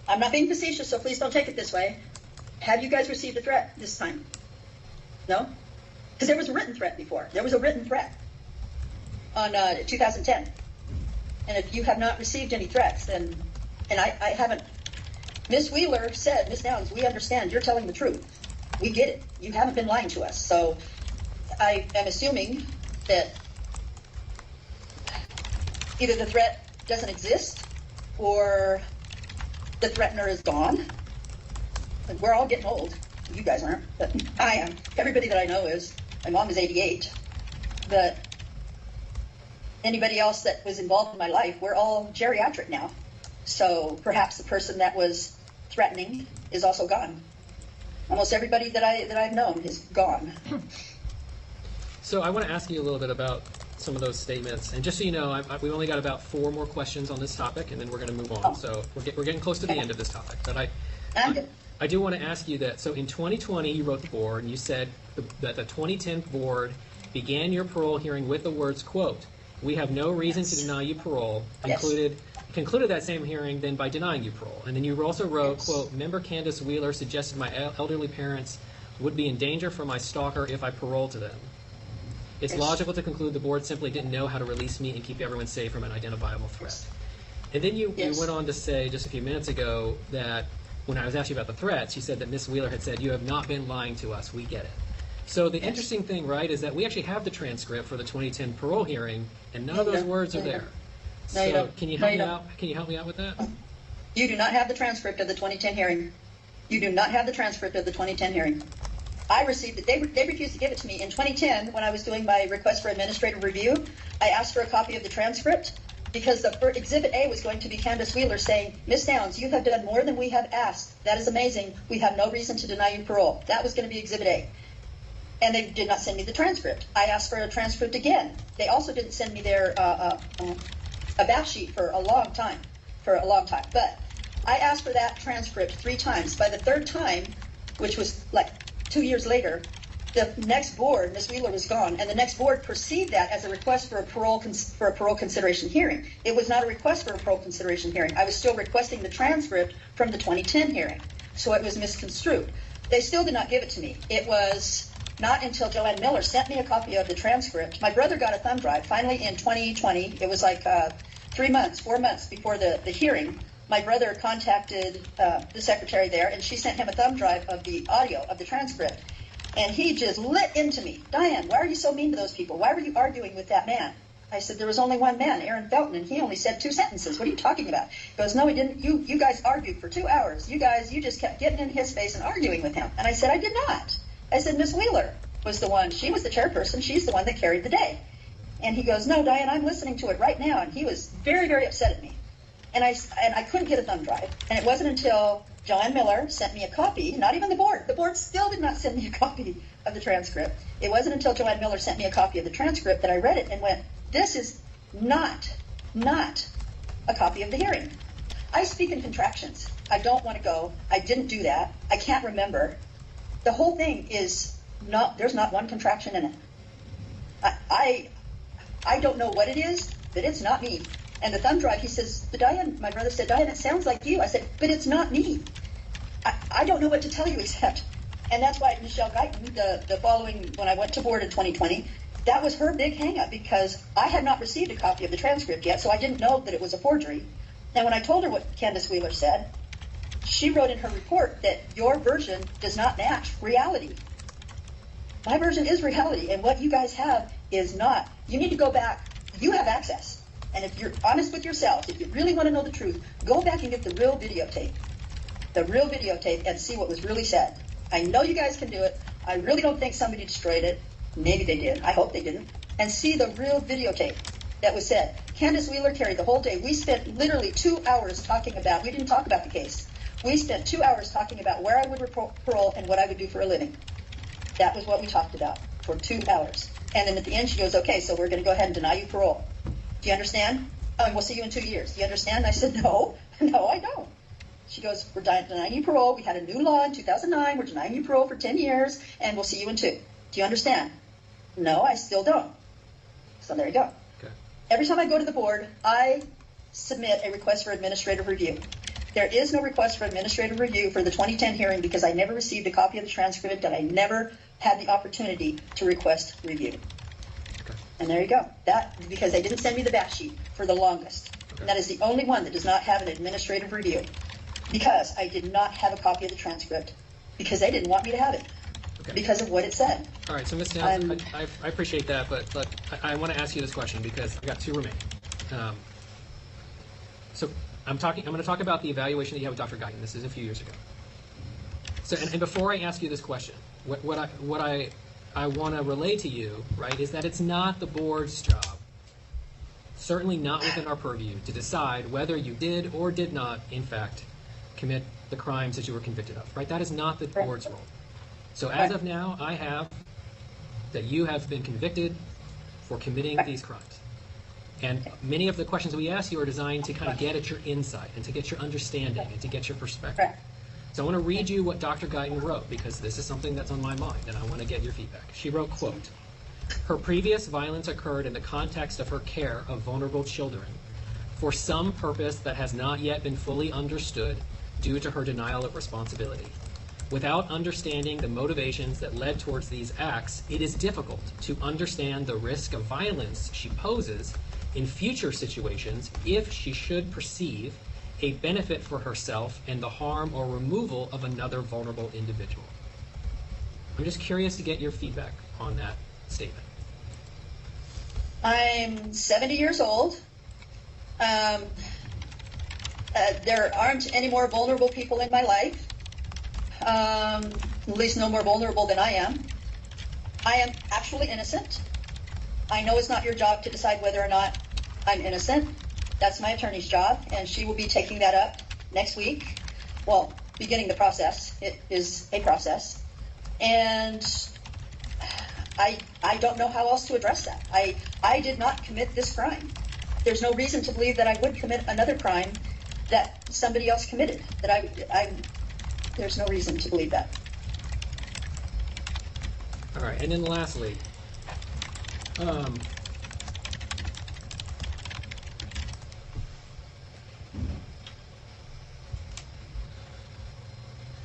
I'm not being facetious, so please don't take it this way. Have you guys received a threat this time? No? Because there was a written threat before. There was a written threat on 2010. And if you have not received any threats, then, and I haven't, Ms. Wheeler said, Ms. Downs, we understand, you're telling the truth. We get it. You haven't been lying to us. So I am assuming that either the threat doesn't exist or the threatener is gone. Like, we're all getting old. You guys aren't, but I am. Everybody that I know is. My mom is 88. But anybody else that was involved in my life, we're all geriatric now. So perhaps the person that was threatening is also gone. Almost everybody that I've known is gone. So I want to ask you a little bit about some of those statements. And just so you know, we've only got about 4 more questions on this topic, and then we're going to move on. So we're getting close to the end of this topic. But I do want to ask you that. So in 2020, you wrote the board, and you said that the 2010 board began your parole hearing with the words, quote, "We have no reason to deny you parole," concluded that same hearing then by denying you parole. And then you also wrote, quote, "Member Candace Wheeler suggested my elderly parents would be in danger from my stalker if I paroled to them. It's logical to conclude the board simply didn't know how to release me and keep everyone safe from an identifiable threat." And then you went on to say just a few minutes ago that when I was asking about the threats, you said that Ms. Wheeler had said, "You have not been lying to us. We get it." So the interesting thing, right, is that we actually have the transcript for the 2010 parole hearing, and none of those words are there. No, you So don't. can you No, help you me don't. out? Can you help me out with that? You do not have the transcript of the 2010 hearing. You do not have the transcript of the 2010 hearing. I received it. They refused to give it to me. In 2010, when I was doing my request for administrative review, I asked for a copy of the transcript because the Exhibit A was going to be Candace Wheeler saying, "Ms. Downs, you have done more than we have asked. That is amazing. We have no reason to deny you parole." That was going to be Exhibit A. And they did not send me the transcript. I asked for a transcript again. They also didn't send me their a back sheet for a long time. But I asked for that transcript 3 times. By the 3rd time, which was like 2 years later, the next board, Ms. Wheeler was gone, and the next board perceived that as a request for a parole consideration hearing. It was not a request for a parole consideration hearing. I was still requesting the transcript from the 2010 hearing, so it was misconstrued. They still did not give it to me. It was not until Joanne Miller sent me a copy of the transcript. My brother got a thumb drive. Finally, in 2020, it was like 4 months before the hearing, my brother contacted the secretary there, and she sent him a thumb drive of the audio of the transcript. And he just lit into me. "Diane, why are you so mean to those people? Why were you arguing with that man?" I said, "There was only one man, Aaron Felton, and he only said 2 sentences. What are you talking about?" He goes, "No, he didn't. You guys argued for 2 hours. You just kept getting in his face and arguing with him." And I said, "I did not." I said, "Miss Wheeler was the one. She was the chairperson. She's the one that carried the day." And he goes, "No, Diane, I'm listening to it right now." And he was very, very upset at me. And I couldn't get a thumb drive. And it wasn't until Joanne Miller sent me a copy, not even the board. The board still did not send me a copy of the transcript. It wasn't until Joanne Miller sent me a copy of the transcript that I read it and went, "This is not a copy of the hearing." I speak in contractions. I don't want to go. I didn't do that. I can't remember. The whole thing is there's not one contraction in it. I don't know what it is, but it's not me. And the thumb drive, he says, my brother said, "Diane, it sounds like you." I said, "But it's not me." I don't know what to tell you except, and that's why Michelle Guyton, the following, when I went to board in 2020, that was her big hang-up because I had not received a copy of the transcript yet, so I didn't know that it was a forgery. And when I told her what Candace Wheeler said, she wrote in her report that your version does not match reality. My version is reality, and what you guys have is not. You need to go back. You have access. And if you're honest with yourselves, if you really want to know the truth, go back and get the real videotape. And see what was really said. I know you guys can do it. I really don't think somebody destroyed it. Maybe they did. I hope they didn't. And see the real videotape that was said. Candace Wheeler carried the whole day. We spent literally 2 hours talking about, we didn't talk about the case. We spent 2 hours talking about where I would parole and what I would do for a living. That was what we talked about for 2 hours. And then at the end she goes, "Okay, so we're going to go ahead and deny you parole. Do you understand? Oh, and we'll see you in 2 years. Do you understand?" And I said, no, I don't. She goes, "We're denying you parole. We had a new law in 2009. We're denying you parole for 10 years, and we'll see you in 2. Do you understand?" No, I still don't. So there you go. Okay. Every time I go to the board, I submit a request for administrative review. There is no request for administrative review for the 2010 hearing because I never received a copy of the transcript and I never had the opportunity to request review. Okay. And there you go. That because they didn't send me the back sheet for the longest. Okay. And that is the only one that does not have an administrative review because I did not have a copy of the transcript because they didn't want me to have it because of what it said. All right, so Ms. Downs, I appreciate that, but I want to ask you this question because I've got 2 remaining. So I'm going to talk about the evaluation that you had with Dr. Guyton. This is a few years ago. So, and before I ask you this question, what I want to relay to you, right, is that it's not the board's job, certainly not within our purview, to decide whether you did or did not, in fact, commit the crimes that you were convicted of, right? That is not the board's role. So as of now, I have that you have been convicted for committing these crimes. And many of the questions we ask you are designed to kind of get at your insight and to get your understanding and to get your perspective. So I want to read you what Dr. Guyton wrote, because this is something that's on my mind, and I want to get your feedback. She wrote, quote, "Her previous violence occurred in the context of her care of vulnerable children for some purpose that has not yet been fully understood due to her denial of responsibility. Without understanding the motivations that led towards these acts, it is difficult to understand the risk of violence she poses in future situations if she should perceive a benefit for herself in the harm or removal of another vulnerable individual." I'm just curious to get your feedback on that statement. I'm 70 years old. There aren't any more vulnerable people in my life. At least no more vulnerable than I am. I am actually innocent. I know it's not your job to decide whether or not I'm innocent. That's my attorney's job, and she will be taking that up next week. Well, beginning the process. It is a process. And I don't know how else to address that. I did not commit this crime. There's no reason to believe that I would commit another crime that somebody else committed. There's no reason to believe that. All right, and then lastly,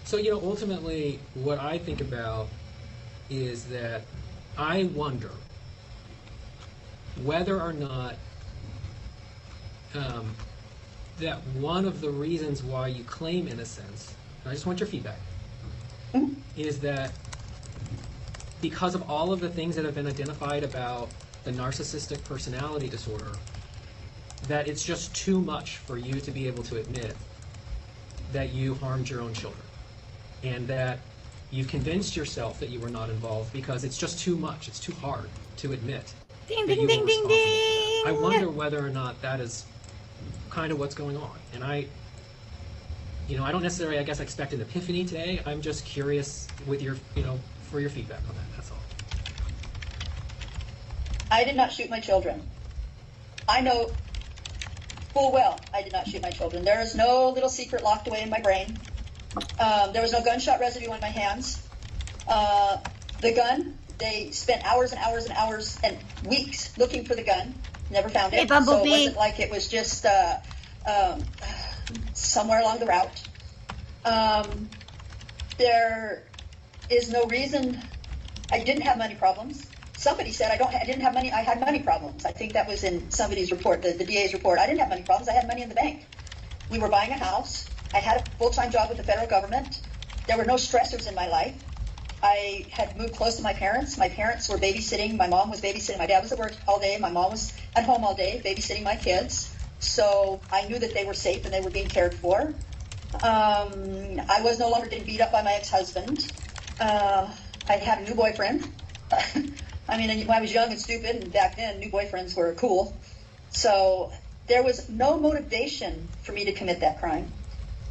so, ultimately, what I think about is that I wonder whether or not that one of the reasons why you claim innocence, and I just want your feedback, is that because of all of the things that have been identified about the narcissistic personality disorder, that it's just too much for you to be able to admit that you harmed your own children, and that you've convinced yourself that you were not involved because it's just too much, it's too hard to admit. Ding, that ding, you ding, were ding, responsible. ding. I wonder whether or not that is kind of what's going on. And I don't necessarily, I guess, expect an epiphany today. I'm just curious with your, for your feedback on that. That's all. I did not shoot my children. I know full well I did not shoot my children. There is no little secret locked away in my brain. There was no gunshot residue on my hands. The gun, they spent hours and hours and hours and weeks looking for the gun. Never found it. Hey, Bumblebee. So it wasn't like it was just somewhere along the route. There is no reason. I didn't have money problems. Somebody said I didn't have money. I had money problems. I think that was in somebody's report, the DA's report. I didn't have money problems. I had money in the bank. We were buying a house. I had a full-time job with the federal government. There were no stressors in my life. I had moved close to my parents. My parents were babysitting. My mom was babysitting. My dad was at work all day. My mom was at home all day babysitting my kids. So I knew that they were safe and they were being cared for. I was no longer getting beat up by my ex-husband. I had a new boyfriend. I mean, when I was young and stupid, and back then, new boyfriends were cool. So there was no motivation for me to commit that crime.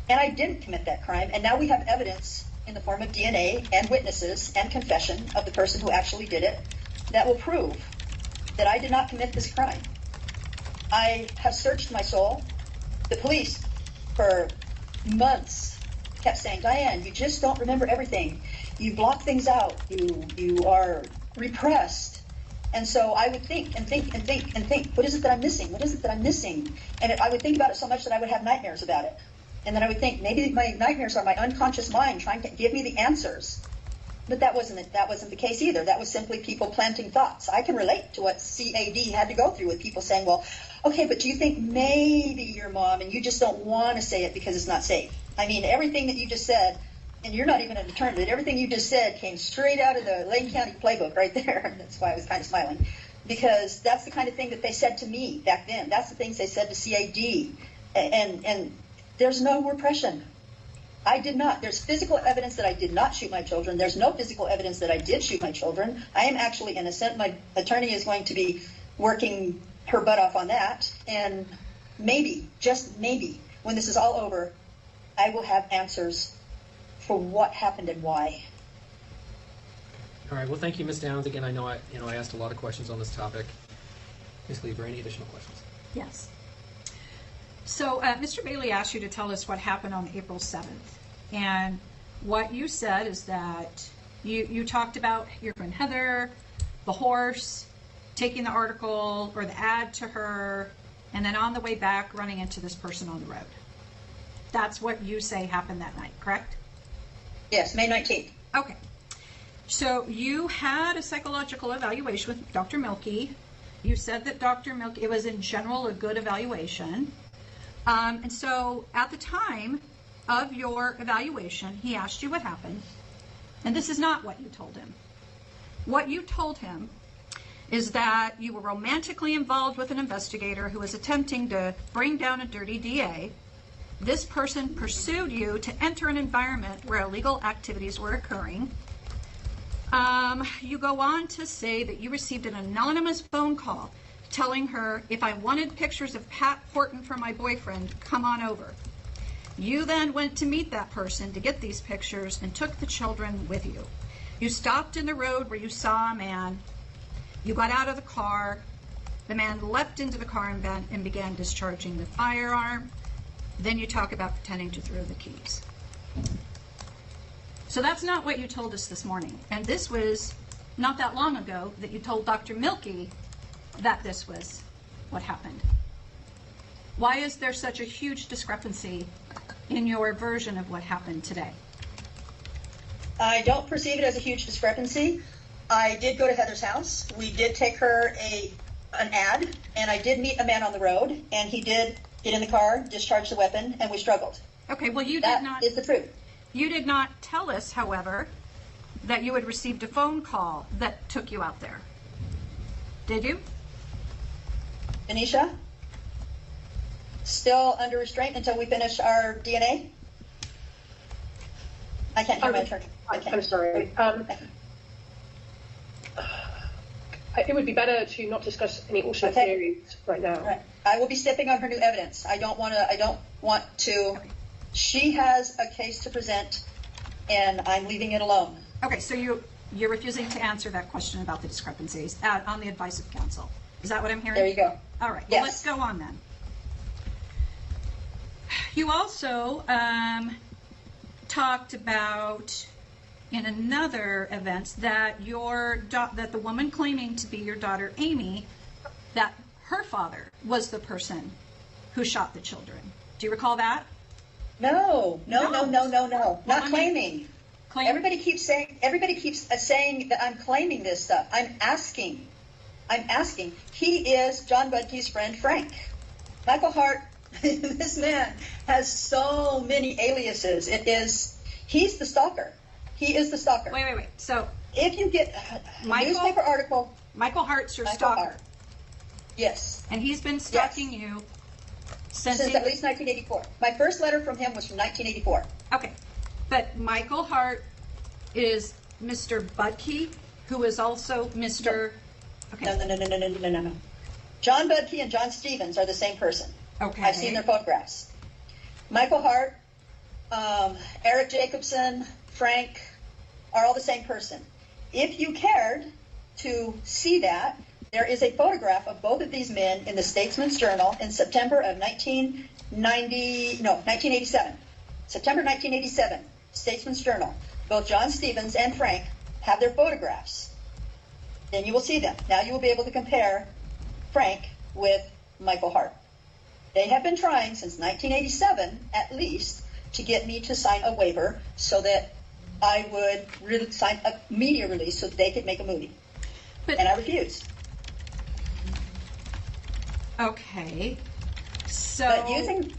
And I didn't commit that crime. And now we have evidence in the form of DNA and witnesses and confession of the person who actually did it that will prove that I did not commit this crime. I have searched my soul. The police for months kept saying, Diane, you just don't remember everything. You block things out. You are repressed. And so I would think and think and think and think, what is it that I'm missing? What is it that I'm missing? And I would think about it so much that I would have nightmares about it. And then I would think, maybe my nightmares are my unconscious mind trying to give me the answers. But that wasn't the case either. That was simply people planting thoughts. I can relate to what CAD had to go through with people saying, well, okay, but do you think maybe your mom, and you just don't want to say it because it's not safe? I mean, everything that you just said, and you're not even an attorney, but everything you just said came straight out of the Lane County playbook right there. That's why I was kind of smiling. Because that's the kind of thing that they said to me back then. That's the things they said to CAD. And there's no repression. I did not. There's physical evidence that I did not shoot my children. There's no physical evidence that I did shoot my children. I am actually innocent. My attorney is going to be working her butt off on that. And maybe, just maybe, when this is all over, I will have answers for what happened and why. All right. Well, thank you, Ms. Downs. Again, I know I asked a lot of questions on this topic. Ms. Lieber, any additional questions? Yes. So Mr. Bailey asked you to tell us what happened on April 7th. And what you said is that you talked about your friend Heather, the horse, taking the article or the ad to her, and then on the way back running into this person on the road. That's what you say happened that night, correct? Yes, May 19th. Okay. So you had a psychological evaluation with Dr. Milkey. You said that Dr. Milkey, it was in general a good evaluation. And so at the time of your evaluation, he asked you what happened. And this is not what you told him. What you told him is that you were romantically involved with an investigator who was attempting to bring down a dirty DA. This person pursued you to enter an environment where illegal activities were occurring. You go on to say that you received an anonymous phone call telling her, if I wanted pictures of Pat Horton for my boyfriend, come on over. You then went to meet that person to get these pictures and took the children with you. You stopped in the road where you saw a man. You got out of the car. The man leapt into the car and began discharging the firearm. Then you talk about pretending to throw the keys. So that's not what you told us this morning. And this was not that long ago that you told Dr. Milkey that this was what happened. Why is there such a huge discrepancy in your version of what happened today? I don't perceive it as a huge discrepancy. I did go to Heather's house. We did take her an ad, and I did meet a man on the road, and he did get in the car, discharge the weapon, and we struggled. Okay, well, you That did not. is the truth. You did not tell us, however, that you had received a phone call that took you out there. Did you? Anisha? Still under restraint until we finish our DNA? I can't hear my attorney. I'm sorry. It would be better to not discuss any alternate theories right now. Right. I will be stepping on her new evidence. I don't want to. She has a case to present, and I'm leaving it alone. Okay, so you're refusing to answer that question about the discrepancies on the advice of counsel. Is that what I'm hearing? There you go. All right, Yes. well, let's go on then. You also talked about in another event that that the woman claiming to be your daughter Amy, that her father was the person who shot the children. Do you recall that? No. Not claiming. Everybody keeps saying that I'm claiming this stuff. I'm asking. He is John Budke's friend, Frank. Michael Hart, this man has so many aliases. He's the stalker. He is the stalker. Wait. So if you get a newspaper article, Michael Hart's your Michael stalker. Hart. Yes. And he's been stalking you since at least 1984. My first letter from him was from 1984. Okay, but Michael Hart is Mr. Budke, who is also Mr. Okay. No. John Budke and John Stevens are the same person. Okay. I've seen their photographs. Michael Hart, Eric Jacobson, Frank are all the same person. If you cared to see that, there is a photograph of both of these men in the Statesman's Journal in September of 1987. September 1987, Statesman's Journal. Both John Stevens and Frank have their photographs. Then you will see them. Now you will be able to compare Frank with Michael Hart. They have been trying since 1987, at least, to get me to sign a waiver so that I would sign a media release so that they could make a movie. And I refused. Okay. So But using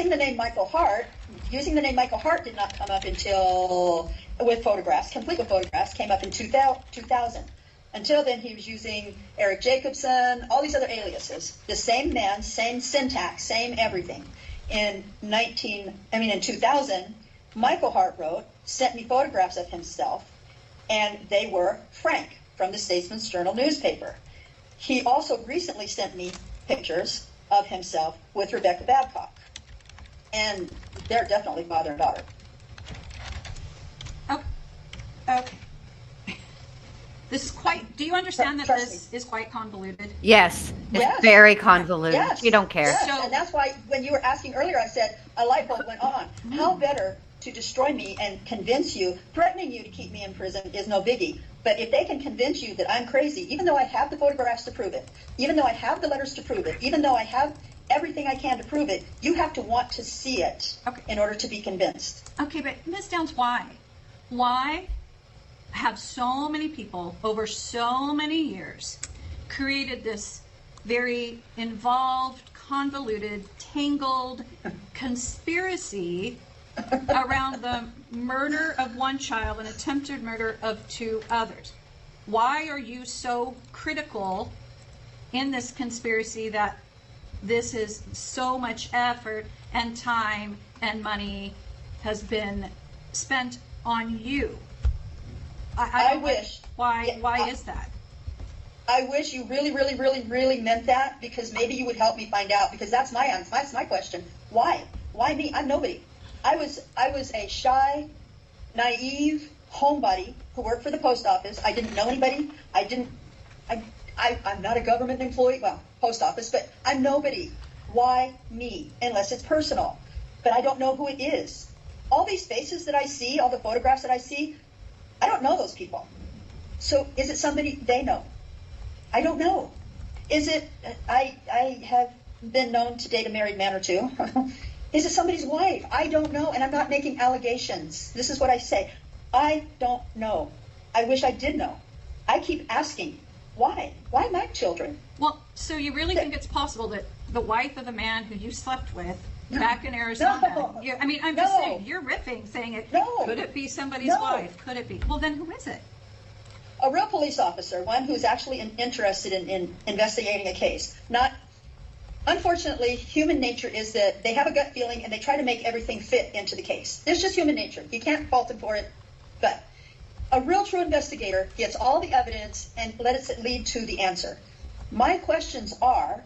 the name Michael Hart did not come up until with photographs, complete with photographs, came up in 2000. Until then, he was using Eric Jacobson, all these other aliases. The same man, same syntax, same everything. In 2000, Michael Hart sent me photographs of himself, and they were Frank from the Statesman's Journal newspaper. He also recently sent me pictures of himself with Rebecca Babcock, and they're definitely father and daughter. Okay. This is quite, do you understand that Trust this is quite convoluted? Yes, it's Yes. very convoluted. Yes. You don't care. Yes. So- And that's why when you were asking earlier, I said a light bulb went on. How better to destroy me and convince you, threatening you to keep me in prison is no biggie. But if they can convince you that I'm crazy, even though I have the photographs to prove it, even though I have the letters to prove it, even though I have everything I can to prove it, you have to want to see it in order to be convinced. Okay, but Ms. Downs, why? Why have so many people over so many years created this very involved, convoluted, tangled conspiracy around the murder of one child and attempted murder of 2 others? Why are you so critical in this conspiracy that this is so much effort and time and money has been spent on you? I wish. Why is that? I wish you really, really, really, really meant that, because maybe you would help me find out, because that's my answer. That's my question. Why? Why me? I'm nobody. I was a shy, naive homebody who worked for the post office. I didn't know anybody. I'm not a government employee. Well, post office, but I'm nobody. Why me? Unless it's personal. But I don't know who it is. All these faces that I see, all the photographs that I see, I don't know those people. So is it somebody they know? I don't know. Is it, I have been known to date a married man or 2. Is it somebody's wife? I don't know, and I'm not making allegations. This is what I say. I don't know. I wish I did know. I keep asking, why? Why my children? Well, so you really think it's possible that the wife of the man who you slept with back in Arizona, No. I'm just saying, you're riffing, saying it, No. could it be somebody's No. wife? Could it be? Well, then who is it? A real police officer, one who's actually interested in investigating a case. Not, unfortunately, human nature is that they have a gut feeling and they try to make everything fit into the case. It's just human nature. You can't fault them for it. But a real true investigator gets all the evidence and lets it lead to the answer. My questions are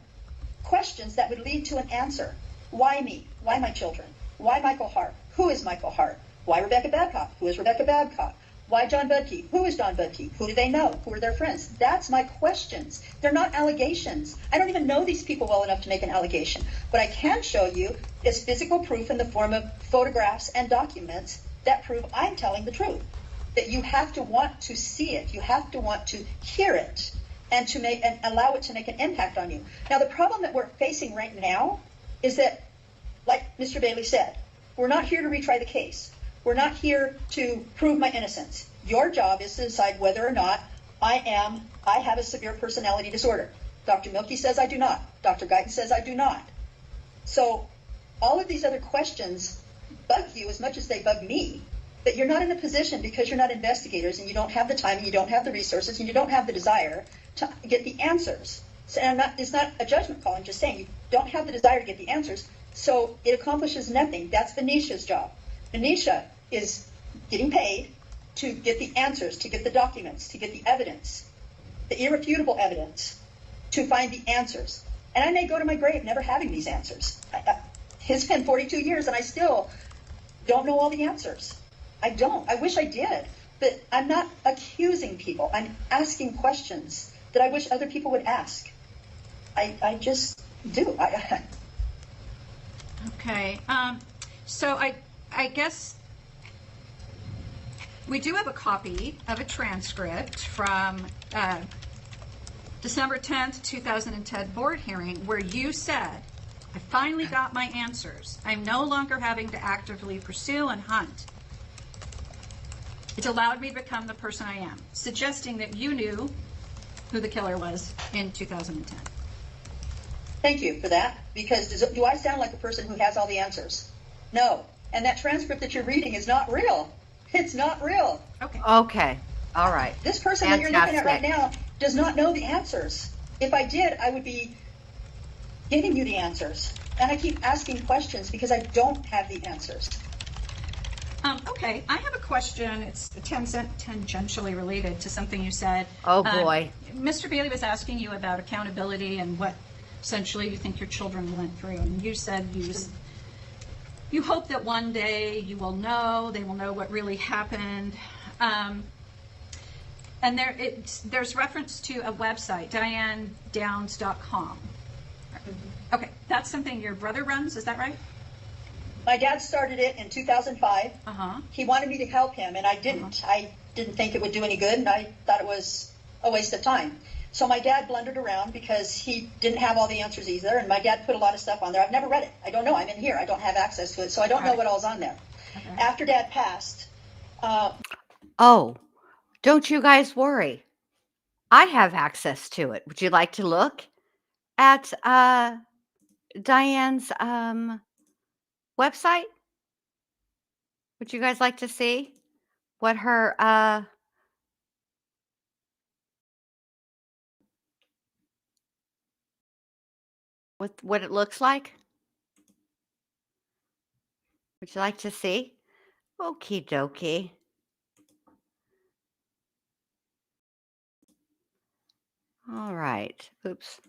questions that would lead to an answer. Why me? Why my children? Why Michael Hart? Who is Michael Hart? Why Rebecca Babcock? Who is Rebecca Babcock? Why John Budke? Who is John Budke? Who do they know? Who are their friends? That's my questions. They're not allegations. I don't even know these people well enough to make an allegation. What I can show you is physical proof in the form of photographs and documents that prove I'm telling the truth. That you have to want to see it. You have to want to hear it and to make and allow it to make an impact on you. Now, the problem that we're facing right now is that, like Mr. Bailey said, we're not here to retry the case. We're not here to prove my innocence. Your job is to decide whether or not I have a severe personality disorder. Dr. Milkey says I do not. Dr. Guyton says I do not. So all of these other questions bug you as much as they bug me, but you're not in a position, because you're not investigators and you don't have the time and you don't have the resources and you don't have the desire to get the answers. So it's not a judgment call. I'm just saying you don't have the desire to get the answers, so it accomplishes nothing. That's Venetia job. Venetia is getting paid to get the answers, to get the documents, to get the evidence, the irrefutable evidence, to find the answers. And I may go to my grave never having these answers. It's been 42 years and I still don't know all the answers. I don't. I wish I did. But I'm not accusing people. I'm asking questions that I wish other people would ask. I just do. Okay. So I guess we do have a copy of a transcript from December 10th, 2010 board hearing where you said, I finally got my answers. I'm no longer having to actively pursue and hunt. It allowed me to become the person I am, suggesting that you knew who the killer was in 2010. Thank you for that, because do I sound like a person who has all the answers? No. And that transcript that you're reading is not real. It's not real. Okay. Okay. All right. This person that you're looking at right Fantastic. now does not know the answers. If I did, I would be giving you the answers. And I keep asking questions because I don't have the answers. Okay, I have a question. It's tangentially related to something you said. Oh, boy. Mr. Bailey was asking you about accountability and what essentially you think your children went through. And you said you hope that one day you will know, they will know what really happened. And there's reference to a website, DianeDowns.com. Okay, that's something your brother runs, is that right? My dad started it in 2005. Uh-huh. He wanted me to help him, and I didn't. I didn't think it would do any good, and I thought it was a waste of time. So my dad blundered around because he didn't have all the answers either, and my dad put a lot of stuff on there. I've never read it. I don't know. I'm in here. I don't have access to it, so I don't know what all's on there. Okay. After Dad passed, Oh, don't you guys worry. I have access to it. Would you like to look at Diane's website? Would you guys like to see what her what it looks like? Would you like to see? Okie dokie. All right. Oops.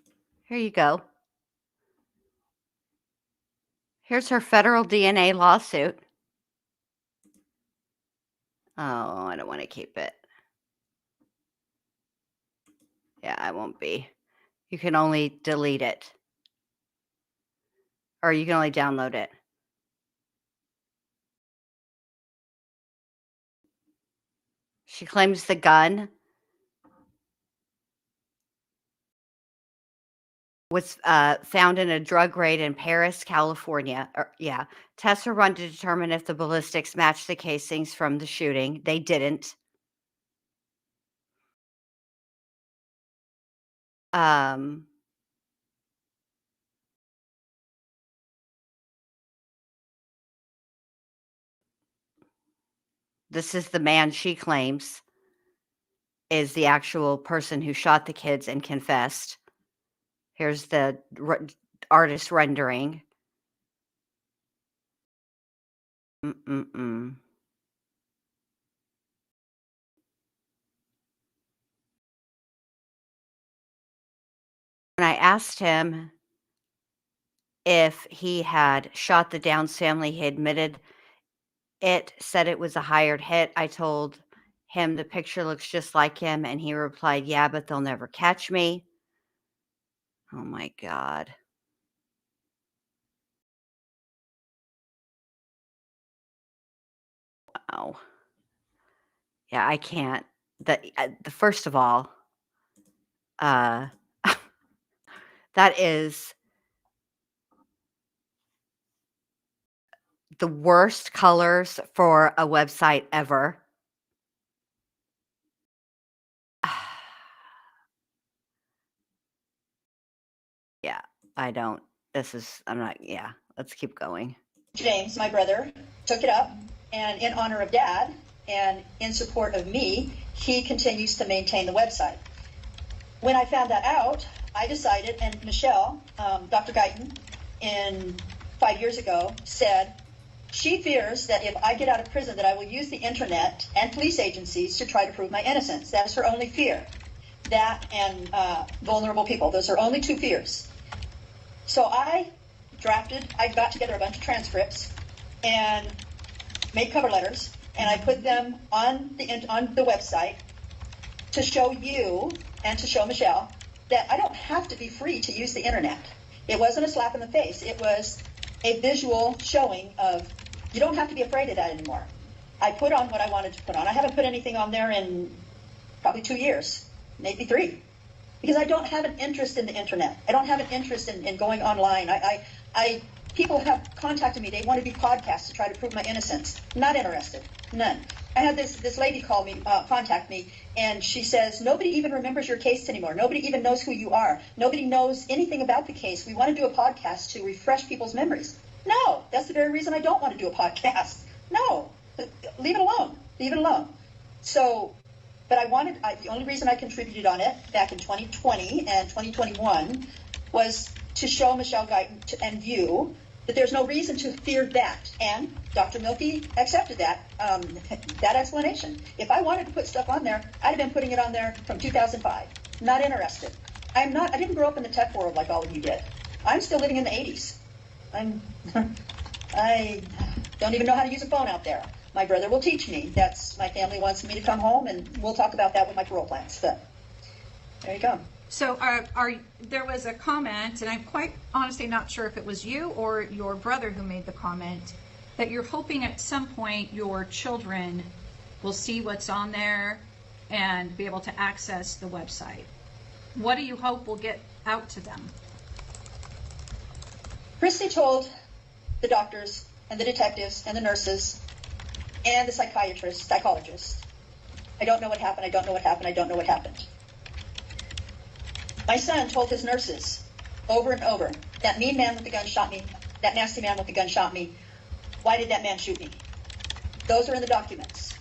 Here you go. Here's her federal DNA lawsuit. Oh, I don't want to keep it. Yeah, I won't be. You can only delete it. Or you can only download it. She claims the gun was found in a drug raid in Paris, California. Tests were run to determine if the ballistics matched the casings from the shooting. They didn't. This is the man she claims is the actual person who shot the kids and confessed. Here's the artist rendering. When I asked him if he had shot the Downs family, he admitted it, said it was a hired hit. I told him the picture looks just like him, and he replied, yeah, but they'll never catch me. Oh my God. Wow. Yeah, I can't. The first of all, that is the worst colors for a website ever. Yeah, let's keep going. James, my brother, took it up, and in honor of Dad and in support of me, he continues to maintain the website. When I found that out, I decided, and Michelle, Dr. Guyton, 5 years ago, said she fears that if I get out of prison that I will use the internet and police agencies to try to prove my innocence. That is her only fear. That and vulnerable people. Those are only two fears. So I got together a bunch of transcripts and made cover letters, and I put them on the website to show you and to show Michelle that I don't have to be free to use the internet. It wasn't a slap in the face. It was a visual showing of you don't have to be afraid of that anymore. I put on what I wanted to put on. I haven't put anything on there in probably 2 years, maybe 3, because I don't have an interest in the internet. I don't have an interest in going online. People have contacted me. They want to be podcasts to try to prove my innocence. Not interested. None. I had this lady contact me, and she says, nobody even remembers your case anymore. Nobody even knows who you are. Nobody knows anything about the case. We want to do a podcast to refresh people's memories. No, that's the very reason I don't want to do a podcast. No, leave it alone. Leave it alone. So, but the only reason I contributed on it back in 2020 and 2021 was to show Michelle Guyton and you that there's no reason to fear that. And Dr. Milkey accepted that explanation. If I wanted to put stuff on there, I'd have been putting it on there from 2005. Not interested. I didn't grow up in the tech world like all of you did. I'm still living in the 80s. I don't even know how to use a phone out there. My brother will teach me. My family wants me to come home, and we'll talk about that with my parole plans. But there you go. So there was a comment, and I'm quite honestly not sure if it was you or your brother who made the comment, that you're hoping at some point your children will see what's on there and be able to access the website. What do you hope will get out to them? Christie told the doctors and the detectives and the nurses and the psychologists, I don't know what happened, I don't know what happened, I don't know what happened. My son told his nurses over and over, that mean man with the gun shot me, that nasty man with the gun shot me, why did that man shoot me? Those are in the documents.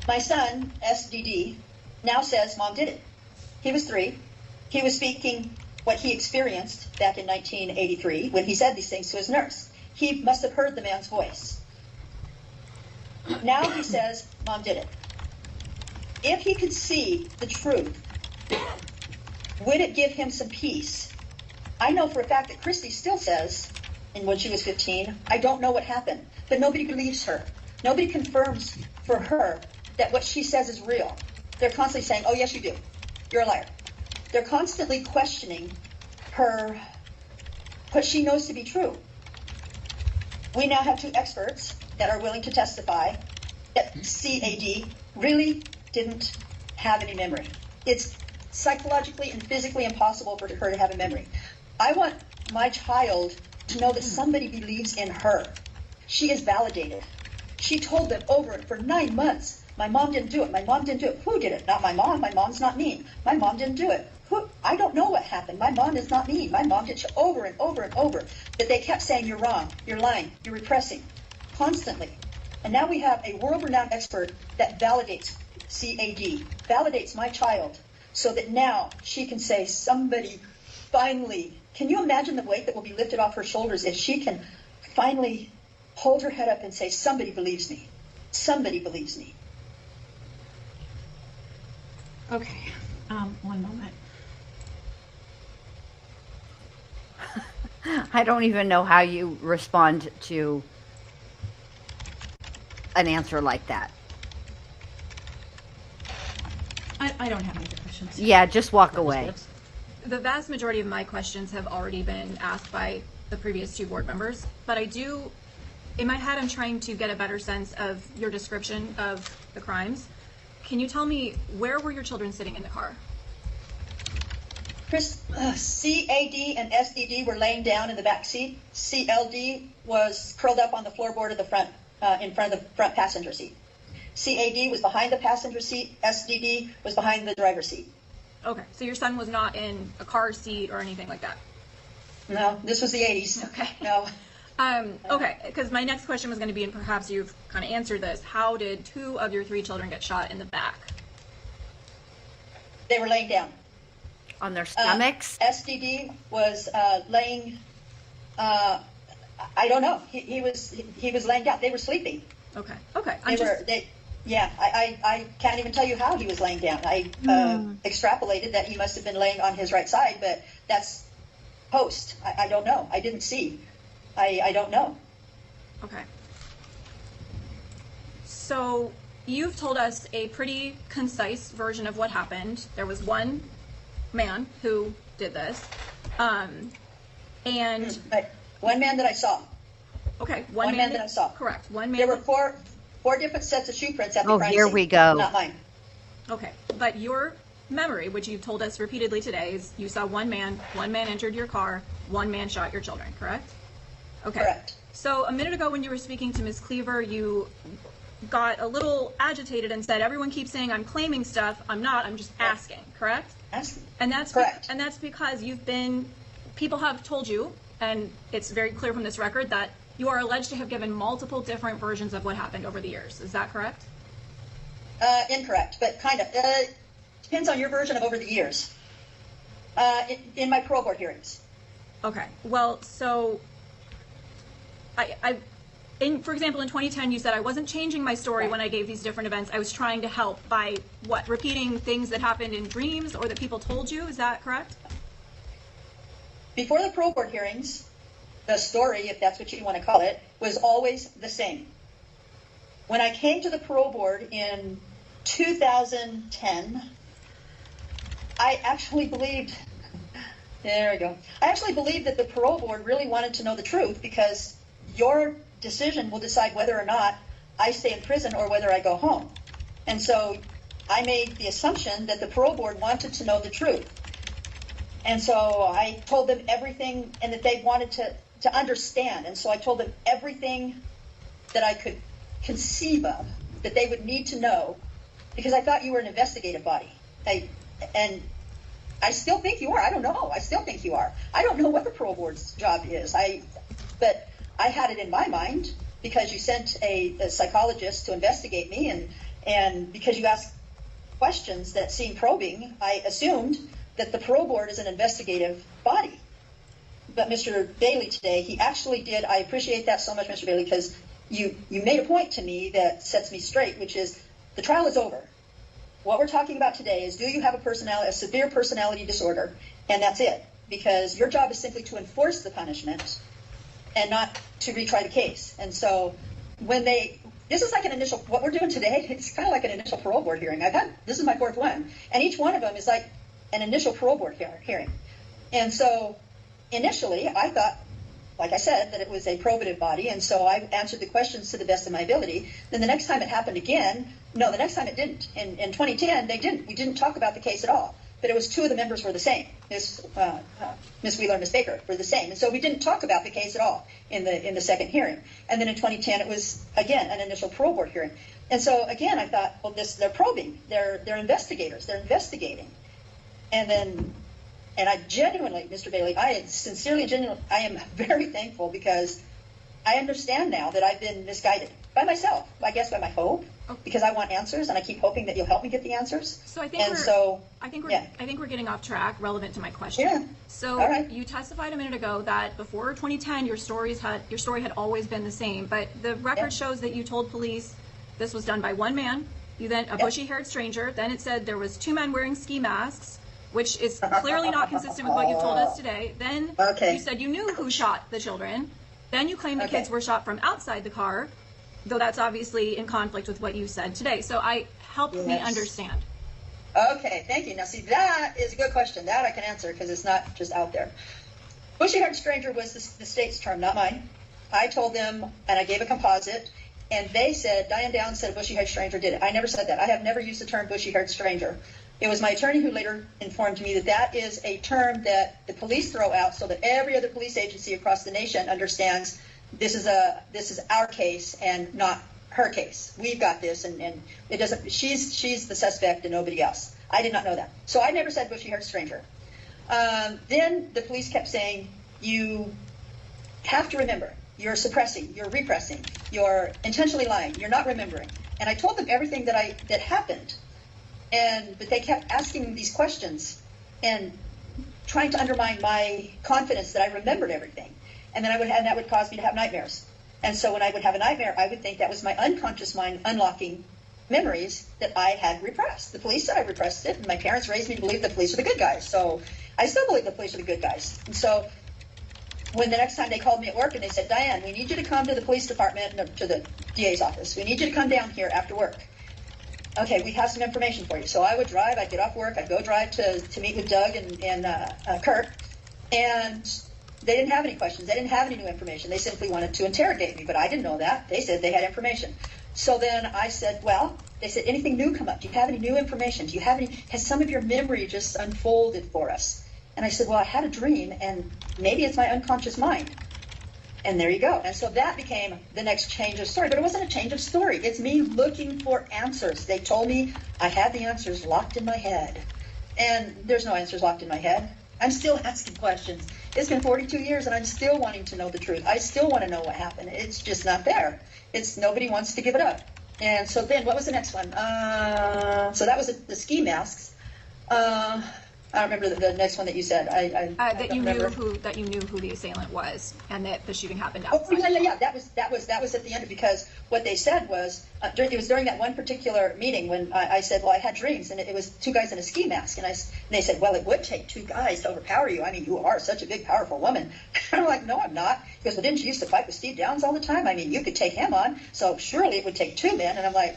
My son, SDD, now says Mom did it. He was 3. He was speaking what he experienced back in 1983 when he said these things to his nurse. He must have heard the man's voice. Now he says Mom did it. If he could see the truth, would it give him some peace? I know for a fact that Christie still says, and when she was 15, I don't know what happened. But nobody believes her. Nobody confirms for her that what she says is real. They're constantly saying, oh, yes, you do. You're a liar. They're constantly questioning her, what she knows to be true. We now have 2 experts that are willing to testify that CAD really didn't have any memory. It's psychologically and physically impossible for her to have a memory. I want my child to know that somebody believes in her. She is validated. She told them over for 9 months, my mom didn't do it. My mom didn't do it. Who did it? Not my mom. My mom's not mean. My mom didn't do it. Who? I don't know what happened. My mom is not mean. My mom did it over and over and over. But they kept saying, you're wrong. You're lying. You're repressing. Constantly. And now we have a world-renowned expert that validates CAD, validates my child, so that now she can say, somebody finally, can you imagine the weight that will be lifted off her shoulders if she can finally hold her head up and say, somebody believes me. Somebody believes me. Okay, one moment. I don't even know how you respond to an answer like that. I don't have any questions. Yeah, just walk away. The vast majority of my questions have already been asked by the previous 2 board members, but I do, in my head, I'm trying to get a better sense of your description of the crimes. Can you tell me, where were your children sitting in the car? CAD and SDD were laying down in the back seat. CLD was curled up on the floorboard of the front, in front of the front passenger seat. CAD was behind the passenger seat. SDD was behind the driver's seat. Okay, so your son was not in a car seat or anything like that? No, this was the 80s. Okay. No. Okay, because my next question was going to be, and perhaps you've kind of answered this, how did 2 of your 3 children get shot in the back? They were laying down. On their stomachs? SDD was laying, I don't know. He was laying down. They were sleeping. Okay, okay. I can't even tell you how he was laying down. I extrapolated that he must have been laying on his right side, but that's post. I don't know. I didn't see. I don't know. Okay. So you've told us a pretty concise version of what happened. There was one man who did this, and one man that I saw. Okay, one man that I saw. Correct. One man. There were four different sets of shoe prints at the crime scene. Oh, here we go. Not mine. Okay, but your memory, which you've told us repeatedly today, is you saw one man entered your car, one man shot your children, correct? Okay. Correct. So a minute ago when you were speaking to Ms. Cleaver, you got a little agitated and said, everyone keeps saying I'm claiming stuff. I'm not, I'm just asking, correct? Asking. And that's correct. And that's because people have told you, and it's very clear from this record, that you are alleged to have given multiple different versions of what happened over the years. Is that correct? Incorrect, but kind of. Depends on your version of over the years. In my parole board hearings. Okay. Well, so for example, in 2010, you said I wasn't changing my story when I gave these different events. I was trying to help by repeating things that happened in dreams or that people told you. Is that correct? Before the parole board hearings, the story, if that's what you want to call it, was always the same. When I came to the parole board in 2010, I actually believed that the parole board really wanted to know the truth, because your decision will decide whether or not I stay in prison or whether I go home. And so I made the assumption that the parole board wanted to know the truth. And so I told them everything, and that they wanted to understand. And so I told them everything that I could conceive of that they would need to know, because I thought you were an investigative body. And I still think you are. I don't know. I still think you are. I don't know what the parole board's job is. But I had it in my mind because you sent a psychologist to investigate me, and because you asked questions that seemed probing, I assumed that the parole board is an investigative body. But Mr. Bailey today, he actually did. I appreciate that so much, Mr. Bailey, because you made a point to me that sets me straight, which is the trial is over. What we're talking about today is, do you have a severe personality disorder? And that's it, because your job is simply to enforce the punishment and not to retry the case. And so this is like an initial, what we're doing today, it's kind of like an initial parole board hearing. This is my fourth one, and each one of them is like an initial parole board hearing. And so initially I thought, like I said, that it was a probative body, and so I answered the questions to the best of my ability. Then the next time it happened again, no, the next time it didn't. In 2010, we didn't talk about the case at all. But it was two of the members were the same. Miss Wheeler and Miss Baker were the same. And so we didn't talk about the case at all in the second hearing. And then in 2010, it was, again, an initial parole board hearing. And so, again, I thought, well, they're probing. They're investigators. They're investigating. And I genuinely, Mr. Bailey, I am very thankful, because I understand now that I've been misguided by myself, I guess by my hope, because I want answers, and I keep hoping that you'll help me get the answers. So I think we're getting off track relevant to my question. Yeah. So you testified a minute ago that before 2010 your story had always been the same, but the record shows that you told police this was done by one man, a bushy-haired stranger. Then it said there was two men wearing ski masks, which is clearly not consistent with what you told us today. Then you said you knew who shot the children. Then you claimed the kids were shot from outside the car, though that's obviously in conflict with what you said today. So help me understand. Okay, thank you. Now, see, that is a good question. That I can answer, because it's not just out there. Bushy-haired stranger was the state's term, not mine. I told them, and I gave a composite, and they said, Diane Downs said a bushy-haired stranger did it. I never said that. I have never used the term bushy-haired stranger. It was my attorney who later informed me that that is a term that the police throw out so that every other police agency across the nation understands this is our case and not her case. We've got this, and it doesn't. She's the suspect and nobody else. I did not know that, so I never said bushy-haired stranger. Then the police kept saying, you have to remember, you're suppressing, you're repressing, you're intentionally lying, you're not remembering. And I told them everything that happened. But they kept asking these questions and trying to undermine my confidence that I remembered everything. And then that would cause me to have nightmares. And so when I would have a nightmare, I would think that was my unconscious mind unlocking memories that I had repressed. The police said I repressed it, and my parents raised me to believe the police are the good guys. So I still believe the police are the good guys. And so when the next time they called me at work and they said, Diane, we need you to come to the police department, no, to the DA's office. We need you to come down here after work. Okay, we have some information for you. So I would drive, I'd get off work, I'd go drive to meet with Doug and Kurt, and they didn't have any questions. They didn't have any new information. They simply wanted to interrogate me, but I didn't know that. They said they had information. So then I said, well, they said, anything new come up? Do you have any new information? Has some of your memory just unfolded for us? And I said, well, I had a dream, and maybe it's my unconscious mind. And there you go. And so that became the next change of story. But it wasn't a change of story. It's me looking for answers. They told me I had the answers locked in my head. And there's no answers locked in my head. I'm still asking questions. It's been 42 years, and I'm still wanting to know the truth. I still want to know what happened. It's just not there. Nobody wants to give it up. And so then what was the next one? So that was the ski masks. I don't remember the next one that you said. That you knew who the assailant was, and that the shooting happened outside. Oh yeah. That was at the end, because what they said was it was during that one particular meeting when I said, well, I had dreams, and it was two guys in a ski mask, and they said, well, it would take two guys to overpower you. I mean, you are such a big, powerful woman. And I'm like, no, I'm not. He goes, well, didn't you used to fight with Steve Downs all the time? I mean, you could take him on, so surely it would take two men. And I'm like,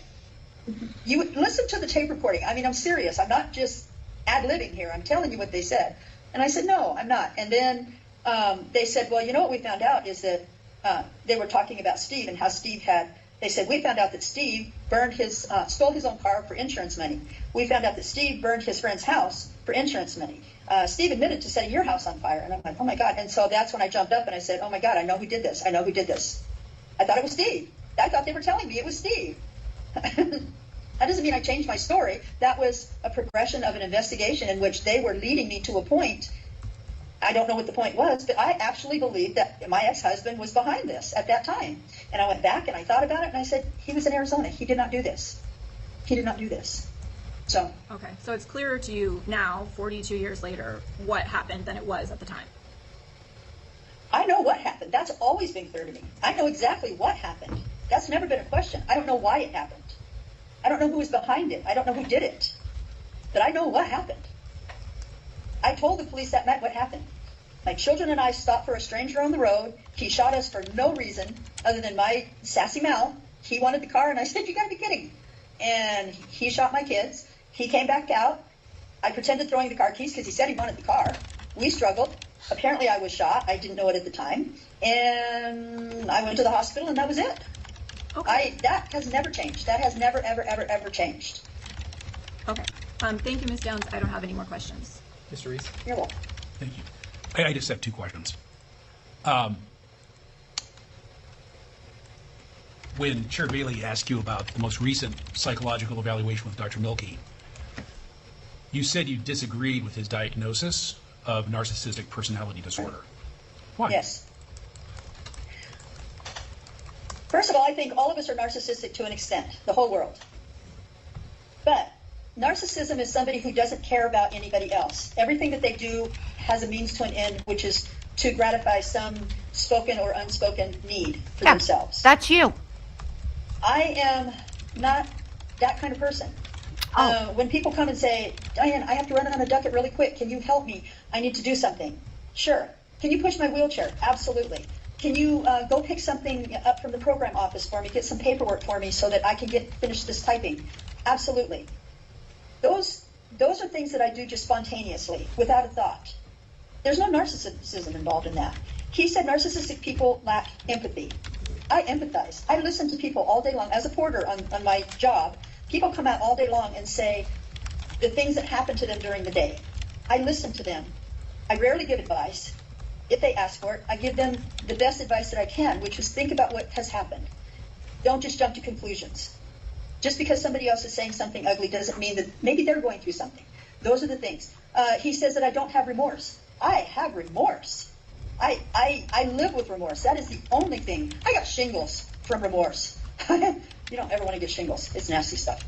you listen to the tape recording. I mean, I'm serious. I'm not just ad-libbing here. I'm telling you what they said. And I said, no, I'm not. And then they said, well, you know what we found out is that they were talking about Steve and how Steve had, they said, we found out that Steve burned stole his own car for insurance money. We found out that Steve burned his friend's house for insurance money. Steve admitted to setting your house on fire. And I'm like, oh my God. And so that's when I jumped up and I said, oh my God, I know who did this. I know who did this. I thought it was Steve. I thought they were telling me it was Steve. That doesn't mean I changed my story. That was a progression of an investigation in which they were leading me to a point. I don't know what the point was, but I actually believed that my ex-husband was behind this at that time. And I went back and I thought about it and I said, he was in Arizona. He did not do this. He did not do this. So. Okay, so it's clearer to you now, 42 years later, what happened than it was at the time. I know what happened. That's always been clear to me. I know exactly what happened. That's never been a question. I don't know why it happened. I don't know who was behind it. I don't know who did it. But I know what happened. I told the police that night what happened. My children and I stopped for a stranger on the road. He shot us for no reason other than my sassy mouth. He wanted the car, and I said, you gotta be kidding. And he shot my kids. He came back out. I pretended throwing the car keys because he said he wanted the car. We struggled. Apparently I was shot. I didn't know it at the time. And I went to the hospital, and that was it. Okay. That has never changed. That has never, ever, ever, ever changed. Okay. Thank you, Ms. Downs. I don't have any more questions. Mr. Reese? You're welcome. Thank you. I just have two questions. When Chair Bailey asked you about the most recent psychological evaluation with Dr. Milkey, you said you disagreed with his diagnosis of narcissistic personality disorder. Why? Yes. First of all, I think all of us are narcissistic to an extent, the whole world. But narcissism is somebody who doesn't care about anybody else. Everything that they do has a means to an end, which is to gratify some spoken or unspoken need for themselves. That's you. I am not that kind of person. When people come and say, Diane, I have to run on a ducket really quick. Can you help me? I need to do something. Sure. Can you push my wheelchair? Absolutely. Can you go pick something up from the program office for me, get some paperwork for me so that I can finish this typing? Absolutely. Those are things that I do just spontaneously, without a thought. There's no narcissism involved in that. He said narcissistic people lack empathy. I empathize. I listen to people all day long. As a porter on my job, people come out all day long and say the things that happen to them during the day. I listen to them. I rarely give advice. If they ask for it, I give them the best advice that I can, which is think about what has happened. Don't just jump to conclusions. Just because somebody else is saying something ugly doesn't mean that maybe they're going through something. Those are the things. He says that I don't have remorse. I have remorse. I live with remorse. That is the only thing. I got shingles from remorse. You don't ever want to get shingles. It's nasty stuff.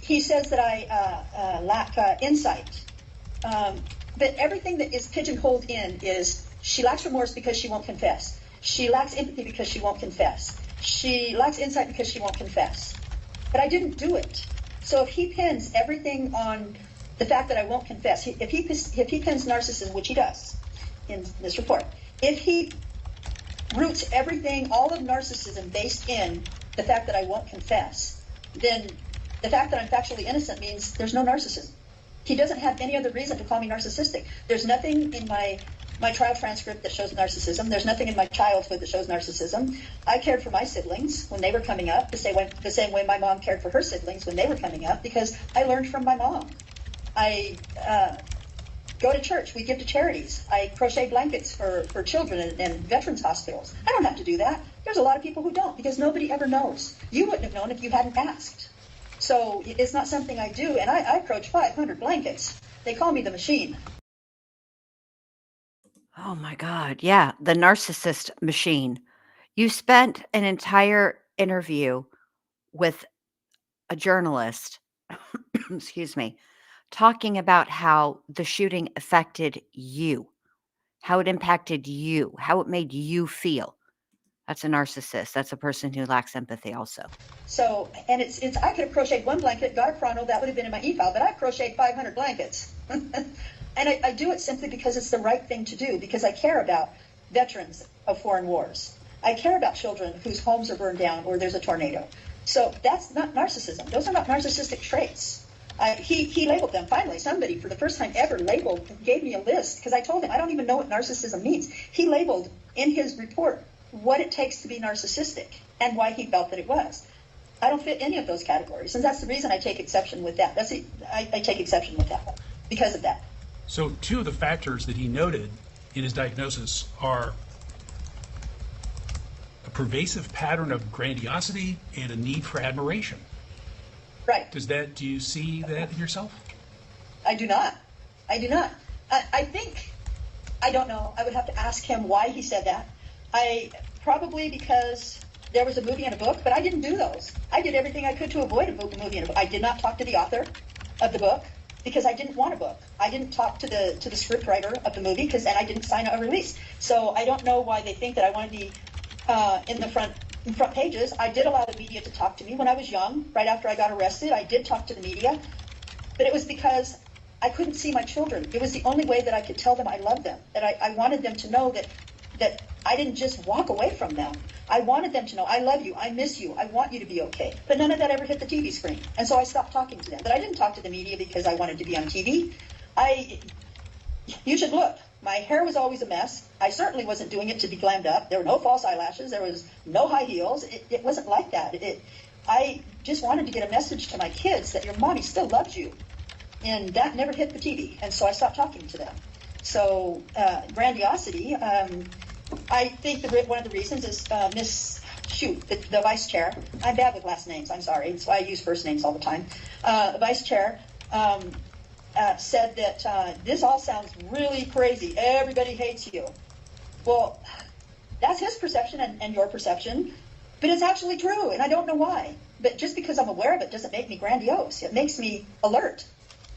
He says that I lack insight. But everything that is pigeonholed in is she lacks remorse because she won't confess. She lacks empathy because she won't confess. She lacks insight because she won't confess. But I didn't do it. So if he pins everything on the fact that I won't confess, if he pins narcissism, which he does in this report, if he roots everything, all of narcissism based in the fact that I won't confess, then the fact that I'm factually innocent means there's no narcissism. He doesn't have any other reason to call me narcissistic. There's nothing in my trial transcript that shows narcissism. There's nothing in my childhood that shows narcissism. I cared for my siblings when they were coming up the same way my mom cared for her siblings when they were coming up, because I learned from my mom. I go to church. We give to charities. I crochet blankets for children in veterans hospitals. I don't have to do that. There's a lot of people who don't, because nobody ever knows. You wouldn't have known if you hadn't asked. So it's not something I do, and I approach 500 blankets. They call me the machine. Oh my God. Yeah. The narcissist machine. You spent an entire interview with a journalist, excuse me, talking about how the shooting affected you, how it impacted you, how it made you feel. That's a narcissist. That's a person who lacks empathy also. So, and it's I could have crocheted one blanket, got a chrono, that would have been in my e-file, but I've crocheted 500 blankets. And I do it simply because it's the right thing to do, because I care about veterans of foreign wars. I care about children whose homes are burned down or there's a tornado. So that's not narcissism. Those are not narcissistic traits. He labeled them. Finally, somebody, for the first time ever, gave me a list, because I told him I don't even know what narcissism means. He labeled in his report what it takes to be narcissistic and why he felt that it was. I don't fit any of those categories, and that's the reason I take exception with that. I take exception with that because of that. So 2 of the factors that he noted in his diagnosis are a pervasive pattern of grandiosity and a need for admiration. Right. Do you see that in yourself? I do not. I do not. I don't know. I would have to ask him why he said that. Probably because there was a movie and a book, but I didn't do those. I did everything I could to avoid a movie and a book. I did not talk to the author of the book because I didn't want a book. I didn't talk to the scriptwriter of the movie and I didn't sign a release. So I don't know why they think that I want to be in the front pages. I did allow the media to talk to me when I was young. Right after I got arrested, I did talk to the media, but it was because I couldn't see my children. It was the only way that I could tell them I loved them, that I wanted them to know that I didn't just walk away from them. I wanted them to know, I love you, I miss you, I want you to be okay. But none of that ever hit the TV screen. And so I stopped talking to them. But I didn't talk to the media because I wanted to be on TV. You should look. My hair was always a mess. I certainly wasn't doing it to be glammed up. There were no false eyelashes. There was no high heels. It wasn't like that. I just wanted to get a message to my kids that your mommy still loves you. And that never hit the TV. And so I stopped talking to them. So grandiosity, I think one of the reasons is the vice chair. I'm bad with last names. I'm sorry. That's why I use first names all the time. The vice chair said that this all sounds really crazy. Everybody hates you. Well, that's his perception and your perception, but it's actually true, and I don't know why. But just because I'm aware of it doesn't make me grandiose. It makes me alert.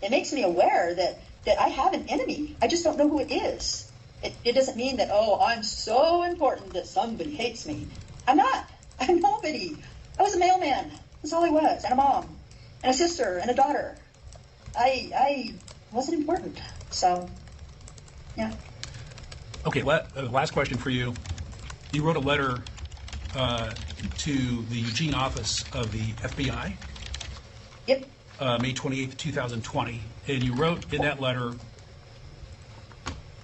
It makes me aware that I have an enemy. I just don't know who it is. It doesn't mean that, I'm so important that somebody hates me. I'm not. I'm nobody. I was a mailman. That's all I was. And a mom. And a sister. And a daughter. I wasn't important. So, yeah. Okay, last question for you. You wrote a letter to the Eugene office of the FBI. Yep. May 28th, 2020. And you wrote in that letter,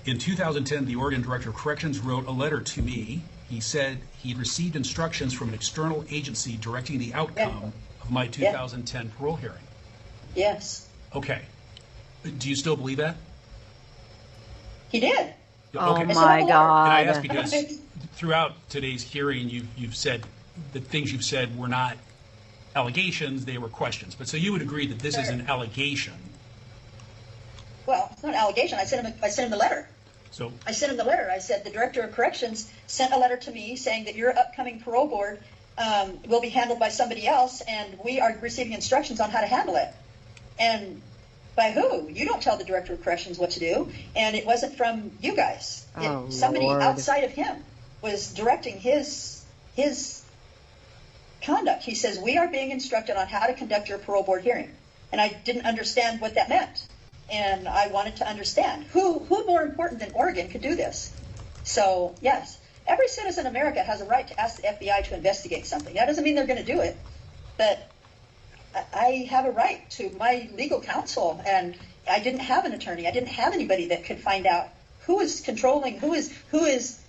in 2010, the Oregon Director of Corrections wrote a letter to me. He said he received instructions from an external agency directing the outcome of my 2010 parole hearing. Yes. Okay. Do you still believe that? He did. Oh Okay. my God. And I ask because throughout today's hearing, you've said the things you've said were not allegations, they were questions. But so you would agree that this is an allegation. Well, it's not an allegation. I sent him the letter. So I sent him the letter. I said the Director of Corrections sent a letter to me saying that your upcoming parole board will be handled by somebody else, and we are receiving instructions on how to handle it. And by who? You don't tell the Director of Corrections what to do, and it wasn't from you guys. Somebody Lord. outside of him was directing his conduct. He says, we are being instructed on how to conduct your parole board hearing. And I didn't understand what that meant. And I wanted to understand who more important than Oregon could do this. So, yes, every citizen in America has a right to ask the FBI to investigate something. That doesn't mean they're going to do it, but I have a right to my legal counsel, and I didn't have an attorney. I didn't have anybody that could find out who is controlling, who is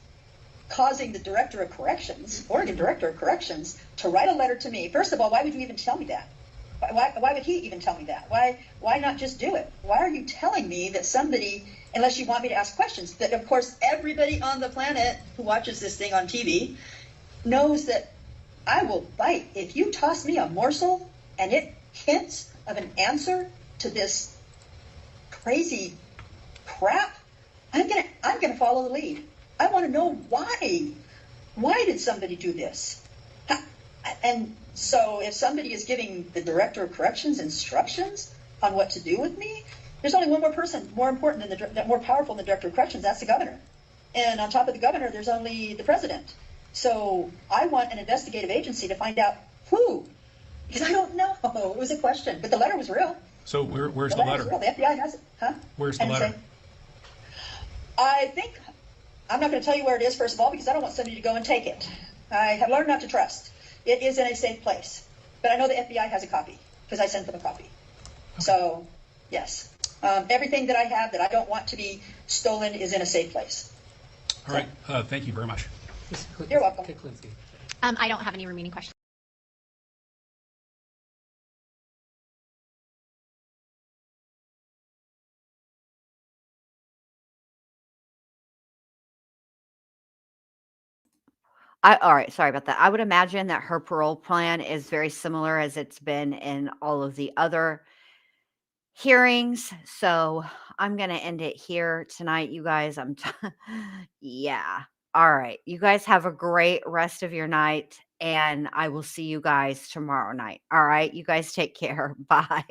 causing the Director of Corrections, Oregon Director of Corrections, to write a letter to me. First of all, why would you even tell me that? Why would he even tell me that? Why not just do it? Why are you telling me that somebody, unless you want me to ask questions, that of course everybody on the planet who watches this thing on TV knows that I will bite. If you toss me a morsel and it hints of an answer to this crazy crap, I'm gonna follow the lead. I want to know why. Why did somebody do this? And so if somebody is giving the Director of Corrections instructions on what to do with me, there's only one more person more important than more powerful than the Director of Corrections. That's the governor. And on top of the governor, there's only the president. So I want an investigative agency to find out who, because I don't know. It was a question, but the letter was real. So where's the letter? The FBI has it, huh? Where's the letter? I think I'm not going to tell you where it is, first of all, because I don't want somebody to go and take it. I have learned not to trust. It is in a safe place. But I know the FBI has a copy, because I sent them a copy. Okay. So, yes. Everything that I have that I don't want to be stolen is in a safe place. All right. Thank you very much. You're welcome. Kuklinski. I don't have any remaining questions. All right, sorry about that. I would imagine that her parole plan is very similar as it's been in all of the other hearings. So I'm going to end it here tonight, you guys. Yeah. All right. You guys have a great rest of your night, and I will see you guys tomorrow night. All right. You guys take care. Bye.